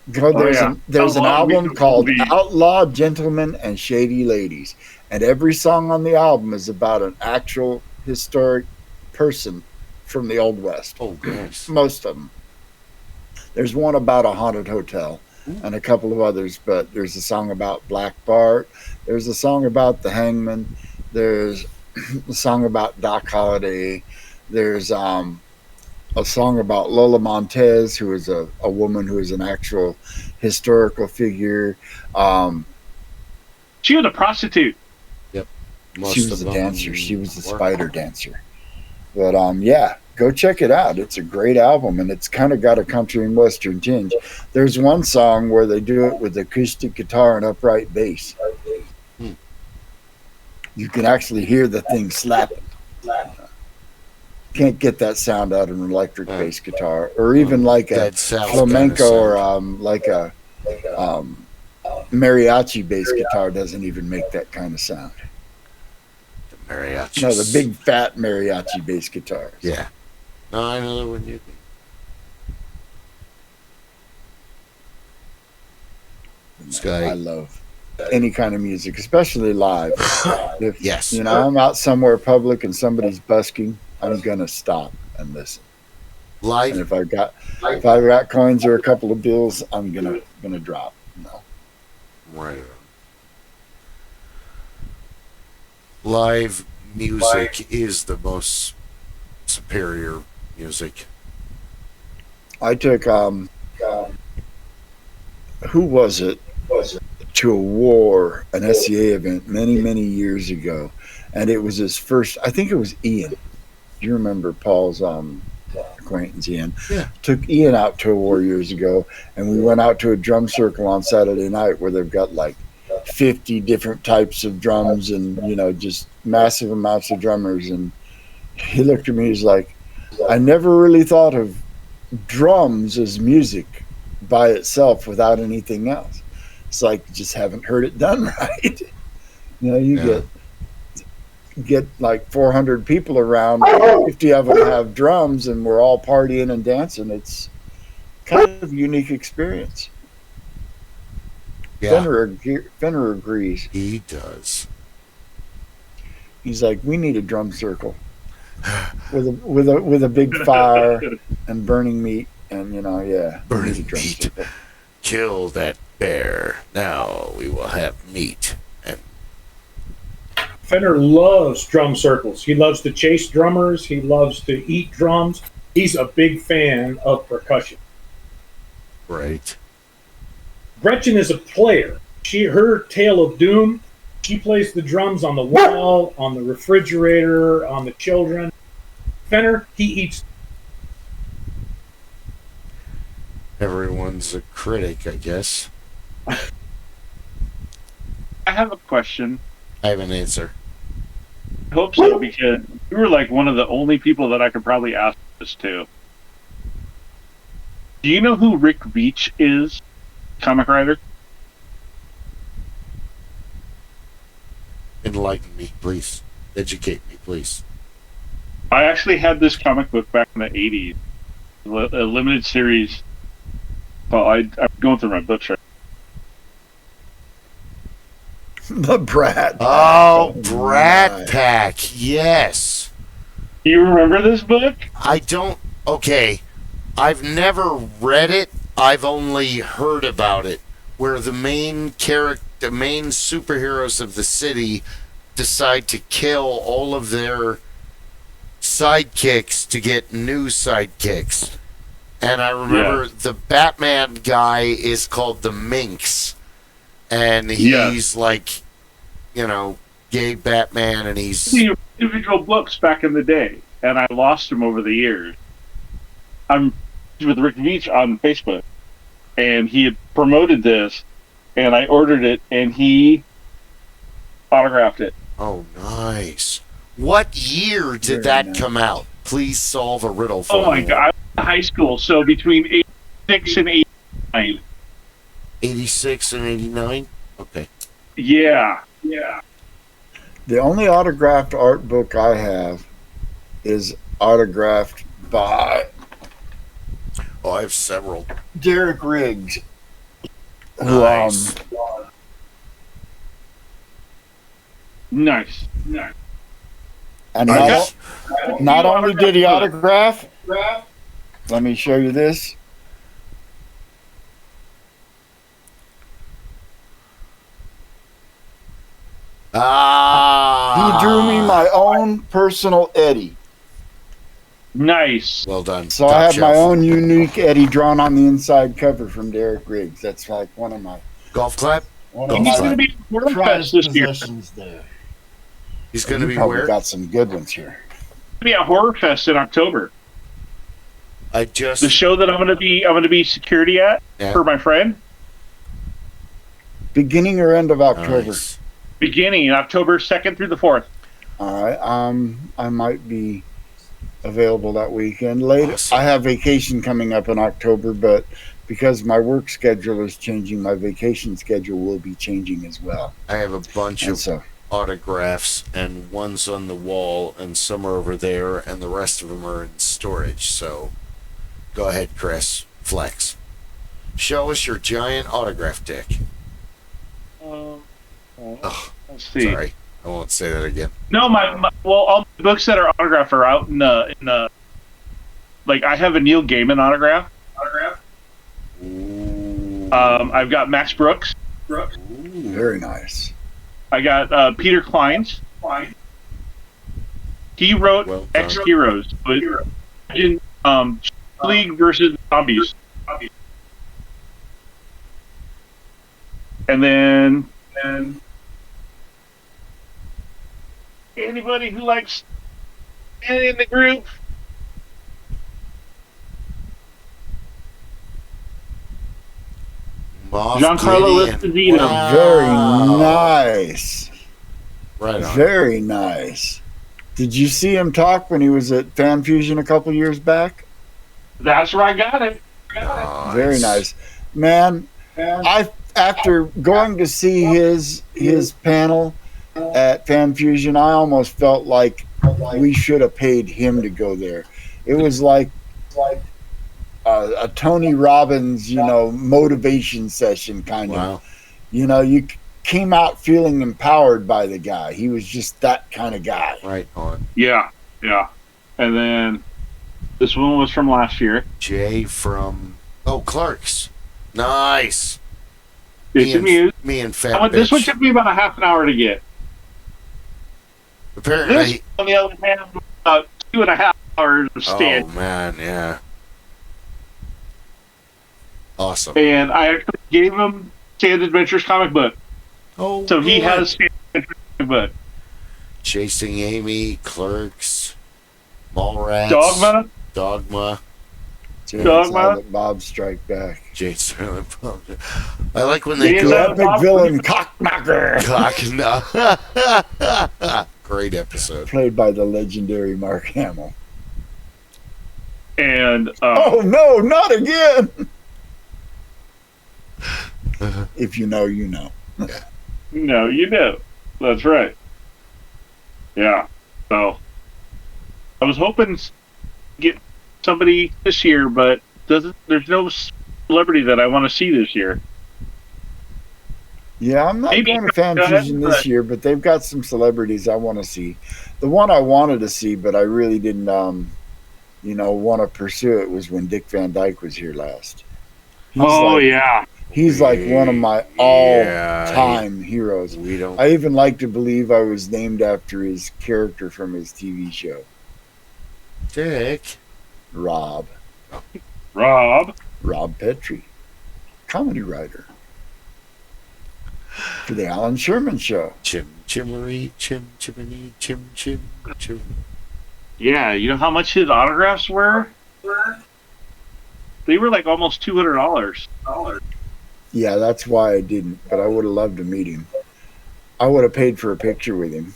B: There's an album called Outlaw Gentlemen and Shady Ladies. And every song on the album is about an actual historic person from the Old West.
A: Oh, gosh.
B: Most of them. There's one about a haunted hotel and a couple of others, but there's a song about Black Bart. There's a song about the hangman. There's a song about Doc Holliday. There's a song about Lola Montez, who is a woman who is an actual historical figure.
D: She was a prostitute.
A: Yep.
B: She was a dancer. She was a spider dancer. But go check it out. It's a great album, and it's kind of got a country and western tinge. There's one song where they do it with acoustic guitar and upright bass. You can actually hear the thing slapping. Can't get that sound out of an electric bass guitar, or even like a flamenco or like a mariachi bass guitar doesn't even make that kind of sound.
A: The mariachi.
B: No, the big fat mariachi bass guitars.
A: Yeah. No, I know that one you think.
B: I love any kind of music, especially live. If
A: yes.
B: I'm out somewhere public and somebody's busking, I'm gonna stop and listen.
A: Live.
B: And if I've got coins or a couple of bills, I'm gonna drop.
A: Right. Live music is the most superior music.
B: I took who was it? To a war, an SCA event many years ago, and it was his first. I think it was Ian. Do you remember Paul's acquaintance Ian?
A: Yeah.
B: Took Ian out to a war years ago, and we went out to a drum circle on Saturday night where they've got like 50 different types of drums and just massive amounts of drummers. And he looked at me. He's like, "I never really thought of drums as music by itself without anything else. It's like, just haven't heard it done right." Get like 400 people around, 50 of them have drums, and we're all partying and dancing. It's kind of a unique experience.
A: Yeah.
B: Fenner agrees.
A: He does.
B: He's like, "We need a drum circle." with a big fire and burning meat, and
A: Burning meat. Kill that bear. Now we will have meat. And
C: Fenner loves drum circles. He loves to chase drummers. He loves to eat drums. He's a big fan of percussion.
A: right.
C: Gretchen is a player. Her Tale of Doom, she plays the drums on the wall, on the refrigerator, on the children. Fenner, he eats.
A: Everyone's a critic, I guess.
D: I have a question.
A: I have an answer.
D: I hope so, because you were like one of the only people that I could probably ask this to. Do you know who Rick Veitch is? Comic writer?
A: Enlighten me, please. Educate me, please.
D: I actually had this comic book back in the 80s. A limited series. Well, I'm going through my books right
B: The Brat.
A: Oh, Brat Pack. Yes.
D: Do you remember this book?
A: I don't. Okay. I've never read it. I've only heard about it. Where the main superheroes of the city decide to kill all of their sidekicks to get new sidekicks. And I remember the Batman guy is called the Minx. And he's like, gay Batman, and he's...
D: The individual books back in the day, and I lost them over the years. I'm with Rick Veitch on Facebook, and he had promoted this, and I ordered it, and he autographed it.
A: Oh, nice. What year did that come out? Please solve a riddle for me.
D: Oh my God, I was in high school, so between 86 and 89.
A: 86 and 89? Okay.
D: Yeah.
B: The only autographed art book I have is autographed by
A: Oh, I have several.
B: Derek Riggs.
A: Nice.
D: Nice.
B: And not only did he autograph, let me show you this. He drew me my own personal Eddie.
D: Nice.
A: Well done.
B: So I have my own unique Eddie drawn on the inside cover from Derek Riggs. That's like one of my
A: golf clap.
B: one of
D: He's
B: my
D: going to be at Horror
B: prized
D: Fest this year.
B: possessions there.
A: He's going to be
B: probably
A: where?
B: got some good ones here.
D: Be at Horror Fest in October.
A: The
D: show that I'm going to be security at for my friend.
B: Beginning or end of October?
A: Nice.
D: Beginning October 2nd through the 4th.
B: All right. I might be available that weekend. Later,
A: Awesome.
B: I have vacation coming up in October, but because my work schedule is changing, my vacation schedule will be changing as well.
A: I have a bunch
B: And
A: of
B: so,
A: autographs, and one's on the wall, and some are over there, and the rest of them are in storage. So, go ahead, Kris. Flex. Show us your giant autograph deck.
D: Let's see.
A: Sorry, I won't say that again.
D: No, all the books that are autographed are out in the like I have a Neil Gaiman autograph.
A: Ooh.
D: I've got Max Brooks.
B: very nice.
D: I got Peter Klein's. He wrote
A: Well done.
D: X Heroes, but in League versus Zombies. And then anybody who likes in the group.
A: Moff
D: Giancarlo
A: Gideon.
D: Esposito.
A: Wow.
B: Very nice.
A: Right on.
B: Very nice. Did you see him talk when he was at Fan Fusion a couple years back?
D: That's where I got it.
A: Nice.
B: Very nice. Man, after going to see his panel at Fan Fusion, I almost felt like we should have paid him to go there. It was like a Tony Robbins, motivation session kind
A: Wow.
B: of. You came out feeling empowered by the guy. He was just that kind of guy.
A: Right on.
D: Yeah. And then this one was from last year.
A: Jay from Clark's. Nice.
D: It's amused.
A: Me and Fat
D: This one
A: Bitch.
D: took me about a half an hour to get.
A: Apparently.
D: This, on the other hand, about 2.5 hours of stand.
A: Oh man, yeah. Awesome.
D: And I actually gave him Stand Adventures comic book.
A: Oh,
D: So he
A: good.
D: has Stand Adventures comic book.
A: Chasing Amy, Clerks, Mallrats, Dogma.
B: Jay and
D: Dogma.
B: Silent Bob Strike Back.
A: Jade Silent Bob. I like when they
D: Jay
A: go
D: and
B: Epic villain Cockknocker.
A: Cock. Great episode.
B: Played by the legendary Mark Hamill.
D: And
B: Oh no, not again! If you know, you know.
D: no, you know. That's right. Yeah. So I was hoping to get somebody this year, but there's no celebrity that I want to see this year.
B: Yeah, I'm not
D: Maybe
B: going to Fan
D: go ahead,
B: Fusion this
D: but-
B: year, but they've got some celebrities I want to see. The one I wanted to see, but I really didn't, want to pursue it was when Dick Van Dyke was here last.
D: Yeah.
B: He's like one of my all-time heroes.
A: We don't.
B: I even like to believe I was named after his character from his TV show,
A: Dick.
B: Rob Petrie, comedy writer for the Alan Sherman Show.
A: Chim chimmery, chim chimney, chim chim chim.
D: Yeah, you know how much his autographs were? They were like almost $200.
B: Yeah, that's why I didn't, but I would have loved to meet him. I would have paid for a picture with him.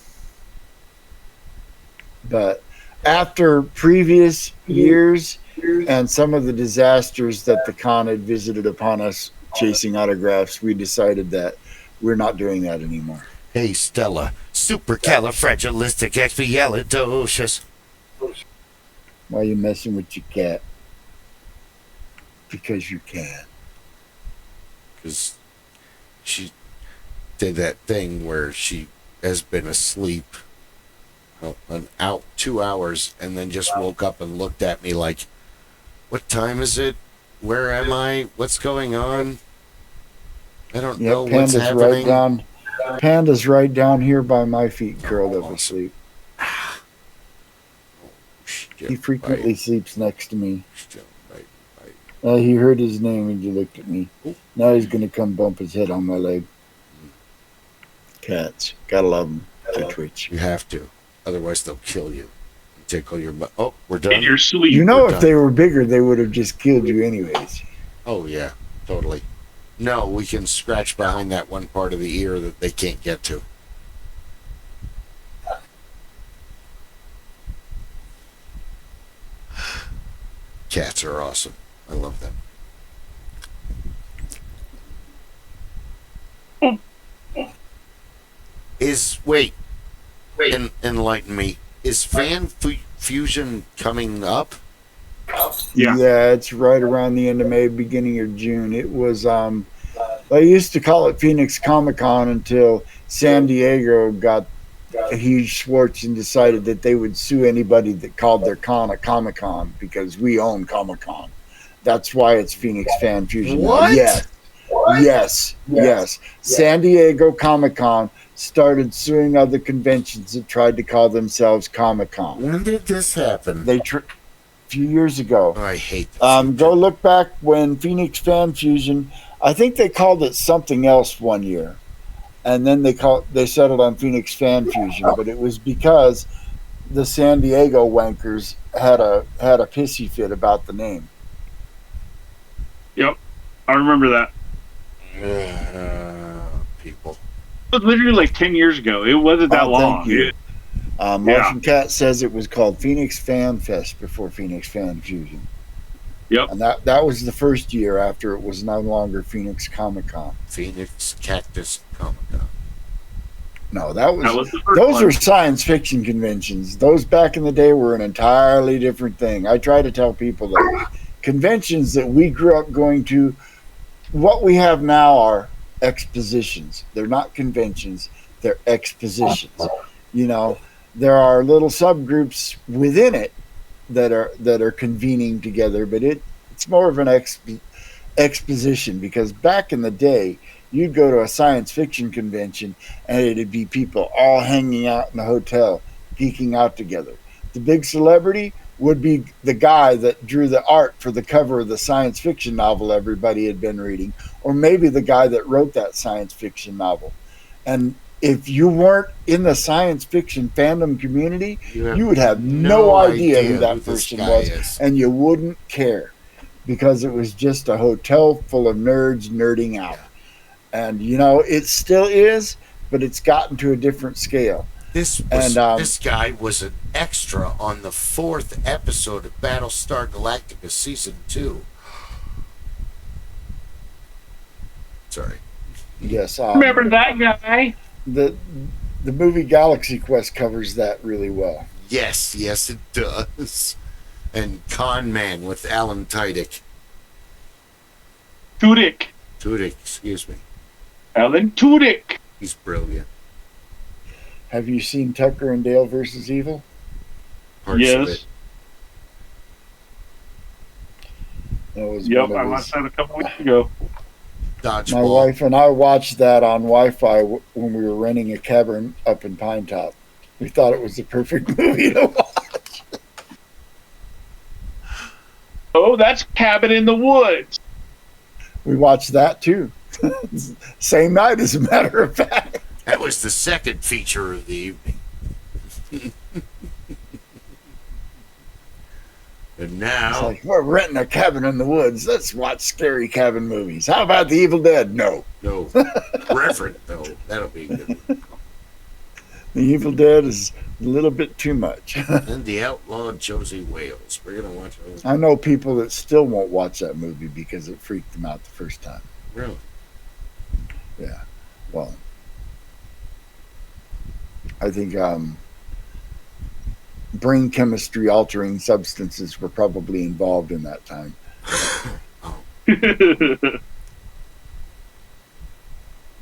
B: But after previous years and some of the disasters that the con had visited upon us chasing autographs, we decided that we're not doing that anymore.
A: Hey Stella, supercalifragilisticexpialidocious.
B: Why are you messing with your cat? Because you can.
A: Because she did that thing where she has been asleep an out 2 hours and then just woke up and looked at me like, what time is it? Where am I? What's going on? I don't know what's happening.
B: Panda's right down here by my feet, curled up asleep. He frequently sleeps next to me. He heard his name and he looked at me. Now he's going to come bump his head on my leg. Cats. Gotta love them. They twitch.
A: You have to. Otherwise they'll kill you. Tickle your butt. Oh, we're done.
D: In your sleep.
B: You know,
A: We're
B: if they were bigger, they would have just killed you anyways.
A: Oh, yeah. Totally. No, we can scratch behind that one part of the ear that they can't get to. Cats are awesome. I love them. Enlighten me. Is Fan Fusion coming up?
D: Yeah.
B: It's right around the end of May, beginning of June. It was, they used to call it Phoenix Comic Con until San Diego got a huge Schwartz and decided that they would sue anybody that called their con a Comic Con because we own Comic Con. That's why it's Phoenix Fan Fusion.
A: What?
B: Yes. San Diego Comic Con started suing other conventions that tried to call themselves Comic Con.
A: When did this happen?
B: A few years ago.
A: I hate this.
B: Go look back when Phoenix Fan Fusion, I think they called it something else one year. And then they settled on Phoenix Fan Fusion, but it was because the San Diego wankers had a pissy fit about the name.
D: Yep. I remember that.
A: People.
D: It was literally like 10 years ago. It wasn't that long.
B: Thank you. Martian Cat says it was called Phoenix Fan Fest before Phoenix Fan Fusion.
D: Yep.
B: And that was the first year after it was no longer Phoenix Comic Con.
A: Phoenix Cactus Comic Con.
B: No, that was
D: the first
B: those
D: one.
B: are science fiction conventions. Those back in the day were an entirely different thing. I try to tell people that conventions that we grew up going to, what we have now are expositions. They're not conventions, they're expositions. You know, there are little subgroups within it that are convening together, but it's more of an exposition, because back in the day, you'd go to a science fiction convention and it'd be people all hanging out in a hotel, geeking out together. The big celebrity would be the guy that drew the art for the cover of the science fiction novel everybody had been reading, or maybe the guy that wrote that science fiction novel. And if you weren't in the science fiction fandom community, you would have no idea who that person was, and you wouldn't care, because it was just a hotel full of nerds nerding out. And, it still is, but it's gotten to a different scale.
A: This guy was an extra on the 4th episode of Battlestar Galactica Season 2. Sorry.
B: Yes.
D: Remember that guy?
B: The movie Galaxy Quest covers that really well.
A: Yes, it does. And Con Man with Alan Tudyk.
D: Tudyk,
A: excuse me.
D: Alan Tudyk.
A: He's brilliant.
B: Have you seen Tucker and Dale versus Evil?
A: Parts of it.
B: That was
D: I watched that a couple weeks ago.
A: Dodgeball.
B: My wife and I watched that on Wi-Fi when we were renting a cabin up in Pine Top. We thought it was the perfect movie to watch.
D: Oh, that's Cabin in the Woods.
B: We watched that too. Same night, as a matter of fact.
A: That was the second feature of the evening. And now...
B: It's like, we're renting a cabin in the woods. Let's watch scary cabin movies. How about The Evil Dead? No.
A: Reverend, though. That'll be a good one.
B: The Evil Dead is a little bit too much.
A: And The Outlaw Josie Wales. We're going to watch those.
B: I know people that still won't watch that movie because it freaked them out the first time.
A: Really?
B: Yeah. Well, I think brain chemistry altering substances were probably involved in that time.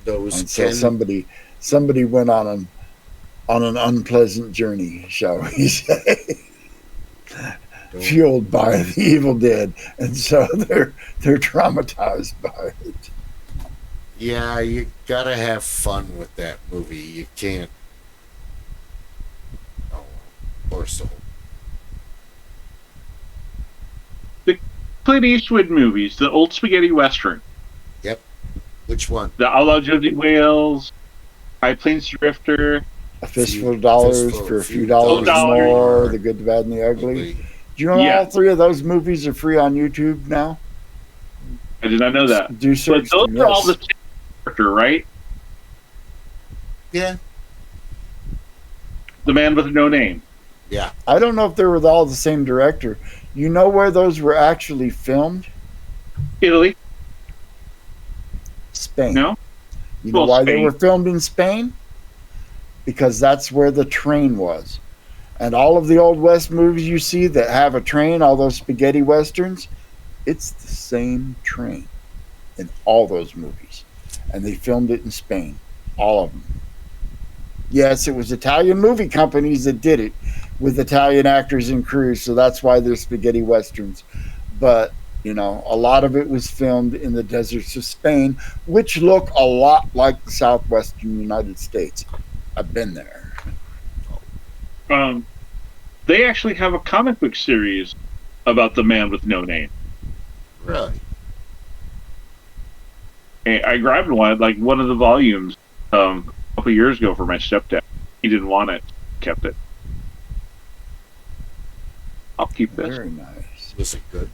A: Those
B: and so somebody went on an unpleasant journey, shall we say, fueled by The Evil Dead, and so they're traumatized by it.
A: Yeah, you gotta have fun with that movie. You can't. Oh, poor soul.
D: The Clint Eastwood movies, the old spaghetti western.
A: Yep. Which one?
D: The Outlaw Josie Wales, High Plains Drifter.
B: A Fistful of Dollars for a few dollars more. The Good, the Bad, and the Ugly. Do you know all three of those movies are free on YouTube now?
D: I did not know that.
B: Do search
D: but those are all the same character, right?
A: Yeah.
D: The Man with No Name.
A: Yeah.
B: I don't know if they were all the same director. You know where those were actually filmed?
D: Italy.
B: Spain.
D: No?
B: You know why they were filmed in Spain? Because that's where the train was. And all of the Old West movies you see that have a train, all those spaghetti westerns, it's the same train in all those movies. And they filmed it in Spain. All of them. Yes, it was Italian movie companies that did it with Italian actors and crews, so that's why they're spaghetti westerns. But, a lot of it was filmed in the deserts of Spain, which look a lot like the southwestern United States. I've been there.
D: They actually have a comic book series about the Man with No Name.
A: Really?
D: And I grabbed one of the volumes a couple years ago for my stepdad. He didn't want it. Kept it. I'll keep this.
B: Very nice.
A: Was it good?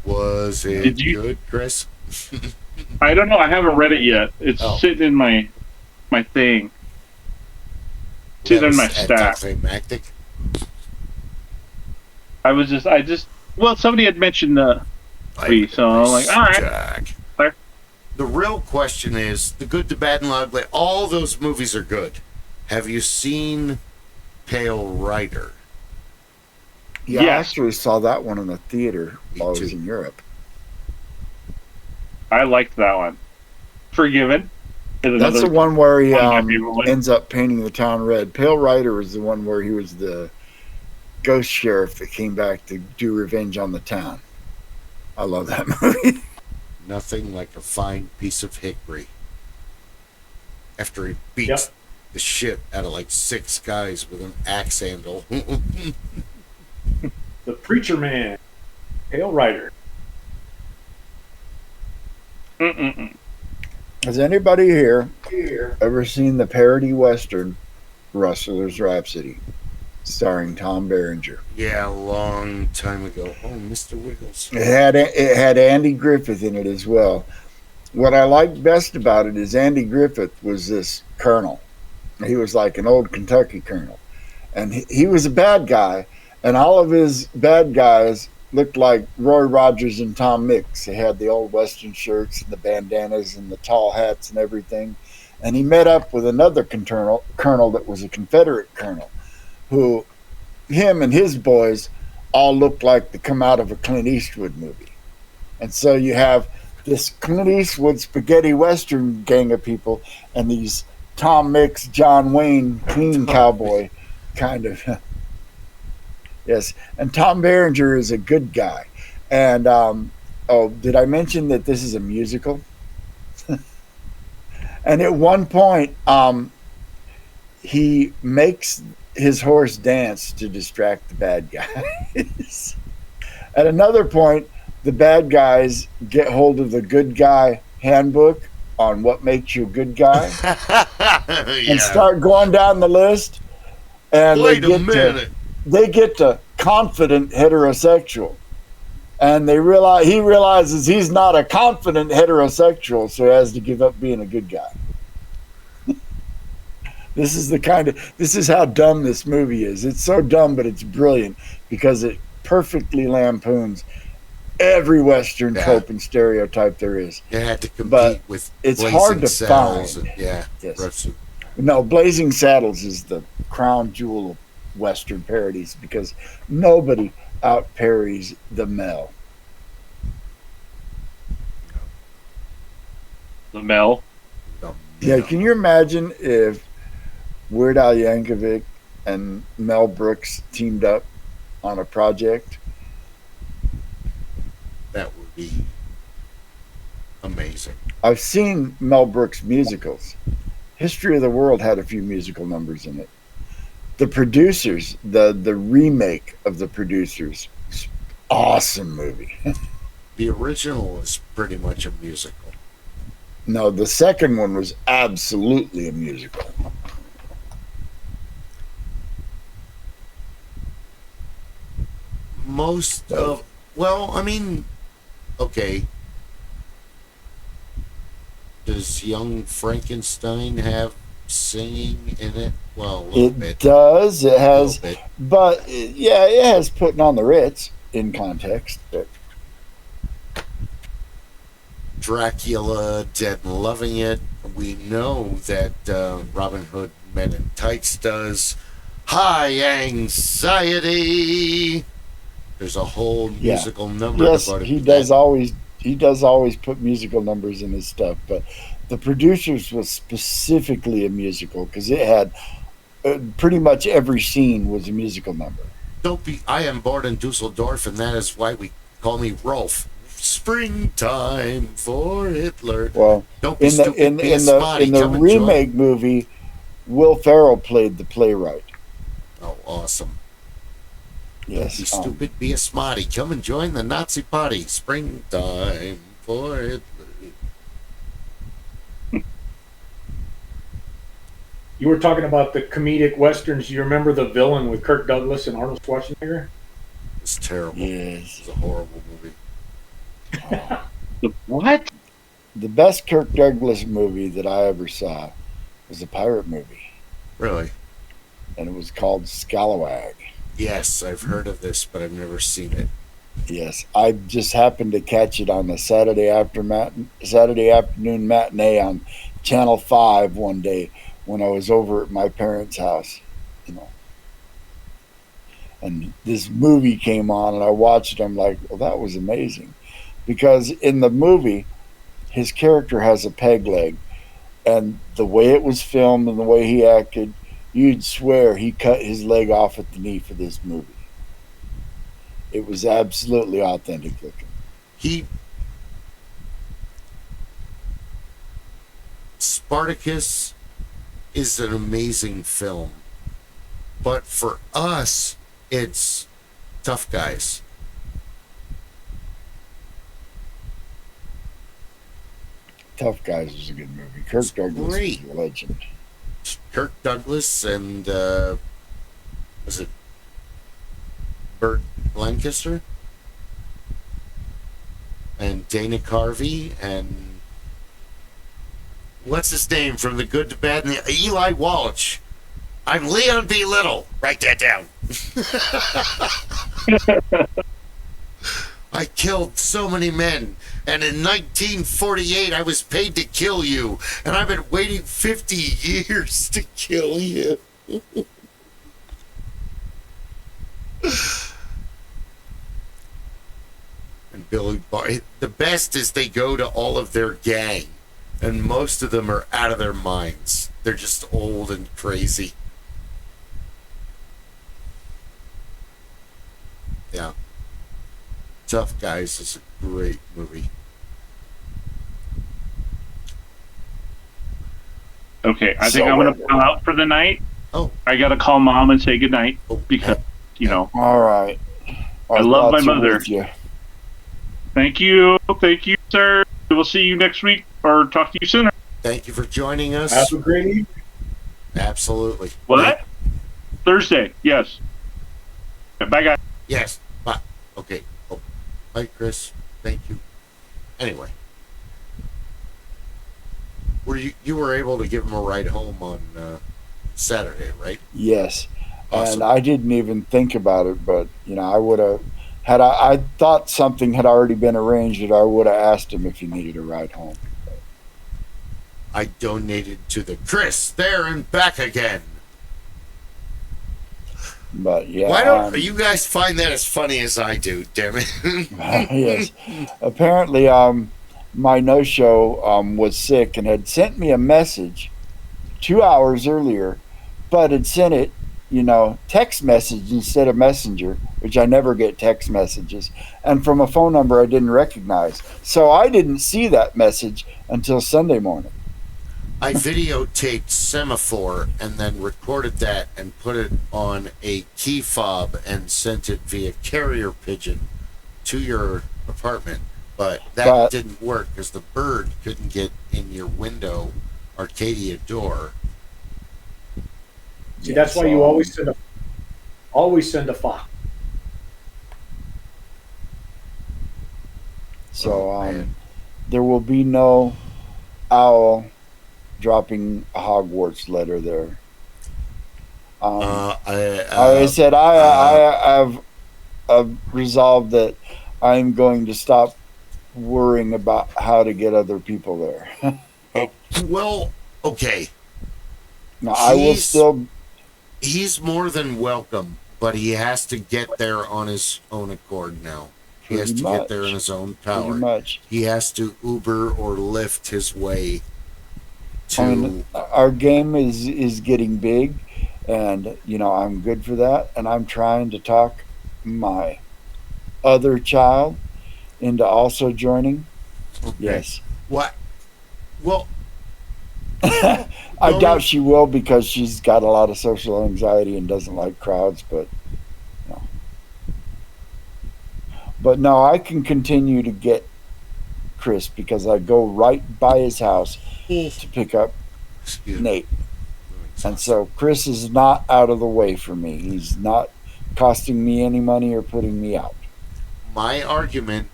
A: Was it good, Kris?
D: I don't know. I haven't read it yet. It's sitting in my thing. Sitting in my stack. Well, somebody had mentioned the so I'm like, all right.
A: The real question is, The Good, the Bad, and the Ugly, all those movies are good. Have you seen Pale Rider?
B: Yeah, I actually saw that one in the theater while I was in Europe.
D: I liked that one. Forgiven. And
B: That's
D: another
B: the one where he
D: one of my favorite ones.
B: ends up painting the town red. Pale Rider was the one where he was the ghost sheriff that came back to do revenge on the town. I love that movie.
A: Nothing like a fine piece of hickory. After he beats the shit out of like 6 guys with an axe handle.
C: The Preacher Man, Pale Rider.
D: Mm-mm-mm.
B: Has anybody here ever seen the parody western Rustler's Rhapsody, starring Tom Berenger?
A: Yeah, a long time ago. Oh, Mr. Wiggles.
B: It had Andy Griffith in it as well. What I liked best about it is Andy Griffith was this colonel. He was like an old Kentucky colonel, and he was a bad guy, and all of his bad guys looked like Roy Rogers and Tom Mix. They had the old Western shirts and the bandanas and the tall hats and everything. And he met up with another colonel that was a Confederate colonel, who him and his boys all looked like they come out of a Clint Eastwood movie. And so you have this Clint Eastwood spaghetti Western gang of people and these Tom Mix, John Wayne, clean cowboy kind of. Yes, and Tom Berenger is a good guy. And, did I mention that this is a musical? And at one point, he makes his horse dance to distract the bad guys. At another point, the bad guys get hold of the good guy handbook on what makes you a good guy and start going down the list. And
A: Wait a minute.
B: They get to confident heterosexual, and he realizes he's not a confident heterosexual, so he has to give up being a good guy. This is how dumb this movie is. It's so dumb, but it's brilliant because it perfectly lampoons every Western trope and stereotype there is.
A: You had to compete
B: But
A: with
B: it's
A: Blazing
B: hard to
A: Saddles
B: find.
A: And,
B: Yes. No, Blazing Saddles is the crown jewel of Western parodies because nobody out parries the Mel.
D: The Mel.
B: Yeah, can you imagine if Weird Al Yankovic and Mel Brooks teamed up on a project?
A: That would be amazing.
B: I've seen Mel Brooks musicals. History of the World had a few musical numbers in it. The Producers, the remake of The Producers, awesome movie.
A: The original is pretty much a musical.
B: No, the second one was absolutely a musical.
A: Most of, well, I mean, okay. Does Young Frankenstein have singing in it? Well, a little bit.
B: It does. It has,
A: A little bit.
B: but yeah, it has Putting on the Ritz in context.
A: Dracula, Dead and Loving It. We know that Robin Hood Men in Tights does. High Anxiety. There's a whole musical number.
B: Yes,
A: devoted
B: he
A: to
B: does
A: that.
B: always. He does always put musical numbers in his stuff, but The Producers was specifically a musical because it had pretty much every scene was a musical number.
A: Don't be. I am born in Dusseldorf, and that is why we call me Rolf. Springtime for Hitler.
B: Well,
A: Don't be
B: in the
A: stupid.
B: in
A: Be a
B: in the
A: smarty.
B: in the
A: Come and join.
B: remake movie, Will Ferrell played the playwright.
A: Oh, awesome.
B: Yes,
A: Be stupid. Be a smarty. Come and join the Nazi party. Springtime for Hitler.
C: You were talking about the comedic westerns. You remember the villain with Kirk Douglas and Arnold Schwarzenegger?
A: It's terrible.
B: Yes.
A: It's a horrible movie.
D: The what?
B: The best Kirk Douglas movie that I ever saw was a pirate movie,
A: Really?
B: and it was called Scalawag.
A: Yes, I've heard of this, but I've never seen it.
B: Yes, I just happened to catch it on a Saturday afternoon matinee on Channel 5 one day when I was over at my parents' house, And this movie came on, and I watched it. I'm like, well, that was amazing. Because in the movie, his character has a peg leg, And the way it was filmed and the way he acted, you'd swear he cut his leg off at the knee for this movie. It was absolutely authentic looking.
A: Spartacus is an amazing film, but for us, it's Tough Guys.
B: Tough Guys is a good movie. Kirk Douglas is a legend.
A: Kirk Douglas and was it Burt Lancaster and Dana Carvey and what's his name from The Good, the Bad, and the Eli Wallach. I'm Leon B. Little. Write that down. I killed so many men, and in 1948 I was paid to kill you, and I've been waiting 50 years to kill you. And Billy Boy, the best is they go to all of their gang, and most of them are out of their minds. They're just old and crazy. Yeah. Tough Guys is a great movie.
D: Okay, I think I'm going to pull out for the night.
A: Oh.
D: I got to call Mom and say goodnight because,
B: All right.
D: I love my mother. Thank you, sir. We'll see you next week or talk to you sooner.
A: Thank you for joining us.
C: Have a great evening.
A: Absolutely.
D: What? Thursday, yes. Bye, guys.
A: Yes. Bye. Okay. Oh. Bye, Kris. Thank you. Anyway. You were able to give him a ride home on Saturday, right?
B: Yes.
A: Awesome.
B: And I didn't even think about it, but, I would have, I thought something had already been arranged, that I would have asked him if he needed a ride home.
A: I donated to the Kris there and back again.
B: But yeah,
A: why don't you guys find that as funny as I do? Damn it!
B: Yes. Apparently, my no-show was sick and had sent me a message 2 hours earlier, but had sent it, text message instead of messenger, which I never get text messages, and from a phone number I didn't recognize. So I didn't see that message until Sunday morning.
A: I videotaped Semaphore and then recorded that and put it on a key fob and sent it via carrier pigeon to your apartment. But that didn't work because the bird couldn't get in your window Arcadia door.
C: See, that's why you always send a fox.
B: So there will be no owl dropping a Hogwarts letter there. I said I have resolved that I'm going to stop worrying about how to get other people there.
A: Well, okay.
B: Now, I will still.
A: He's more than welcome, but he has to get there on his own accord now. He has to get there in his own power.
B: Pretty much.
A: He has to Uber or Lyft his way to.
B: I mean, our game is getting big, and I'm good for that. And I'm trying to talk my other child into also joining.
A: Okay.
B: Yes.
A: What? Well,
B: I doubt she will because she's got a lot of social anxiety and doesn't like crowds, but no. But no, I can continue to get Kris because I go right by his house to pick up Nate. And so Kris is not out of the way for me. He's not costing me any money or putting me out.
A: My argument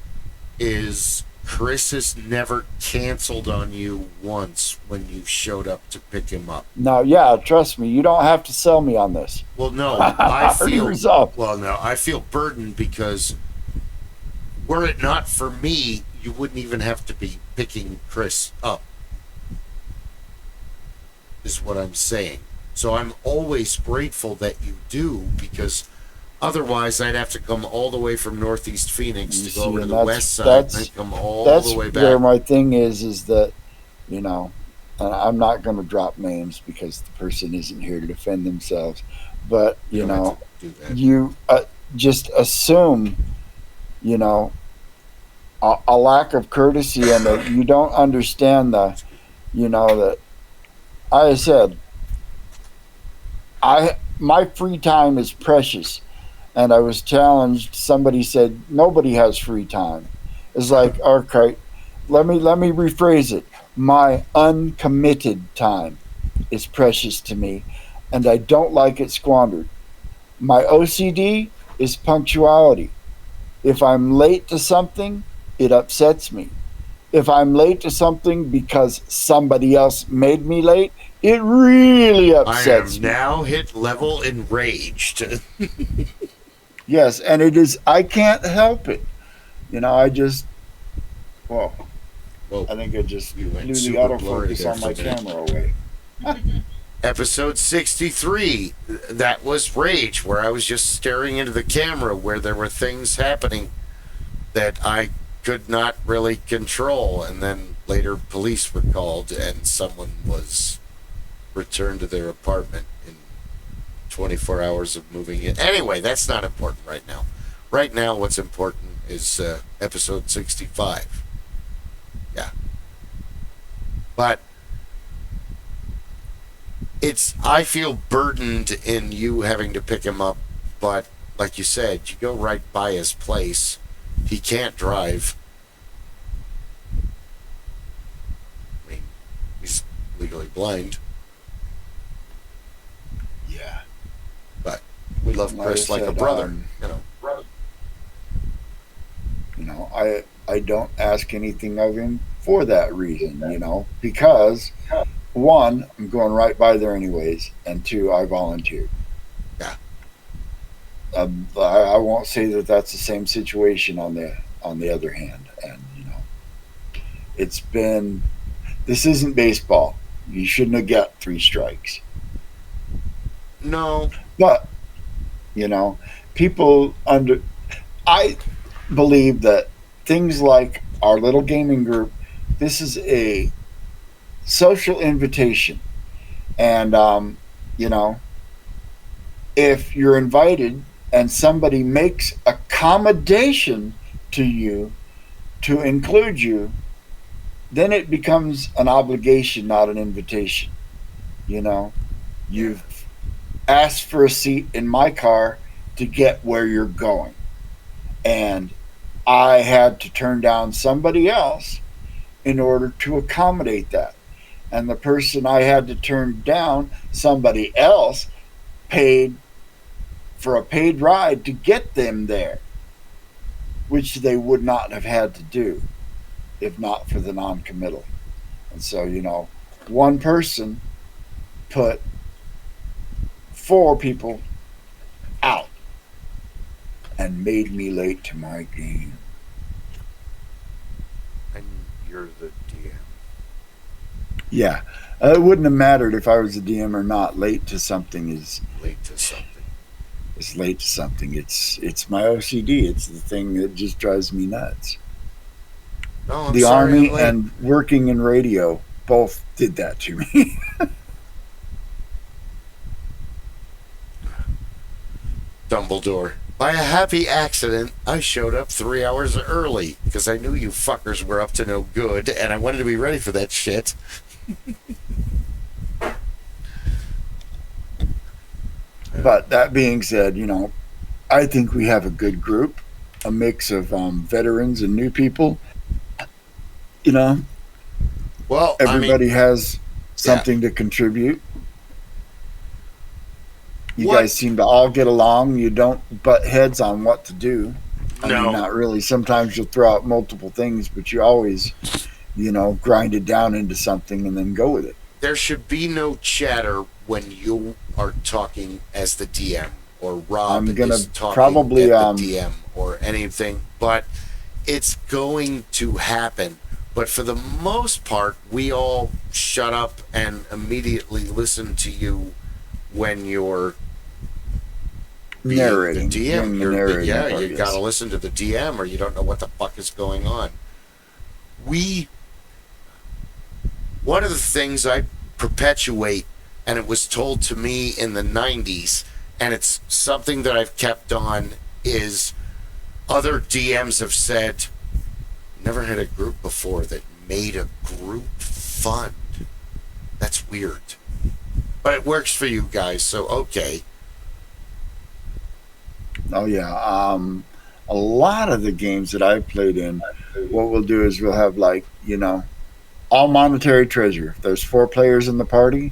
A: is Kris has never canceled on you once when you showed up to pick him up.
B: Now, yeah, trust me, you don't have to sell me on this.
A: Well, no, I feel burdened because were it not for me, you wouldn't even have to be picking Kris up, is what I'm saying. So I'm always grateful that you do, because otherwise I'd have to come all the way from Northeast Phoenix to go to the west side and then come all the way back.
B: That's where my thing is that, and I'm not going to drop names because the person isn't here to defend themselves, but
A: You don't have to do that.
B: you just assume, you know, a lack of courtesy, and that you don't understand the, that I said, my free time is precious, and I was challenged. Somebody said nobody has free time. It's like, okay, let me rephrase it. My uncommitted time is precious to me, and I don't like it squandered. My OCD is punctuality. If I'm late to something, it upsets me. If I'm late to something because somebody else made me late, it really upsets me.
A: I am now hit level enraged.
B: Yes, and it is, I can't help it. I just, well,
A: Whoa.
B: I think I just
A: You went
B: blew the
A: super blurry
B: autofocus
A: there
B: on
A: for
B: my
A: a minute.
B: camera away.
A: Episode 63, that was Rage, where I was just staring into the camera where there were things happening that I could not really control, and then later police were called and someone was returned to their apartment in 24 hours of moving in. Anyway, that's not important right now. Right now, what's important is episode 65. Yeah. But I feel burdened in you having to pick him up, but like you said, you go right by his place. He can't drive. I mean, he's legally blind.
B: Yeah.
A: But we love Kris like a brother, you know.
B: I don't ask anything of him for that reason, because one, I'm going right by there anyways, and two, I volunteered.
A: Yeah.
B: I won't say that that's the same situation on the other hand, and it's been. This isn't baseball. You shouldn't have got 3 strikes.
A: No.
B: But people I believe that things like our little gaming group, this is a social invitation, and if you're invited and somebody makes accommodation to you to include you, then it becomes an obligation, not an invitation. You've asked for a seat in my car to get where you're going, and I had to turn down somebody else in order to accommodate that. And the person I had to turn down, somebody else paid for a paid ride to get them there, which they would not have had to do if not for the non-committal. And so, one person put 4 people out and made me late to my game.
A: And you're the DM.
B: Yeah. It wouldn't have mattered if I was a DM or not. Late to something is
A: Late to something.
B: It's late to something. It's my OCD. It's the thing that just drives me nuts.
A: No, I'm
B: The
A: sorry,
B: Army
A: I'm late.
B: and working in radio both did that to me.
A: Dumbledore. By a happy accident, I showed up 3 hours early because I knew you fuckers were up to no good and I wanted to be ready for that shit.
B: But that being said, I think we have a good group, a mix of veterans and new people.
A: Well,
B: Everybody has something to contribute. You guys seem to all get along. You don't butt heads on what to do. I mean, not really. Sometimes you'll throw out multiple things, but you always, grind it down into something and then go with it.
A: There should be no chatter when you are talking as the DM or Rob is talking
B: probably,
A: at the DM or anything, but it's going to happen. But for the most part, we all shut up and immediately listen to you when you're
B: narrating.
A: The DM. You
B: yes.
A: gotta listen to the DM or you don't know what the fuck is going on. We one of the things I perpetuate, and it was told to me in the 90s, and it's something that I've kept on, is other DMs have said, never had a group before that made a group fund. That's weird. But it works for you guys, so okay.
B: Oh yeah. A lot of the games that I've played in, what we'll do is we'll have all monetary treasure. If there's 4 players in the party,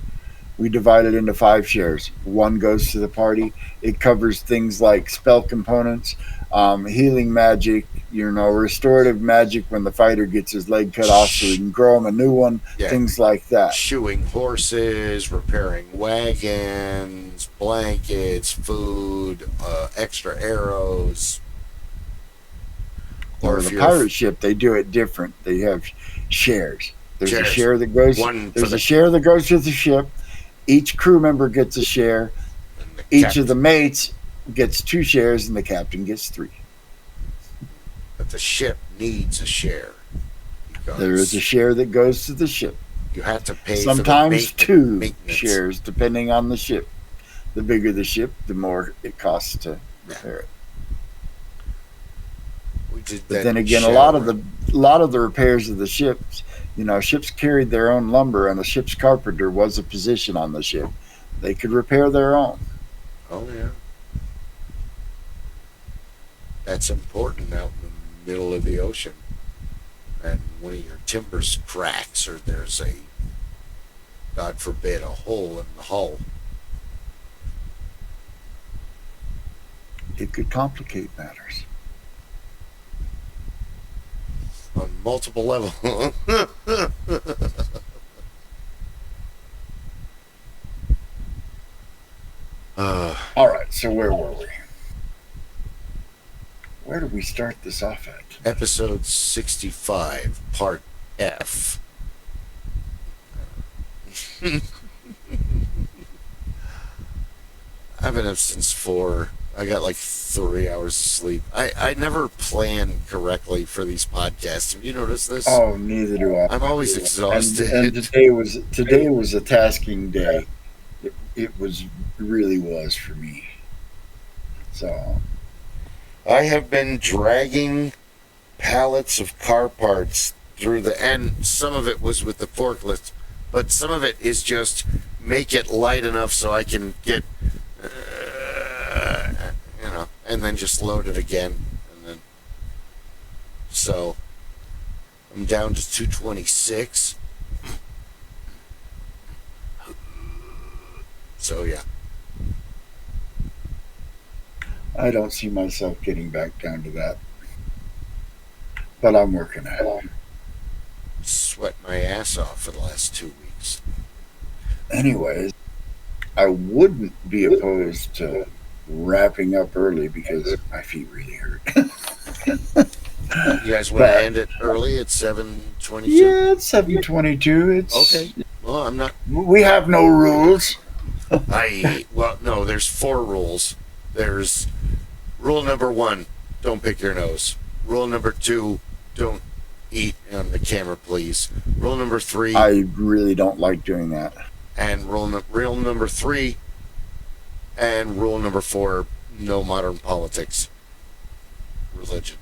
B: we divide it into 5 shares. 1 goes to the party. It covers things like spell components, healing magic, restorative magic when the fighter gets his leg cut off so we can grow him a new one, things like that.
A: Shoeing horses, repairing wagons, blankets, food, extra arrows.
B: Or the pirate ship, they do it different. They have shares. There's a share that goes. There's a share that goes to the ship. Each crew member gets a share. Each of the mates gets 2 shares, and the captain gets 3.
A: But the ship needs a share.
B: There is a share that goes to the ship.
A: You have to pay
B: sometimes
A: for the
B: 2 shares, depending on the ship. The bigger the ship, the more it costs to repair it. But then again, a lot of the repairs of the ships, ships carried their own lumber, and a ship's carpenter was a position on the ship. They could repair their own.
A: Oh yeah, that's important out in the middle of the ocean, and one of your timbers cracks, or there's a, God forbid, a hole in the hull.
B: It could complicate matters.
A: On multiple levels.
B: All right, so where were we? Where do we start this off at?
A: Episode 65, Part F. I've been up since 4. I got like 3 hours of sleep. I never plan correctly for these podcasts. Have you noticed this?
B: Oh, neither do I.
A: I'm always exhausted.
B: And today was a tasking day. It really was for me. So
A: I have been dragging pallets of car parts through and some of it was with the forklift, but some of it is just make it light enough so I can get and then just load it again, and then so I'm down to 226. So yeah,
B: I don't see myself getting back down to that, but I'm working at it.
A: Sweat my ass off for the last 2 weeks.
B: Anyways, I wouldn't be opposed to wrapping up early because my feet really hurt.
A: You guys want to end it early at 7:22?
B: Yeah, it's 7:22. It's
A: okay. Well, I'm not.
B: We have no rules.
A: No. There's 4 rules. There's rule number 1: don't pick your nose. Rule number 2: don't eat on the camera, please. Rule number 3.
B: I really don't like doing that.
A: And rule number 3. And rule number 4: no modern politics, religion.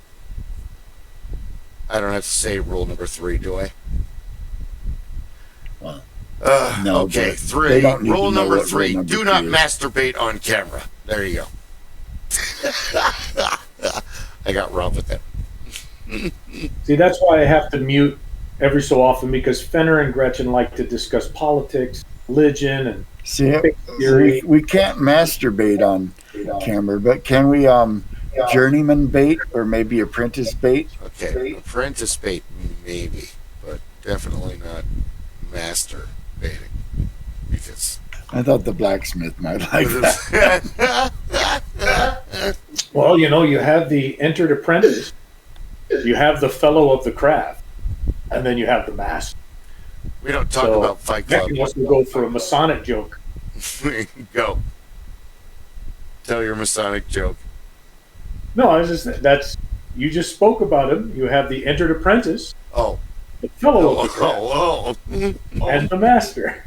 A: I don't have to say rule number 3, do I?
B: Well, no.
A: Okay, 3. Rule number 3: do not masturbate on camera. There you go. I got Rob with that.
C: See, that's why I have to mute every so often, because Fenner and Gretchen like to discuss politics, religion, and
B: we can't masturbate on camera, but can we journeyman bait or maybe apprentice bait?
A: Okay, apprentice bait maybe, but definitely not master baiting, because
B: I thought the blacksmith might like that.
C: Well, you have the entered apprentice, you have the fellow of the craft, and then you have the master.
A: We don't talk about Fight Club.
C: Becky wants to go for a Masonic joke.
A: Go. Tell your Masonic joke.
C: No, you just spoke about him. You have the entered apprentice.
A: Oh.
C: the fellow of the craft,
A: Oh,
C: and the master.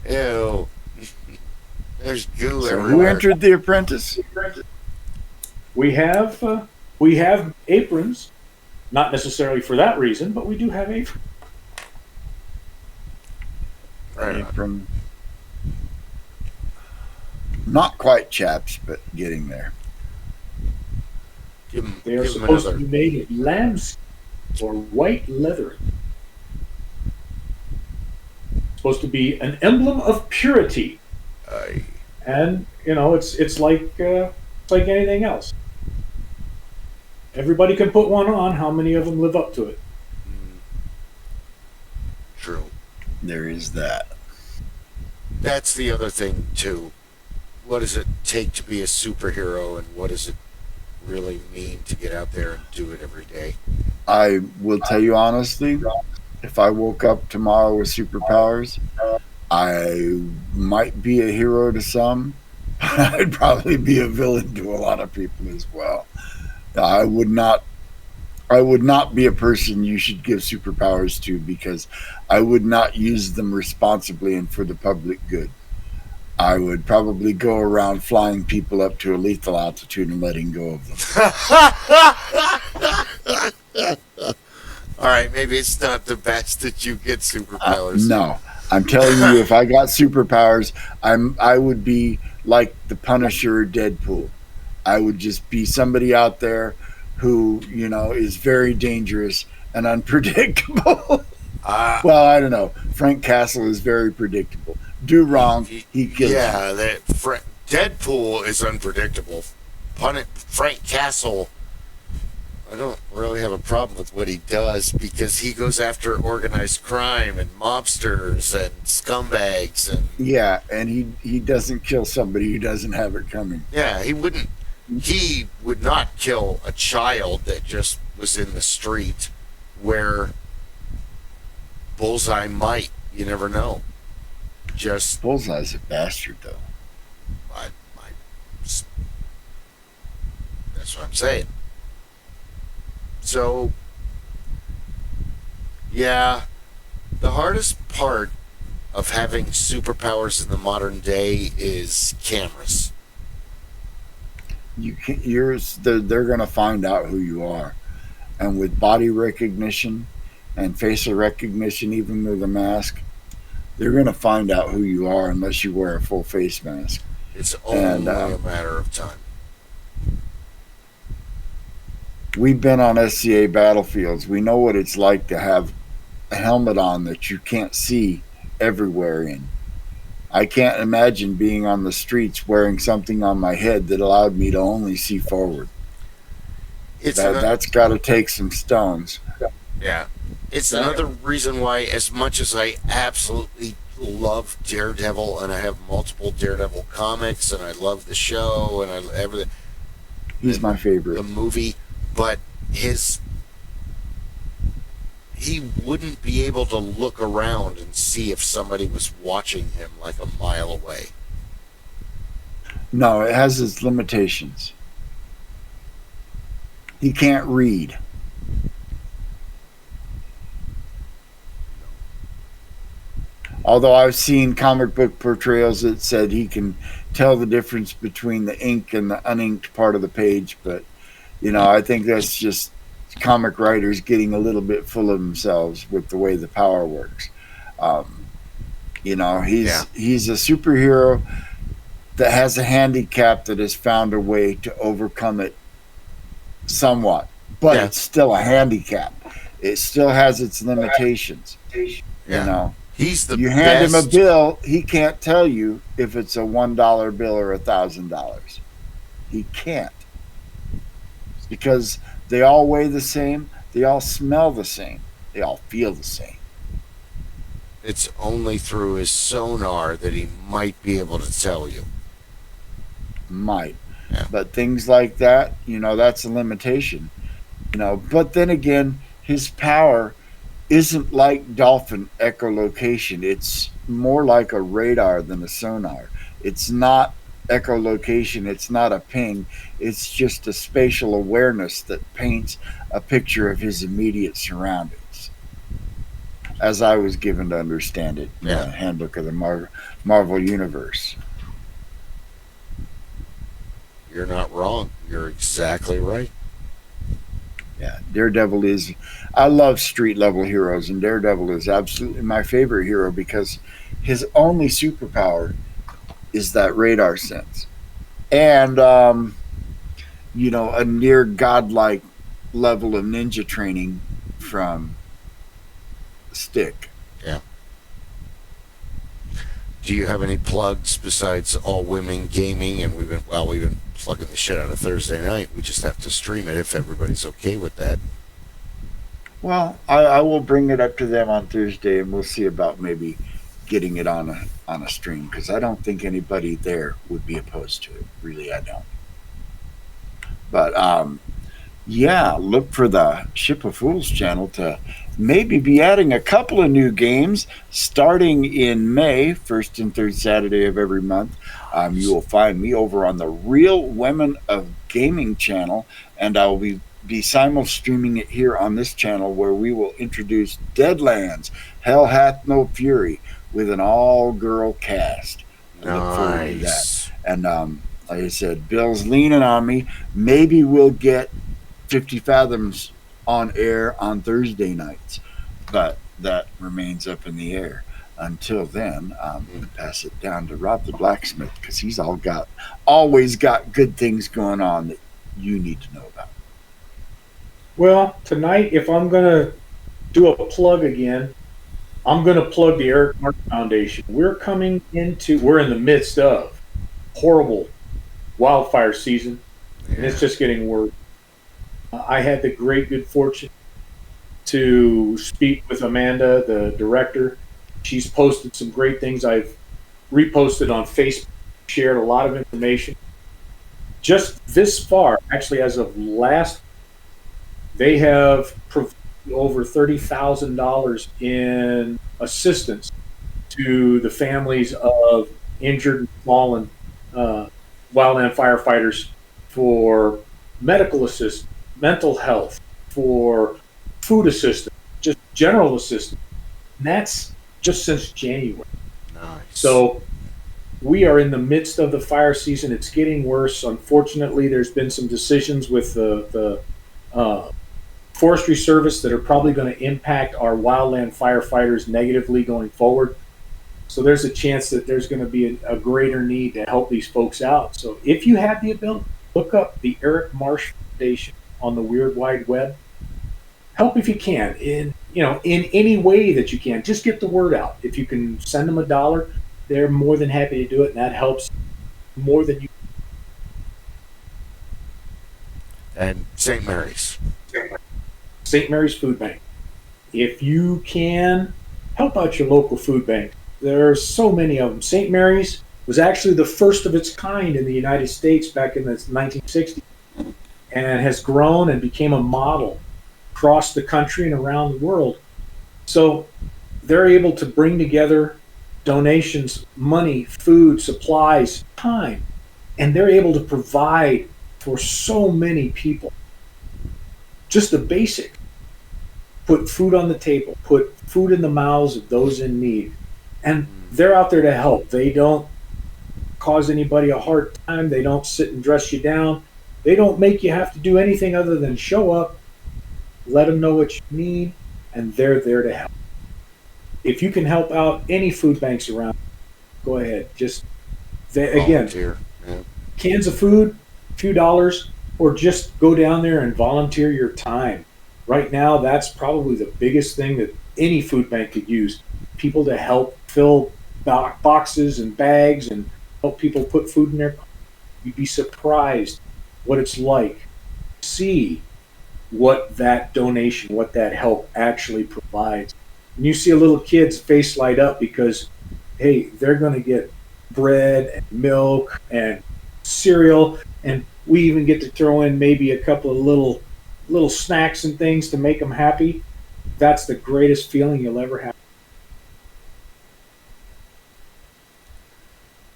A: ew. There's goo
B: So who
A: everywhere.
B: entered The Apprentice?
C: We have aprons, not necessarily for that reason, but we do have aprons.
A: Right on.
B: Apron. Not quite chaps, but getting there.
C: They are supposed to be made of lambskin or white leather. Supposed to be an emblem of purity, and it's like anything else. Everybody can put one on. How many of them live up to it?
A: True.
B: There is that.
A: That's the other thing too. What does it take to be a superhero, and what does it really mean to get out there and do it every day?
B: I will tell you honestly, if I woke up tomorrow with superpowers, I might be a hero to some, but I'd probably be a villain to a lot of people as well. I would not be a person you should give superpowers to, because I would not use them responsibly and for the public good. I would probably go around flying people up to a lethal altitude and letting go of them.
A: All right, maybe it's not the best that you get superpowers.
B: No, I'm telling you, if I got superpowers, I would be like the Punisher or Deadpool. I would just be somebody out there who, is very dangerous and unpredictable. Well, I don't know. Frank Castle is very predictable. Do wrong, he kills you.
A: Yeah, Deadpool is unpredictable. Frank Castle, I don't really have a problem with what he does, because he goes after organized crime and mobsters and scumbags and
B: yeah, and he doesn't kill somebody who doesn't have it coming.
A: yeah, he would not kill a child that just was in the street, where Bullseye might. You never know. Just
B: Bullseye's a bastard, though.
A: That's what I'm saying. So, yeah, the hardest part of having superpowers in the modern day is cameras.
B: They're going to find out who you are, and with body recognition and facial recognition, even with a mask, they're going to find out who you are unless you wear a full face mask.
A: It's only a matter of time.
B: We've been on SCA battlefields. We know what it's like to have a helmet on that you can't see everywhere in. I can't imagine being on the streets wearing something on my head that allowed me to only see forward. That's got to take some stones.
A: Yeah. It's another reason why, as much as I absolutely love Daredevil, and I have multiple Daredevil comics, and I love the show, and everything.
B: He's my favorite.
A: The movie, but he wouldn't be able to look around and see if somebody was watching him like a mile away.
B: No, it has its limitations. He can't read. Although I've seen comic book portrayals that said he can tell the difference between the ink and the uninked part of the page, but I think that's just comic writers getting a little bit full of themselves with the way the power works. He's a superhero that has a handicap that has found a way to overcome it somewhat, but it's still a handicap. It still has its limitations.
A: He's the
B: you hand him a bill, he can't tell you if it's a $1 bill or $1,000. He can't, because they all weigh the same, they all smell the same, they all feel the same.
A: It's only through his sonar that he might be able to tell you.
B: Might. Yeah. But things like that, that's a limitation. But then again, his power isn't like dolphin echolocation. It's more like a radar than a sonar. It's not echolocation. It's not a ping. It's just a spatial awareness that paints a picture of his immediate surroundings, as I was given to understand it in the Handbook of the Marvel Universe.
A: You're not wrong. You're exactly right.
B: Yeah, Daredevil is. I love street level heroes, and Daredevil is absolutely my favorite hero because his only superpower is that radar sense, and a near godlike level of ninja training from Stick.
A: Yeah. Do you have any plugs besides All Women Gaming? And we've been plugging the shit out of Thursday night. We just have to stream it if everybody's okay with that.
B: Well, I will bring it up to them on Thursday, and we'll see about maybe getting it on a stream, because I don't think anybody there would be opposed to it. Really, I don't. But look for the Ship of Fools channel to maybe be adding a couple of new games starting in May, first and third Saturday of every month. You will find me over on the Real Women of Gaming channel, and I will be simul-streaming it here on this channel, where we will introduce Deadlands, Hell Hath No Fury, with an all-girl cast. I look forward to that. And like I said, Bill's leaning on me. Maybe we'll get 50 Fathoms on air on Thursday nights, but that remains up in the air. Until then, I'm going to pass it down to Rob the Blacksmith, because he's always got good things going on that you need to know about.
C: Well, tonight, if I'm going to do a plug again, I'm going to plug the Eric Mark Foundation. We're in the midst of horrible wildfire season, and it's just getting worse. I had the great good fortune to speak with Amanda, the director. She's posted some great things. I've reposted on Facebook, shared a lot of information. Just this far, actually, as of last, they have provided over $30,000 in assistance to the families of injured and fallen wildland firefighters for medical assistance, mental health, for food assistance, just general assistance. And that's just since January.
A: Nice.
C: So we are in the midst of the fire season. It's getting worse. Unfortunately, there's been some decisions with the Forestry Service that are probably going to impact our wildland firefighters negatively going forward. So there's a chance that there's going to be a greater need to help these folks out. So if you have the ability, look up the Eric Marsh Foundation on the Weird Wide Web. Help if you can, in any way that you can. Just get the word out. If you can send them $1, they're more than happy to do it, and that helps more than you.
A: And St. Mary's
C: Food Bank. If you can, help out your local food bank. There are so many of them. St. Mary's was actually the first of its kind in the United States back in the 1960s, and has grown and became a model across the country and around the world. So they're able to bring together donations, money, food, supplies, time, and they're able to provide for so many people. Just the basic. Put food on the table, put food in the mouths of those in need. And they're out there to help. They don't cause anybody a hard time. They don't sit and dress you down. They don't make you have to do anything other than show up, let them know what you need, and they're there to help. If you can help out any food banks around, go ahead. Again, cans of food, a few dollars, or just go down there and volunteer your time. Right now, that's probably the biggest thing that any food bank could use. People to help fill boxes and bags and help people put food in their car. You'd be surprised what it's like to see what that donation, what that help actually provides. And you see a little kid's face light up because, hey, they're going to get bread and milk and cereal, and we even get to throw in maybe a couple of little snacks and things to make them happy. That's the greatest feeling you'll ever have.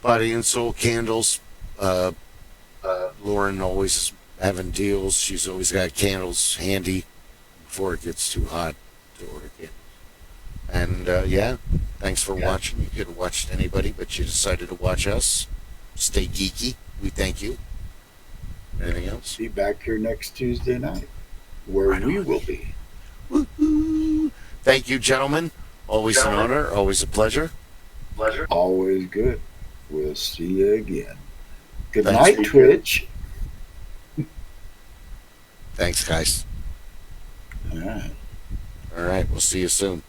A: Body and Soul Candles Lauren always is having deals. She's always got candles handy before it gets too hot to order candles. And yeah, thanks for watching. You could have watched anybody, but you decided to watch us. Stay geeky. We thank you. Anything else?
B: Be back here next Tuesday night, where
A: Right
B: we
A: on.
B: will be.
A: Woo-hoo. Thank you, gentlemen. Always an honor. Always a pleasure.
B: Always good. We'll see you again. Good
A: Thanks,
B: night,
A: people.
B: Twitch.
A: Thanks, guys.
B: All right.
A: All right, we'll see you soon.